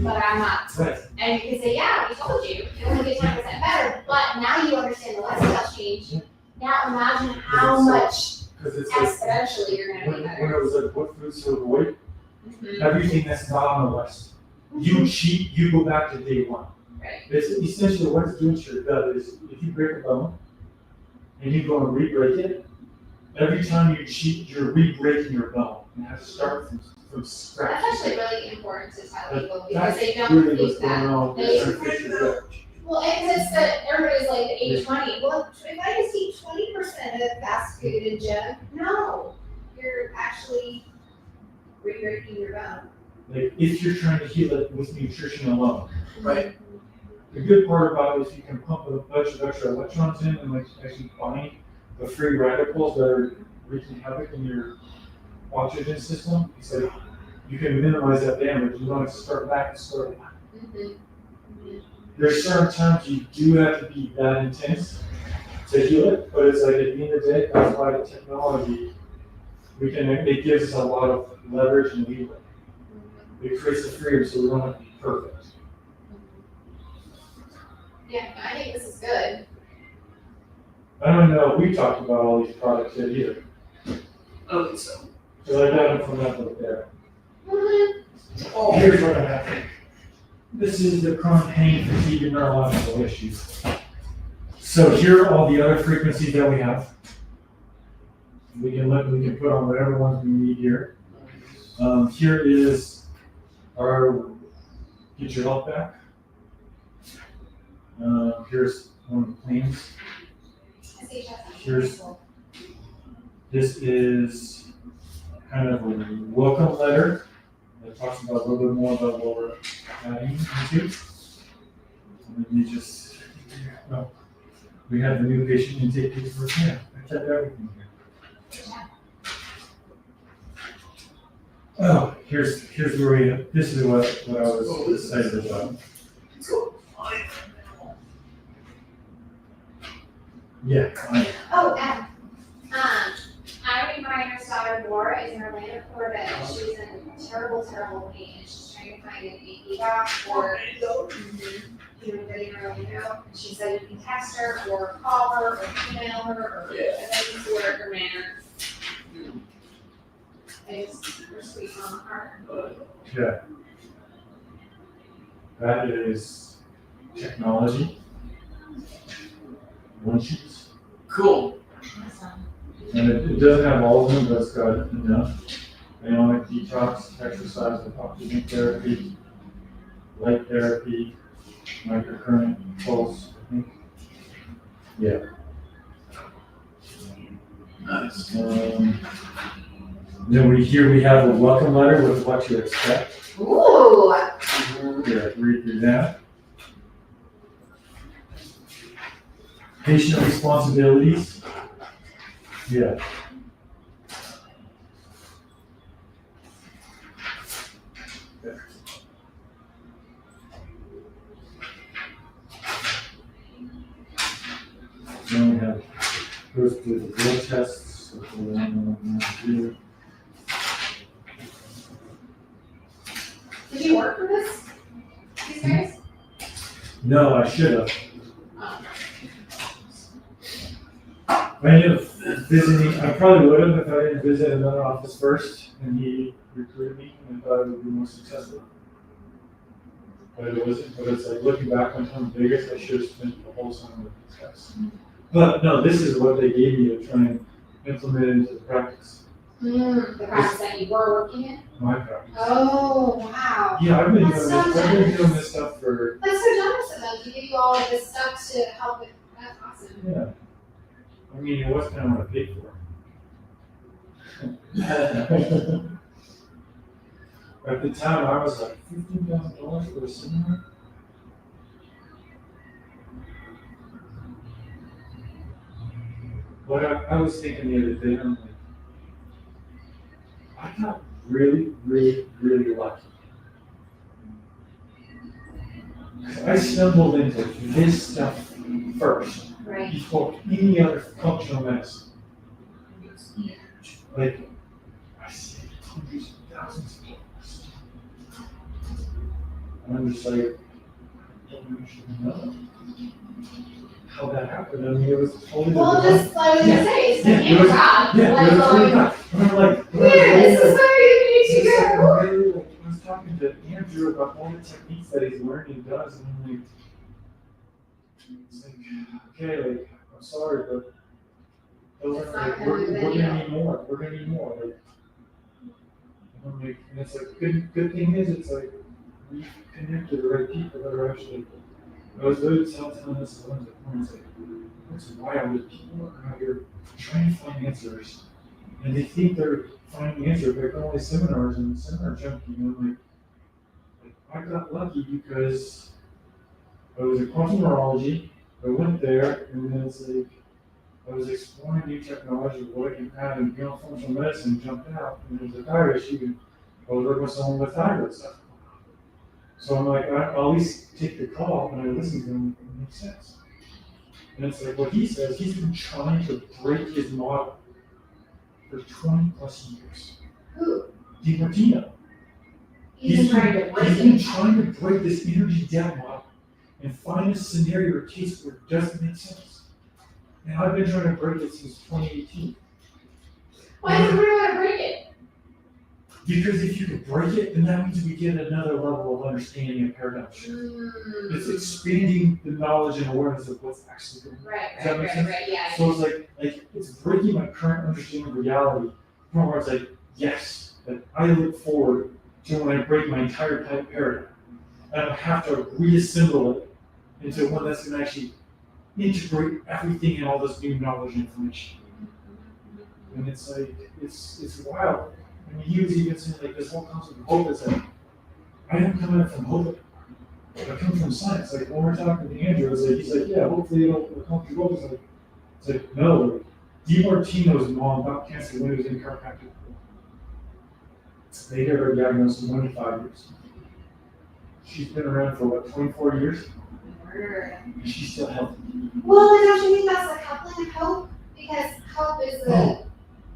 Speaker 11: but I'm not.
Speaker 10: Right.
Speaker 11: And you can say, yeah, we told you, you only get 10% better, but now you understand the lifestyle change. Now imagine how much
Speaker 10: Because it's like,
Speaker 11: exponentially you're gonna be
Speaker 10: when it
Speaker 11: better.
Speaker 10: was like, what foods to avoid,
Speaker 11: Mhm.
Speaker 10: everything that's not on the list. You cheat, you go back to day one.
Speaker 11: Right.
Speaker 10: It's essentially what it's doing to your gut is if you break a bone and you go and re-break it, every time you cheat, you're re-breaking your bone and have to start from scratch.
Speaker 11: That's actually really important to tell people because
Speaker 10: That's
Speaker 11: they don't
Speaker 10: really
Speaker 11: think
Speaker 10: what's going
Speaker 11: that.
Speaker 10: on.
Speaker 11: They-
Speaker 10: It's trying to fix your gut.
Speaker 11: Well, and it's that everybody's like the 80-20. Well, if I just eat 20% of fast food and junk, no, you're actually re-breaking your bone.
Speaker 10: Like if you're trying to heal it with nutrition alone.
Speaker 1: Right.
Speaker 10: The good part about it is you can pump a bunch of extra electrons in and like actually bind the free radicals that are wreaking havoc in your oxygen system. It's like you can minimize that damage. You don't have to start back and start.
Speaker 11: Mhm.
Speaker 10: There's certain times you do have to be that intense to heal it, but it's like at the end of the day, that's why the technology it gives us a lot of leverage and leeway. It creates the freedom so we don't have to be perfect.
Speaker 11: Yeah, I think this is good.
Speaker 10: I don't know, we talked about all these products yet either.
Speaker 1: I don't think so.
Speaker 10: So I got them from that book there.
Speaker 1: Oh,
Speaker 10: Here's what I have. This is the chronic pain, fatigue, and neurological issues. So here are all the other frequencies that we have. We can put on whatever ones we need here. Here is our Get Your Health Back. Here's one of the plans.
Speaker 11: I see that's
Speaker 10: Here's- This is kind of a welcome letter that talks about a little bit more about what we're adding into. And then you just, well, we had the new patient intake paper. Yeah, I kept everything here. Oh, here's where this is what I was excited about. Yeah.
Speaker 11: Oh, and, Ivy Miner's daughter Laura is in Orlando, Florida. She's in terrible pain. She's trying to find an ED doc for human video in Orlando. She said you can text her or call her or email her or send to her manner. We're sweet on her.
Speaker 10: Yeah. That is technology. One sheets.
Speaker 9: Cool.
Speaker 10: And it doesn't have all of them, but it's got enough. Ionic detox, exercise with oxygen therapy, light therapy, microcurrent pulse, I think. Yeah.
Speaker 9: Nice.
Speaker 10: Then we have a welcome letter with what to expect.
Speaker 11: Ooh.
Speaker 10: Yeah, read through that. Patient responsibilities. Yeah. Then we have goes through the blood tests. So we'll do.
Speaker 11: Did you work for these guys?
Speaker 10: No, I should have.
Speaker 11: Oh.
Speaker 10: I ended up visiting, I probably would have if I didn't visit another office first and he recruited me and I thought it would be more successful. But it wasn't, but it's like looking back on time Vegas, I should have spent the whole summer with these guys. But no, this is what they gave me to try and implement into the practice.
Speaker 11: The practice that you were working in?
Speaker 10: My practice.
Speaker 11: Oh, wow.
Speaker 10: Yeah, I've been
Speaker 11: That's
Speaker 10: doing
Speaker 11: so
Speaker 10: this, I've been
Speaker 11: generous.
Speaker 10: doing this stuff for,
Speaker 11: That's so generous of them to give you all of this stuff to help with. That's awesome.
Speaker 10: yeah. I mean, it was kind of what I paid for. At the time, I was like $15,000 for a seminar. But I was thinking the other day, I'm like, I got really lucky. I stumbled into this stuff first
Speaker 11: Right.
Speaker 10: before any other functional medicine. Like, I saved hundreds of thousands of dollars. And I'm just like, I don't actually know how that happened. I mean, it was totally.
Speaker 11: Well, just like I was gonna say, it's
Speaker 10: Yeah,
Speaker 11: like
Speaker 10: it was-
Speaker 11: job.
Speaker 10: Yeah,
Speaker 11: Let
Speaker 10: it was really
Speaker 11: alone,
Speaker 10: nice. And I'm like,
Speaker 11: here, this is where you need to go.
Speaker 10: I was talking to Andrew about all the techniques that he's learned and does, and I'm like, it's like, okay, like, I'm sorry, but those
Speaker 11: It's
Speaker 10: are
Speaker 11: not
Speaker 10: like,
Speaker 11: gonna
Speaker 10: we're
Speaker 11: move the
Speaker 10: gonna
Speaker 11: needle.
Speaker 10: need more, we're gonna need more, like. And I'm like, and it's like, good thing is, it's like, we connected the right people that are actually, I was literally telling this, I was like, it's wild that people are out here trying to find answers, and they think they're finding answers by going to seminars and seminar junkie, and I'm like, I got lucky because I was in quantum neurology, I went there, and then it's like, I was exploring new technology, what I can add in functional medicine, jumped out, and there's a thyroid issue, and I was working with someone with thyroid stuff. So I'm like, I'll at least take the call, and I listen to him, and it makes sense. And it's like what he says, he's been trying to break his model for 20 plus years.
Speaker 11: Who?
Speaker 10: DiMartino.
Speaker 11: He's trying to
Speaker 10: He's been trying to break this energy debt model and find a scenario or case where it doesn't make sense. And I've been trying to break it since 2018.
Speaker 11: Why does everyone want to break it?
Speaker 10: Because if you could break it, then that means we get another level of understanding and paradigm shift. It's expanding the knowledge and awareness of what's actually going on.
Speaker 11: Right, yeah.
Speaker 10: So it's like it's breaking my current understanding of reality. From where it's like, yes, that I look forward to when I break my entire type paradigm. And I have to reassemble it into one that's going to actually integrate everything and all this new knowledge and information. And it's like, it's wild. I mean, he was even saying like this whole concept of hope is like, I don't come at it from hope. I come from science. Like when we're talking to Andrew, he's like, yeah, hopefully it'll come through goals. It's like, no. DiMartino's mom got cancer when he was in chiropractic. They got her diagnosed in 25 years. She's been around for what, 24 years? And she's still healthy.
Speaker 11: Well, then don't you think that's a coupling of hope? Because hope is the.
Speaker 10: No,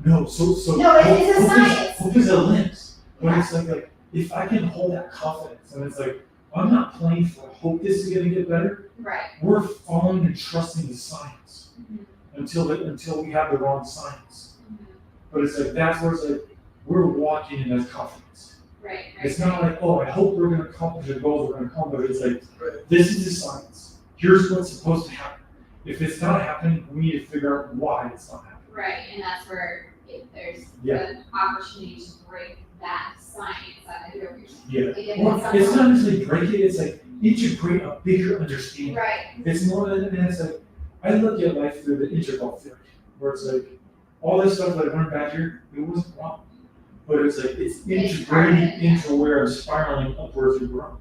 Speaker 10: no,
Speaker 11: No, it's a science.
Speaker 10: Hope is a lens. But it's like, if I can hold that confidence, and it's like, I'm not playing for hope this is gonna get better.
Speaker 11: Right.
Speaker 10: We're following and trusting the science until we have the wrong science. But it's like, that's where it's like, we're walking in that confidence.
Speaker 11: Right.
Speaker 10: It's not like, oh, I hope we're gonna accomplish the goals we're gonna accomplish. It's like, this is the science. Here's what's supposed to happen. If it's not happening, we need to figure out why it's not happening.
Speaker 11: Right, and that's where there's
Speaker 10: Yeah.
Speaker 11: an opportunity to break that science. I hear what you're saying.
Speaker 10: Yeah.
Speaker 11: Like, if
Speaker 10: Well,
Speaker 11: it's
Speaker 10: it's
Speaker 11: someone-
Speaker 10: not necessarily break it, it's like integrate a bigger understanding.
Speaker 11: Right.
Speaker 10: It's more than, and it's like, I look at life through the integral theory, where it's like, all this stuff that I learned back here, it wasn't wrong. But it's like, it's integrating into where I'm spiraling upwards and growing.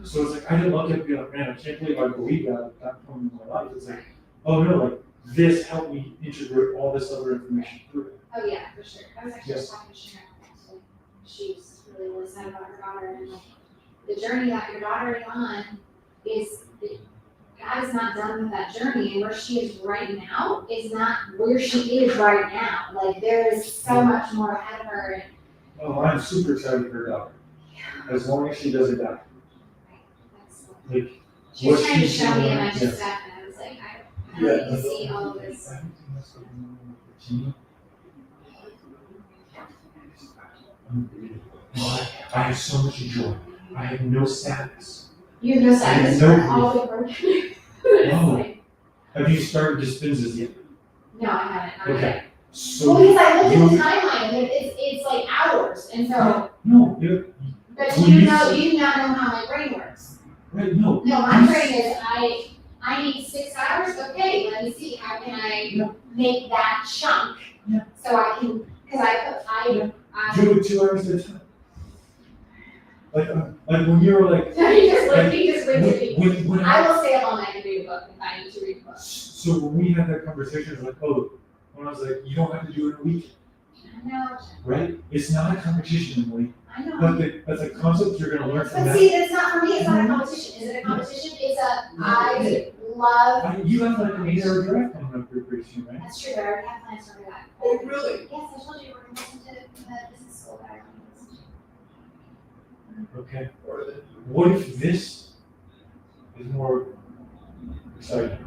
Speaker 10: So it's like, I didn't look at it and be like, man, I can't believe I believed that at that point in my life. It's like, oh no, like, this helped me integrate all this other information through it.
Speaker 11: Oh, yeah, for sure. I was actually
Speaker 10: Yes.
Speaker 11: just talking to Sharon, actually. She's really sad about her daughter, and like, the journey that your daughter is on is, God is not done with that journey, and where she is right now is not where she is right now. Like, there is so much more ahead of her, and
Speaker 10: Oh, I'm super excited for her daughter. As long as she doesn't die.
Speaker 11: that's,
Speaker 10: Like,
Speaker 11: she was
Speaker 10: what
Speaker 11: trying to
Speaker 10: she's
Speaker 11: show me
Speaker 10: doing,
Speaker 11: a bunch of
Speaker 10: yeah.
Speaker 11: stuff, and I was like, I don't need to see all of this.
Speaker 10: I have so much joy. I have no sadness.
Speaker 11: You have no sadness,
Speaker 10: No
Speaker 11: you're all the broken. It's
Speaker 10: No.
Speaker 11: like,
Speaker 10: Have you started dispensas yet?
Speaker 11: no, I haven't, not
Speaker 10: Okay.
Speaker 11: yet.
Speaker 10: So.
Speaker 11: Well, because I looked at
Speaker 10: you-
Speaker 11: the timeline, and it's like hours, and so,
Speaker 10: No, you
Speaker 11: but
Speaker 10: Well,
Speaker 11: you
Speaker 10: you
Speaker 11: know,
Speaker 10: said-
Speaker 11: you do not know how my brain works.
Speaker 10: right, no.
Speaker 11: No, my
Speaker 10: You
Speaker 11: brain is, I need 6 hours, okay, let me see, how can
Speaker 10: Yeah.
Speaker 11: I make that chunk?
Speaker 10: Yeah.
Speaker 11: So I can, cause I
Speaker 10: Do it 2 hours at a time. Like when you were like,
Speaker 11: he just
Speaker 10: like,
Speaker 11: he just reads it.
Speaker 10: when
Speaker 11: I will stay up all night and read a book if I need to read a book.
Speaker 10: so when we had that conversation, it's like, oh, when I was like, you don't have to do it in a week,
Speaker 11: I know,
Speaker 10: right? It's not a competition, Emily.
Speaker 11: I know.
Speaker 10: But the concept you're gonna learn from
Speaker 11: But
Speaker 10: that.
Speaker 11: see, it's not for me, it's not a competition. Is it a competition? It's I love,
Speaker 10: You have like an 8-hour drive coming up here pretty soon, right?
Speaker 11: that's true, but I already have plans for that.
Speaker 1: Oh, really?
Speaker 11: Yes, I told you, we're gonna listen to the business school that I want to listen to.
Speaker 10: Okay. What if this is more exciting?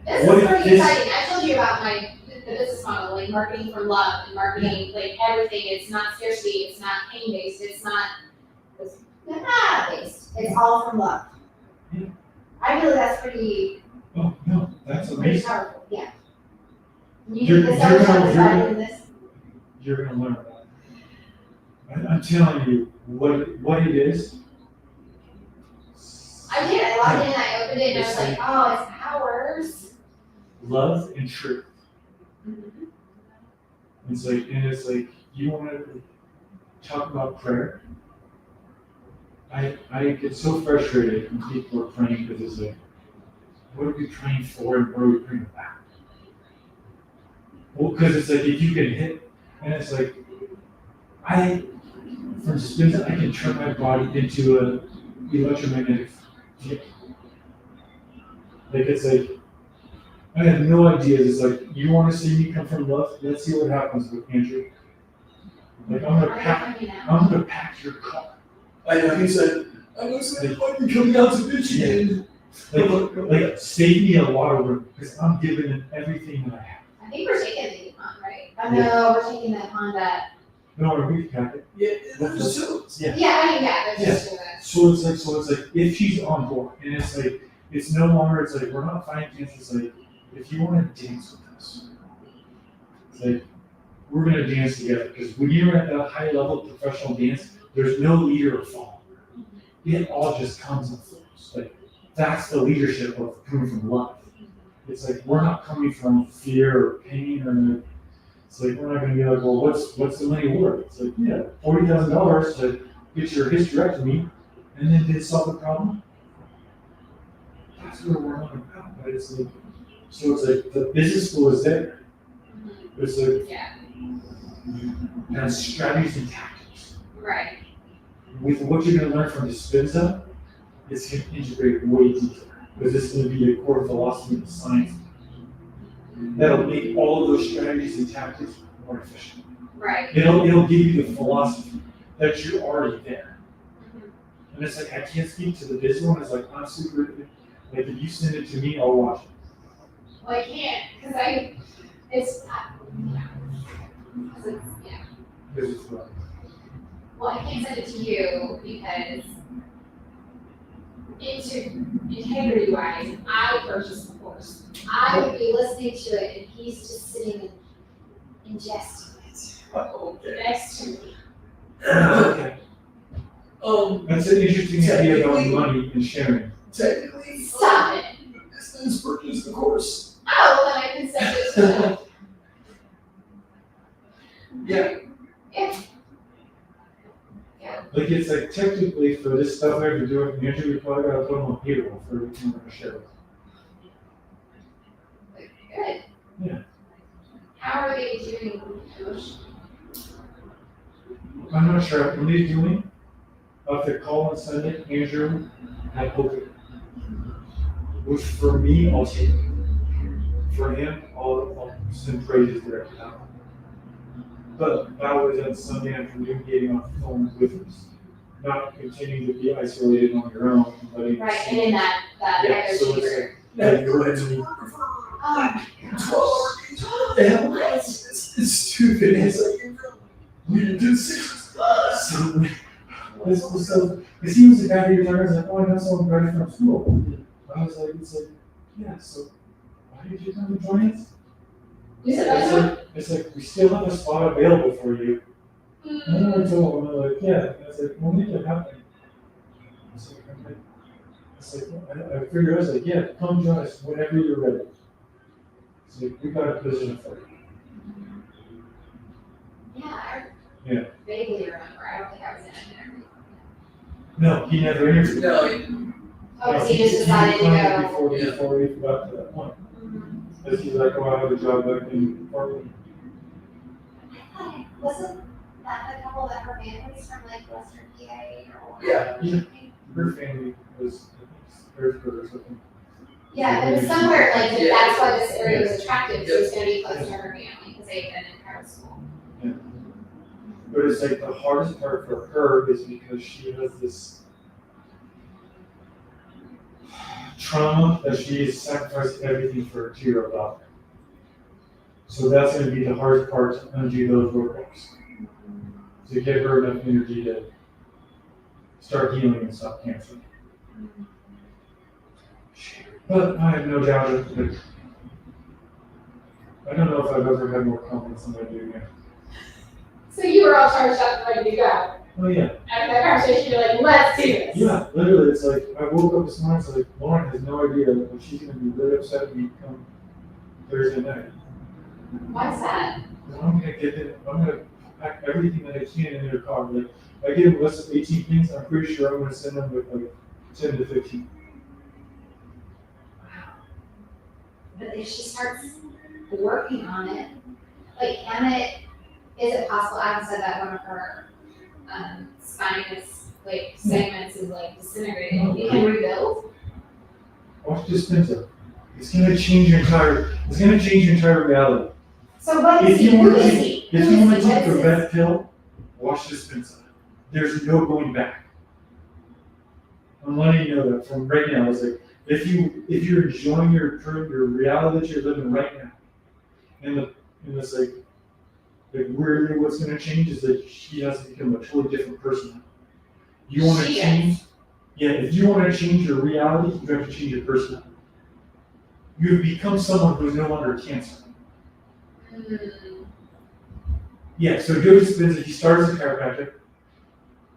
Speaker 11: This
Speaker 10: What
Speaker 11: is
Speaker 10: if
Speaker 11: pretty
Speaker 10: this-
Speaker 11: exciting. I told you about the business model, like marketing from love and marketing, like everything. It's not scarcity, it's not pain based, it's not based. It's all from love.
Speaker 10: Yeah.
Speaker 11: I feel that's pretty
Speaker 10: Oh, no, that's
Speaker 11: pretty
Speaker 10: amazing.
Speaker 11: powerful, yeah. You
Speaker 10: You're-
Speaker 11: think the
Speaker 10: you're
Speaker 11: social
Speaker 10: gonna-
Speaker 11: decided in this?
Speaker 10: You're gonna learn about it. I'm telling you, what it is.
Speaker 11: I did, I logged in, I opened it, and I was like, oh, it's hours.
Speaker 10: Love and truth.
Speaker 11: Mhm.
Speaker 10: It's like, you wanna talk about prayer? I get so frustrated when people are praying because it's like, what are we praying for and what are we praying about? Well, because it's like, if you can hit, and it's like, for instance, I can turn my body into a electromagnetic field. Like, it's like, I have no idea. It's like, you want to see me come from love? Let's see what happens with Andrew. Like, I'm gonna pack your car.
Speaker 1: I know, he said, I'm gonna say, why are you coming out to Michigan?
Speaker 10: Like, save me a lot of room, because I'm giving them everything that I have.
Speaker 11: I think we're taking the Yukon, right? Oh, no, we're taking the Honda.
Speaker 10: No, we can pack it.
Speaker 1: Yeah, there's two.
Speaker 10: Yeah.
Speaker 11: Yeah, I mean, yeah, there's just that.
Speaker 10: So it's like, if she's on board, and it's like, it's no longer, it's like, we're not fighting against, it's like, if you wanna dance with us, it's like, we're gonna dance together, because when you're at that high level professional dance, there's no leader or follower. It all just comes and flows. Like, that's the leadership of coming from love. It's like, we're not coming from fear or pain or, it's like, we're not gonna be like, well, what's the money worth? It's like, yeah, $40,000 to get your hysterectomy, and then did solve the problem. That's what we're on about, but it's like, so it's like the business school is there. It's like,
Speaker 11: Yeah.
Speaker 10: and strategies and tactics.
Speaker 11: Right.
Speaker 10: With what you're gonna learn from Dispenza, it's gonna integrate way deeper, because it's gonna be a core philosophy of science that'll make all of those strategies and tactics more efficient.
Speaker 11: Right.
Speaker 10: It'll give you the philosophy that you're already there. And it's like, I can't speak to the business one, it's like, I'm super, like, if you send it to me, I'll watch it.
Speaker 11: Well, I can't, because it's, yeah. 'Cause it's, yeah.
Speaker 10: Because it's like,
Speaker 11: Well, I can't send it to you because integrity wise, I purchased the course. I would be listening to it and he's just sitting and ingesting it
Speaker 1: Okay.
Speaker 11: next to me.
Speaker 10: okay. That's an interesting idea about
Speaker 1: Technically-
Speaker 10: money and sharing.
Speaker 1: Technically,
Speaker 11: Stop it.
Speaker 1: business purchased the course.
Speaker 11: Oh, well, then I can send it to them.
Speaker 1: Yeah.
Speaker 11: Yeah.
Speaker 10: Like, it's like, technically, for this stuff I have to do it, Andrew, we probably gotta put them on payroll for everything we're gonna share.
Speaker 11: Good.
Speaker 10: Yeah.
Speaker 11: How are they doing emotion?
Speaker 10: I'm not sure, when they're doing, I'll have to call and send it, Andrew, I hope it. Which for me, I'll take it. For him, I'll send praises directly out. But that was on Sunday afternoon, getting off the phone with us. Not continuing to be isolated on your own, and letting.
Speaker 11: Right, and in that
Speaker 10: Yeah,
Speaker 11: echo
Speaker 10: so it's
Speaker 11: chamber.
Speaker 10: like you're letting me.
Speaker 11: Oh,
Speaker 1: 12 hours. It's stupid. It's like, we didn't do 6.
Speaker 10: So, because he was the guy who was like, oh, I know someone graduated from school. I was like, it's like, yeah, so why did you come to join us?
Speaker 11: you said
Speaker 10: It's like, we still have a spot available for you. And then I told him, they're like, yeah, and I was like, we'll make it happen. I figured, I was like, yeah, come join us whenever you're ready. So we got a position for you.
Speaker 11: Yeah,
Speaker 10: Yeah.
Speaker 11: I vaguely remember. I don't think I was in there.
Speaker 10: No, he never interviewed.
Speaker 1: No,
Speaker 11: Oh, so you just decided to go.
Speaker 10: Before we got to that point. Because he's like, oh, I have a job back in Portland.
Speaker 11: Wasn't that the couple that her family's from like Western PA or?
Speaker 1: Yeah.
Speaker 10: Her family was, Harrisburg or something.
Speaker 11: Yeah, it was somewhere like that.
Speaker 1: Yeah.
Speaker 11: That's why this area was attractive. So it's gonna be close to her family because they've been in private school.
Speaker 10: But it's like the hardest part for her is because she has this trauma that she has sacrificed everything for a 2-year-old daughter. So that's going to be the hardest part to undo those roadblocks. To give her enough energy to start healing and stop cancer. But I have no doubt that I don't know if I've ever had more confidence than I do now.
Speaker 11: So you were all charged up and ready to go.
Speaker 10: Oh yeah.
Speaker 11: After that conversation, you're like, let's do this.
Speaker 10: Yeah, literally, it's like, I woke up this morning, it's like, Lauren has no idea that she's gonna be really upset at me come Thursday night.
Speaker 11: Why is that?
Speaker 10: And I'm gonna pack everything that I can in her car. Like, I get a list of 18 things, I'm pretty sure I'm gonna send them with like 10 to 15.
Speaker 11: But if she starts working on it, like, is it possible, I said that one of her spinous like segments is like disintegrating, you can rebuild?
Speaker 10: Watch Dispenza. It's gonna change your entire reality.
Speaker 11: So what is
Speaker 10: If
Speaker 11: he,
Speaker 10: you
Speaker 11: who
Speaker 10: want
Speaker 11: is
Speaker 10: to
Speaker 11: he?
Speaker 10: If
Speaker 11: Who
Speaker 10: you
Speaker 11: is
Speaker 10: want
Speaker 11: he?
Speaker 10: to
Speaker 11: What
Speaker 10: take the
Speaker 11: is his-
Speaker 10: red pill, watch Dispenza. There's no going back. I'm letting you know that from right now. It's like, if you're enjoying your reality that you're living right now, and it's like weirdly what's gonna change is that she has to become a totally different person. You wanna
Speaker 11: She
Speaker 10: change? Yeah, if you wanna change your reality, you have to change your personality. You become someone who's no longer cancer. Yeah, so Joe Dispenza, he started as a chiropractic.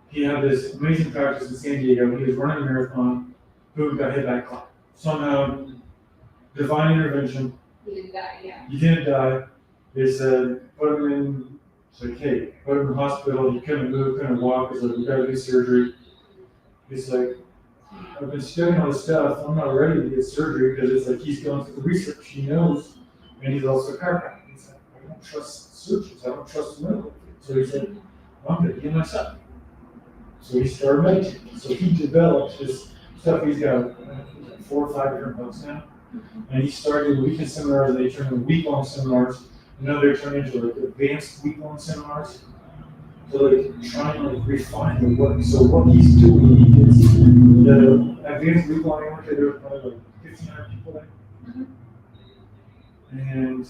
Speaker 10: He had this amazing practice in San Diego. He was running a marathon, boom, got hit by a car. Somehow, divine intervention,
Speaker 11: He didn't die, yeah.
Speaker 10: he didn't die. They said, put him in, it's like, hey, put him in the hospital. He couldn't move, couldn't walk. It's like, we gotta do surgery. it's like, I've been studying all this stuff, I'm not ready to get surgery because it's like he's going through the research, he knows, and he's also a chiropractor. He's like, I don't trust surgeons, I don't trust the medical field. So he's like, well, I'm gonna heal myself. So he started meditating. So he developed this stuff. He's got 4 or 5 different books now. And he started weekend seminars, they turned into week-long seminars. And now they're turning into like advanced week-long seminars. So like trying to like refine the work. So what he's doing is the advanced week-long amateur, there were probably like 1,500 people there. And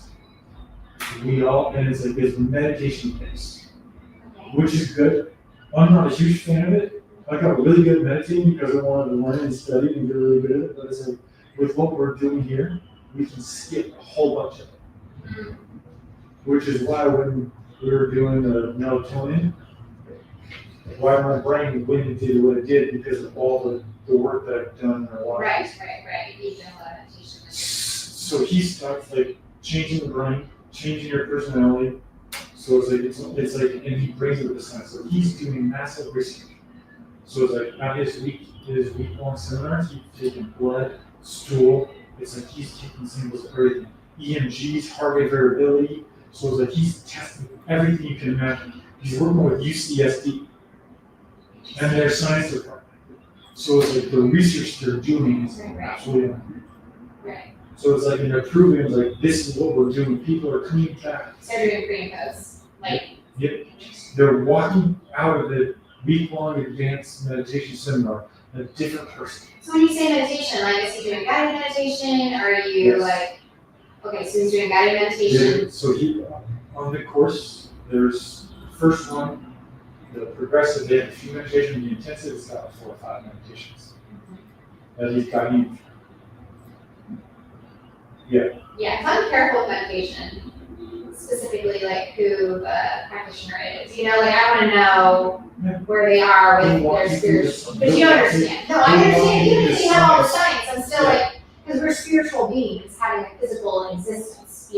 Speaker 10: it's like this meditation based, which is good. I'm not a huge fan of it. I got really good at meditating because I wanted to learn and study and get really good at it. But it's like with what we're doing here, we can skip a whole bunch of it. Which is why when we were doing the melatonin, why my brain went and did what it did because of all the work that I've done in our life.
Speaker 11: Right. You've done a lot of meditation.
Speaker 10: So he starts like changing the brain, changing your personality. So it's like, and he brings it to the science. So he's doing massive research. So it's like at his week-long seminars, he's taking blood, stool. It's like he's taking samples of everything. EMGs, heart rate variability. So it's like he's testing everything you can imagine. He's working with UCSD and their science department. So it's like the research they're doing is absolutely
Speaker 11: Right.
Speaker 10: So it's like, and they're proving, it's like, this is what we're doing. People are coming back.
Speaker 11: So you're doing pre and post.
Speaker 10: Yep. They're walking out of the week-long advanced meditation seminar a different person.
Speaker 11: So when you say meditation, like is he doing guided meditation? Or are you okay, so he's doing guided meditation.
Speaker 10: Yeah, so on the course, there's the first one, the progressive, they have a few meditations, the intensive, it's got 4 or 5 meditations. That he's got you.
Speaker 11: Yeah, I'm careful with meditation, specifically like who the practitioner is. I want to know where they are with their spiritual. But you understand. No, I understand. Even if they have all the science, I'm still because we're spiritual beings having a physical existence,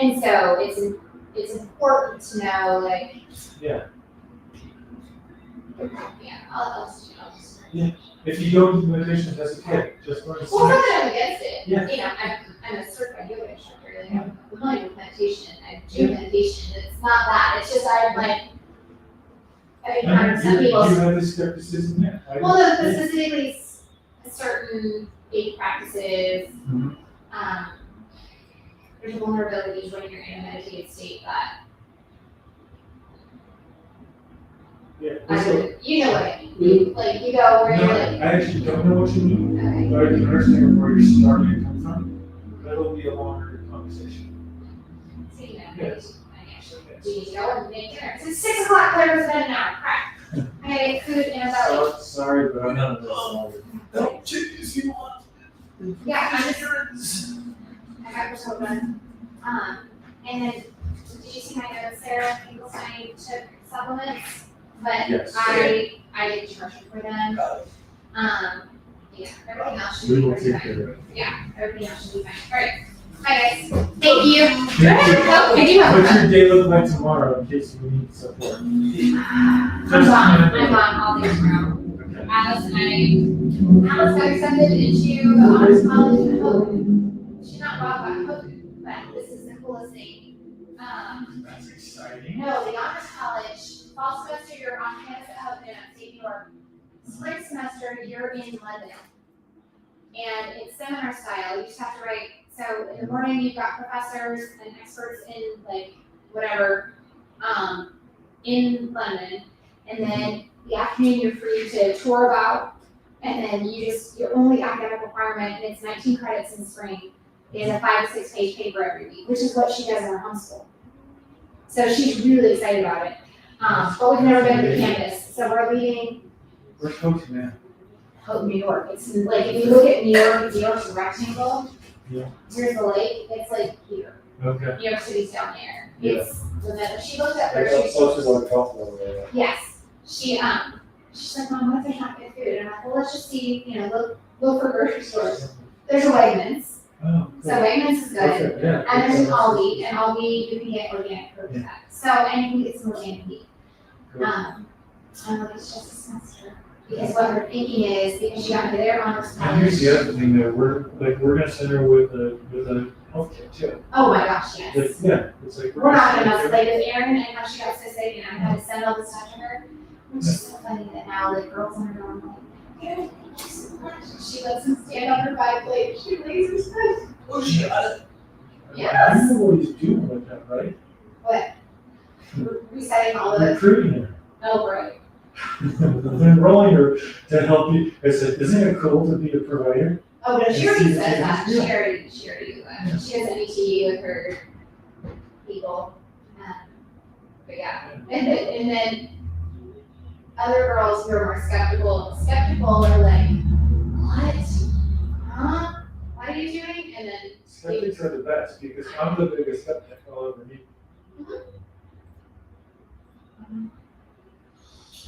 Speaker 11: And so it's important to know, I'll just.
Speaker 10: If you don't do meditation, that's okay. Just learn
Speaker 11: Well, not that I'm against it.
Speaker 10: Yeah.
Speaker 11: I'm a certified yoga instructor. I'm familiar with meditation. I do meditation. It's not that. It's just some people.
Speaker 10: You have this skepticism, yeah.
Speaker 11: Well, specifically certain faith practices. There's vulnerabilities when you're in a meditative state that. You know what I mean. Like you go where you're like.
Speaker 10: I actually don't know what you mean,
Speaker 11: Okay.
Speaker 10: but I can understand where you're starting to come from. That'll be a longer conversation.
Speaker 11: So,
Speaker 10: Yes.
Speaker 11: I actually do need to go and make dinner. It's 6 o'clock. Claire was bed an hour. Crap. I gotta get food in about.
Speaker 10: Sorry, but I'm not.
Speaker 1: Don't choose if you want.
Speaker 11: Yeah, I got this open. And then, did you see my notes, Sarah? Finkelstein took supplements, but
Speaker 10: Yes.
Speaker 11: I did commercial for them. Yeah, everything else should
Speaker 10: We
Speaker 11: be
Speaker 10: will
Speaker 11: pretty
Speaker 10: take
Speaker 11: fine.
Speaker 10: care of it.
Speaker 11: Yeah, everything else should be fine. All right. Hi, guys. Thank you. Oh, I do have.
Speaker 10: What's your day look like tomorrow in case we need support?
Speaker 11: I'm gone all day tomorrow. Alice got accepted into the honors college in Hope. She's not well about Hope, but this is the coolest thing.
Speaker 10: That's exciting.
Speaker 11: No, the honors college, fall semester you're on campus at Hope in upstate New York. Spring semester you're in London. And it's seminar style, you just have to write, so in the morning you've got professors and experts in whatever, in London. And then the afternoon you're free to tour about, and then your only academic requirement, and it's 19 credits in spring, is a 5 to 6 page paper every week, which is what she does in her homeschool. So she's really excited about it. But we've never been to the campus, so we're leaving
Speaker 10: Where's Hope now?
Speaker 11: Hope, New York. It's like, if you look at New York's a rectangle.
Speaker 10: Yeah.
Speaker 11: Here's the lake, it's like here.
Speaker 10: Okay.
Speaker 11: New York City's down there.
Speaker 10: Yeah.
Speaker 11: It's the middle. She looked up
Speaker 10: It's
Speaker 11: grocery
Speaker 10: closer
Speaker 11: stores.
Speaker 10: to like Buffalo area.
Speaker 11: Yes. She's like, Mom, what if there's not good food? And I'm like, well, let's just see, look for grocery stores. There's a Wegmans.
Speaker 10: Oh,
Speaker 11: So
Speaker 10: cool.
Speaker 11: Wegmans is good.
Speaker 10: Okay, yeah.
Speaker 11: And there's an Aldi, and Aldi, you can get organic food at. So, and you can get some organic meat.
Speaker 10: Cool.
Speaker 11: I'm like, it's just a semester. Because what we're thinking is, because she got their honors
Speaker 10: And here's
Speaker 11: college.
Speaker 10: the other thing that we're gonna send her with a healthcare too.
Speaker 11: Oh my gosh,
Speaker 10: Like,
Speaker 11: yes.
Speaker 10: yeah, it's like.
Speaker 11: We're not gonna mess, like with Erin and how she got so sick and I had to send all this stuff to her. Which is so funny that now the girls in her dorm like, Erin, thank you so much. She lets him stand on her back plate. She lays her stuff.
Speaker 1: Oh, she got it.
Speaker 11: Yes.
Speaker 10: You know what he's doing with that, right?
Speaker 11: What? Resetting all the,
Speaker 10: Recruiting her.
Speaker 11: oh, right.
Speaker 10: Enrolling her to help you. I said, isn't it cool to be a provider?
Speaker 11: Oh, no, she
Speaker 10: And
Speaker 11: already
Speaker 10: see-
Speaker 11: says that. She
Speaker 10: yeah.
Speaker 11: already does that. She has an ETE with her people. But yeah, and then other girls who are more skeptical are like, what? Huh? What are you doing? And then,
Speaker 10: Skeptics are the best because I'm the biggest skeptic I'll ever meet.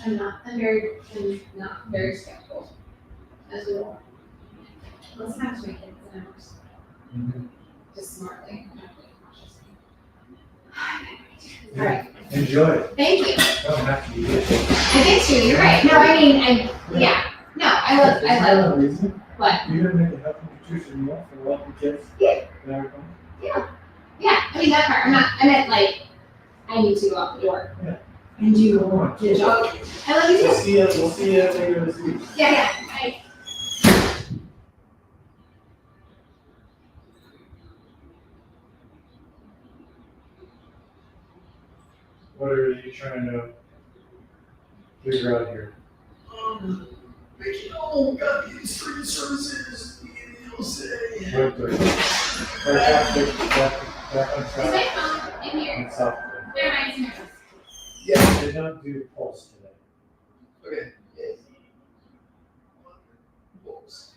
Speaker 11: I'm not very skeptical as well. Let's not make it sounds just smartly. All right,
Speaker 10: Enjoy it.
Speaker 11: thank you.
Speaker 10: You don't have to be good.
Speaker 11: I get you. You're right. No, I mean, yeah. No, I love.
Speaker 10: Isn't that a reason?
Speaker 11: What?
Speaker 10: You're gonna make a health nutrition meal for all the kids.
Speaker 11: Yeah.
Speaker 10: That are coming.
Speaker 11: Yeah, I mean that part. I meant like, I need to go out the door.
Speaker 10: Yeah.
Speaker 11: And you.
Speaker 10: Come on.
Speaker 11: Good job. I love you too.
Speaker 10: We'll see you later this week.
Speaker 11: Yeah. Bye.
Speaker 10: What are you trying to figure out here?
Speaker 1: Making all got these free services. You'll say.
Speaker 10: What the? Back on
Speaker 11: Is
Speaker 10: track.
Speaker 11: my phone in here?
Speaker 10: On South.
Speaker 11: Where am I in here?
Speaker 1: Yeah.
Speaker 10: They don't do pulse today.
Speaker 1: Okay. Yes.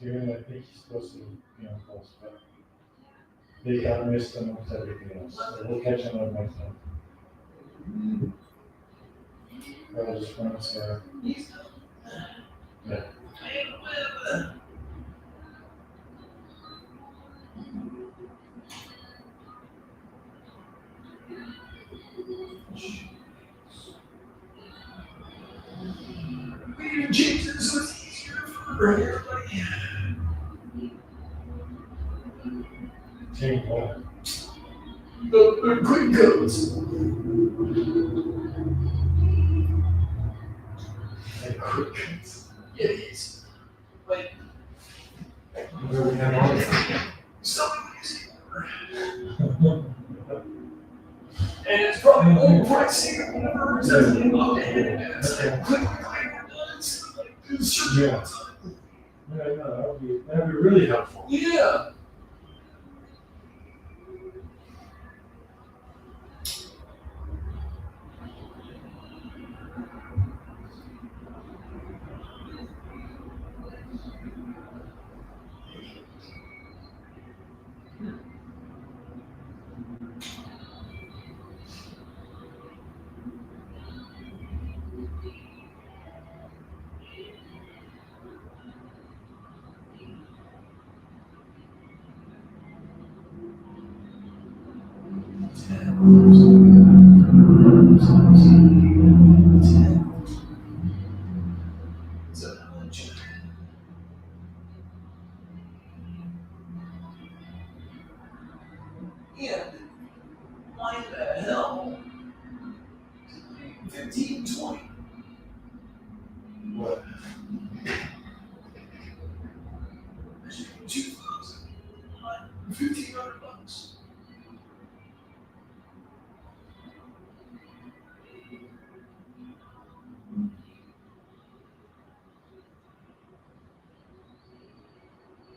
Speaker 10: Here, I think he's supposed to be on pulse, but they got missed amongst everything else. So we'll catch him up next time. I'll just run Sarah. Yeah.
Speaker 1: We need to change this so it's easier for everybody.
Speaker 10: Change what?
Speaker 1: The quick codes.
Speaker 10: Like crickets.
Speaker 1: Yeah, it's like
Speaker 10: Where we have all this.
Speaker 1: something we see more. And it's probably more pricey or whatever. It's definitely up to him. It's like quick, it's like it's surgical.
Speaker 10: Yeah. Yeah, no, that'd be really helpful.
Speaker 1: Yeah. Yeah. Why the hell? 15, 20.
Speaker 10: What?
Speaker 1: 2,000. $1,500.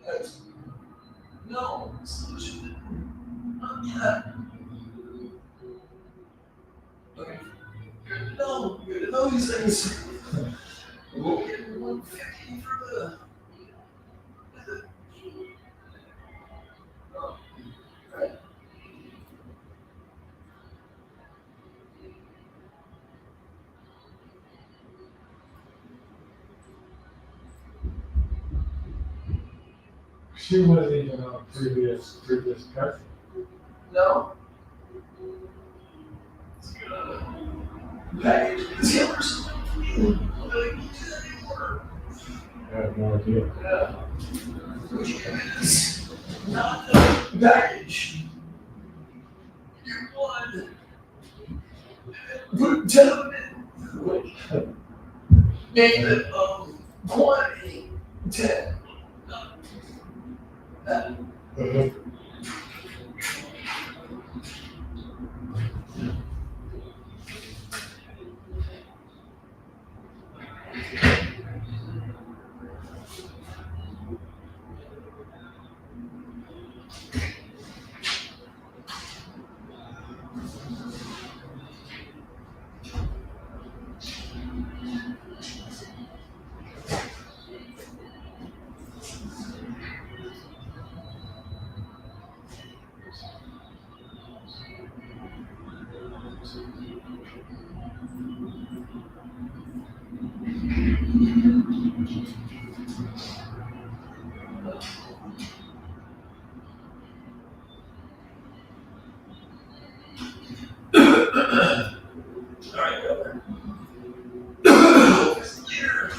Speaker 1: That's no solution. Not yet. Okay. Good to know. Good to know these things. We'll get 150 for the. Oh, right.
Speaker 10: She wasn't even on previous cuts.
Speaker 1: No. Package is the other stuff. Like, anymore.
Speaker 10: I have no idea.
Speaker 1: Which is not the package. You want put 10 of them in. Name it quantity 10. Alright, brother. Here.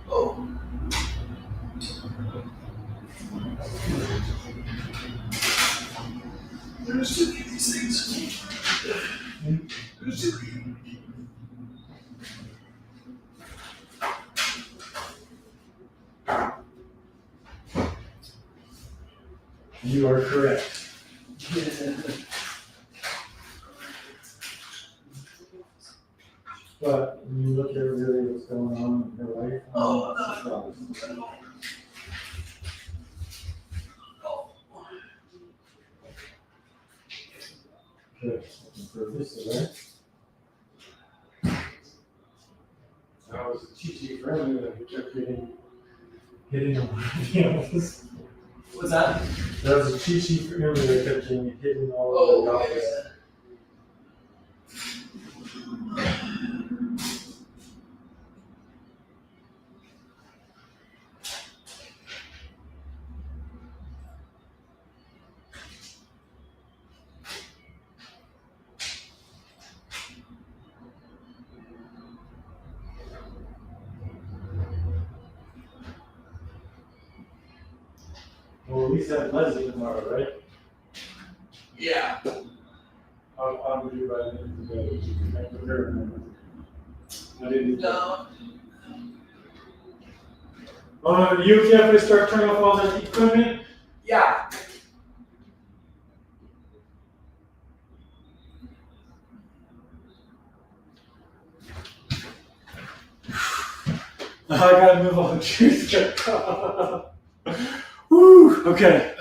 Speaker 1: Oh. There's too many of these things. There's too many.
Speaker 10: You are correct. But when you look at really what's going on in her life,
Speaker 1: Oh,
Speaker 10: I'm not surprised. Okay, for this, right? That was a cheat for me that we kept hitting on videos.
Speaker 1: What's that?
Speaker 10: That was a cheat sheet for him that kept getting hitting all of the
Speaker 1: Oh,
Speaker 10: doctors. Well, at least have Leslie tomorrow, right?
Speaker 1: Yeah.
Speaker 10: I'll do by the end of the day. I prepared them. I didn't.
Speaker 1: No.
Speaker 10: You okay if I start turning off all that equipment?
Speaker 1: Yeah.
Speaker 10: I gotta move all the trees. Woo! Okay.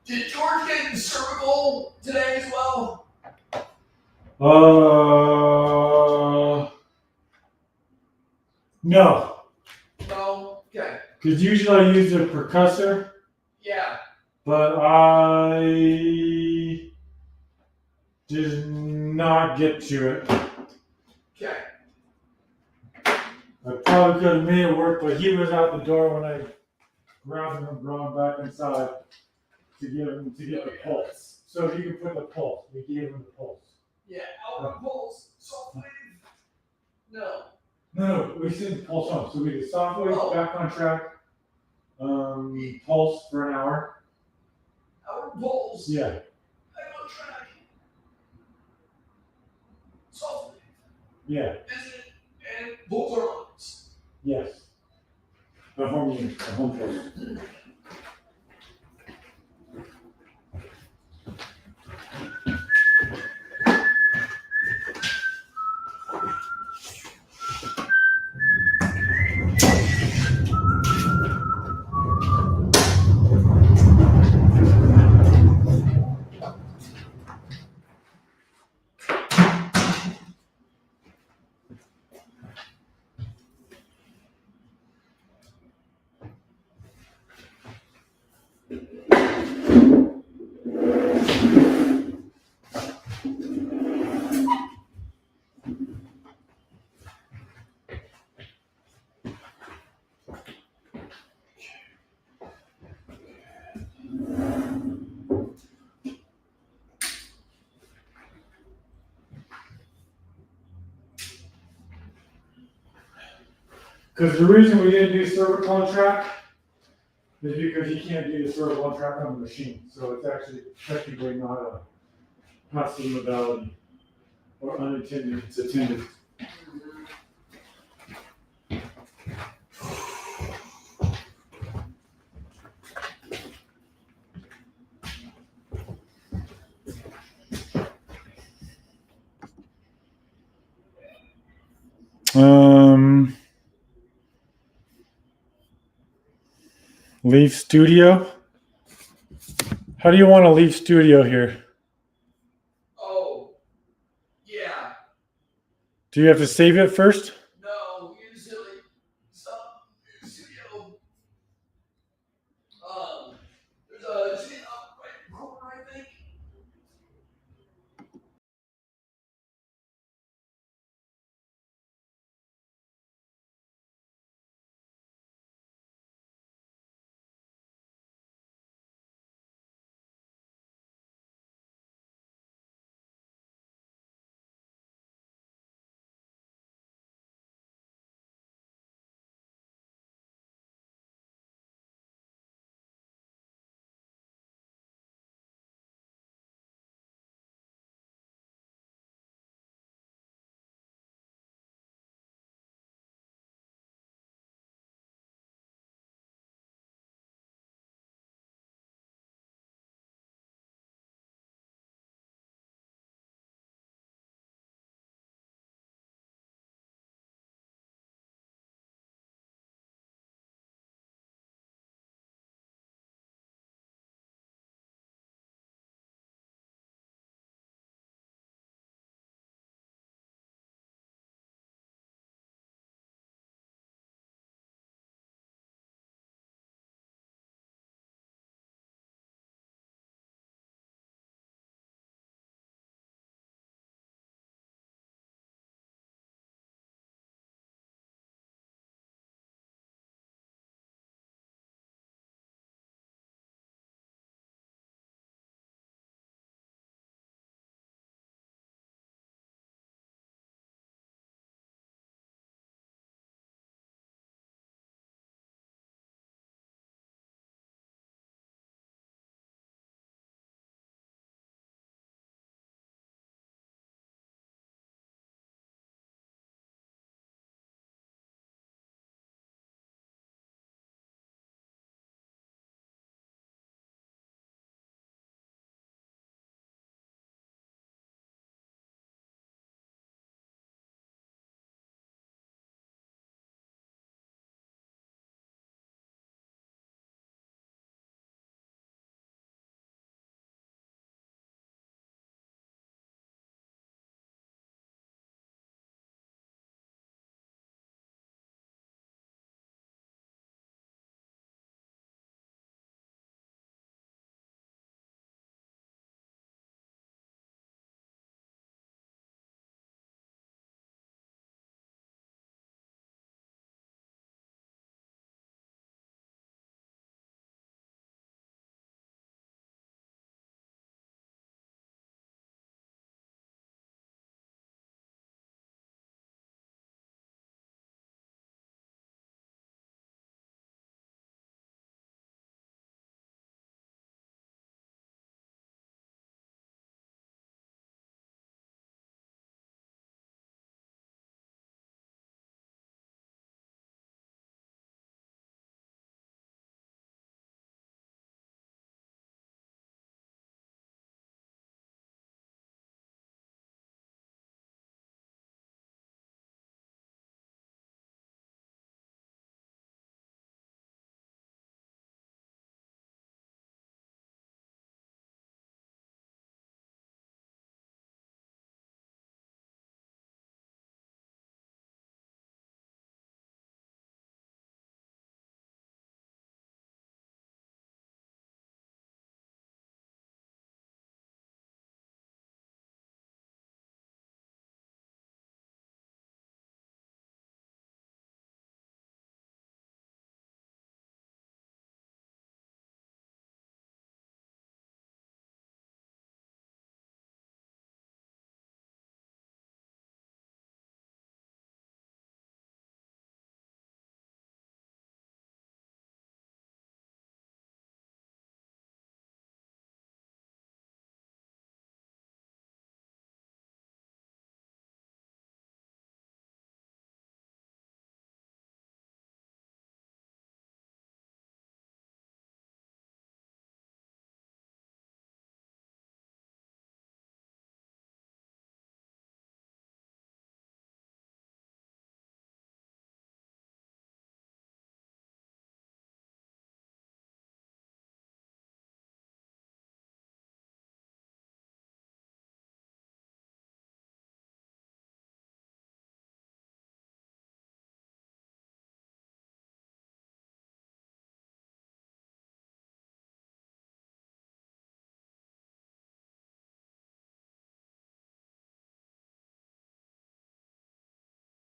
Speaker 1: Did George get his cervical today as well?
Speaker 10: No.
Speaker 1: No? Okay.
Speaker 10: Because usually I use a percussor,
Speaker 1: Yeah.
Speaker 10: but I did not get to it.
Speaker 1: Okay.
Speaker 10: I probably could have made it work, but he was out the door when I grabbed him and brought him back inside to get the pulse. So if you can put the pulse, we gave him the pulse.
Speaker 1: Yeah, outward pulse, soft wave. No.
Speaker 10: No, we said pulse pump. So we did soft weight,
Speaker 1: Oh.
Speaker 10: back on track, pulse for an hour.
Speaker 1: Our pulse.
Speaker 10: Yeah,
Speaker 1: I'm on track. Soft.
Speaker 10: yeah,
Speaker 1: Visit and both are arms.
Speaker 10: yes. The home unit, the home pulse. Because the reason we didn't do cervical on track is because you can't do the cervical on track on the machine. So it's actually technically not a passive modality or unintended, it's attended. Leave studio. How do you want to leave studio here?
Speaker 1: Oh, yeah.
Speaker 10: Do you have to save it first?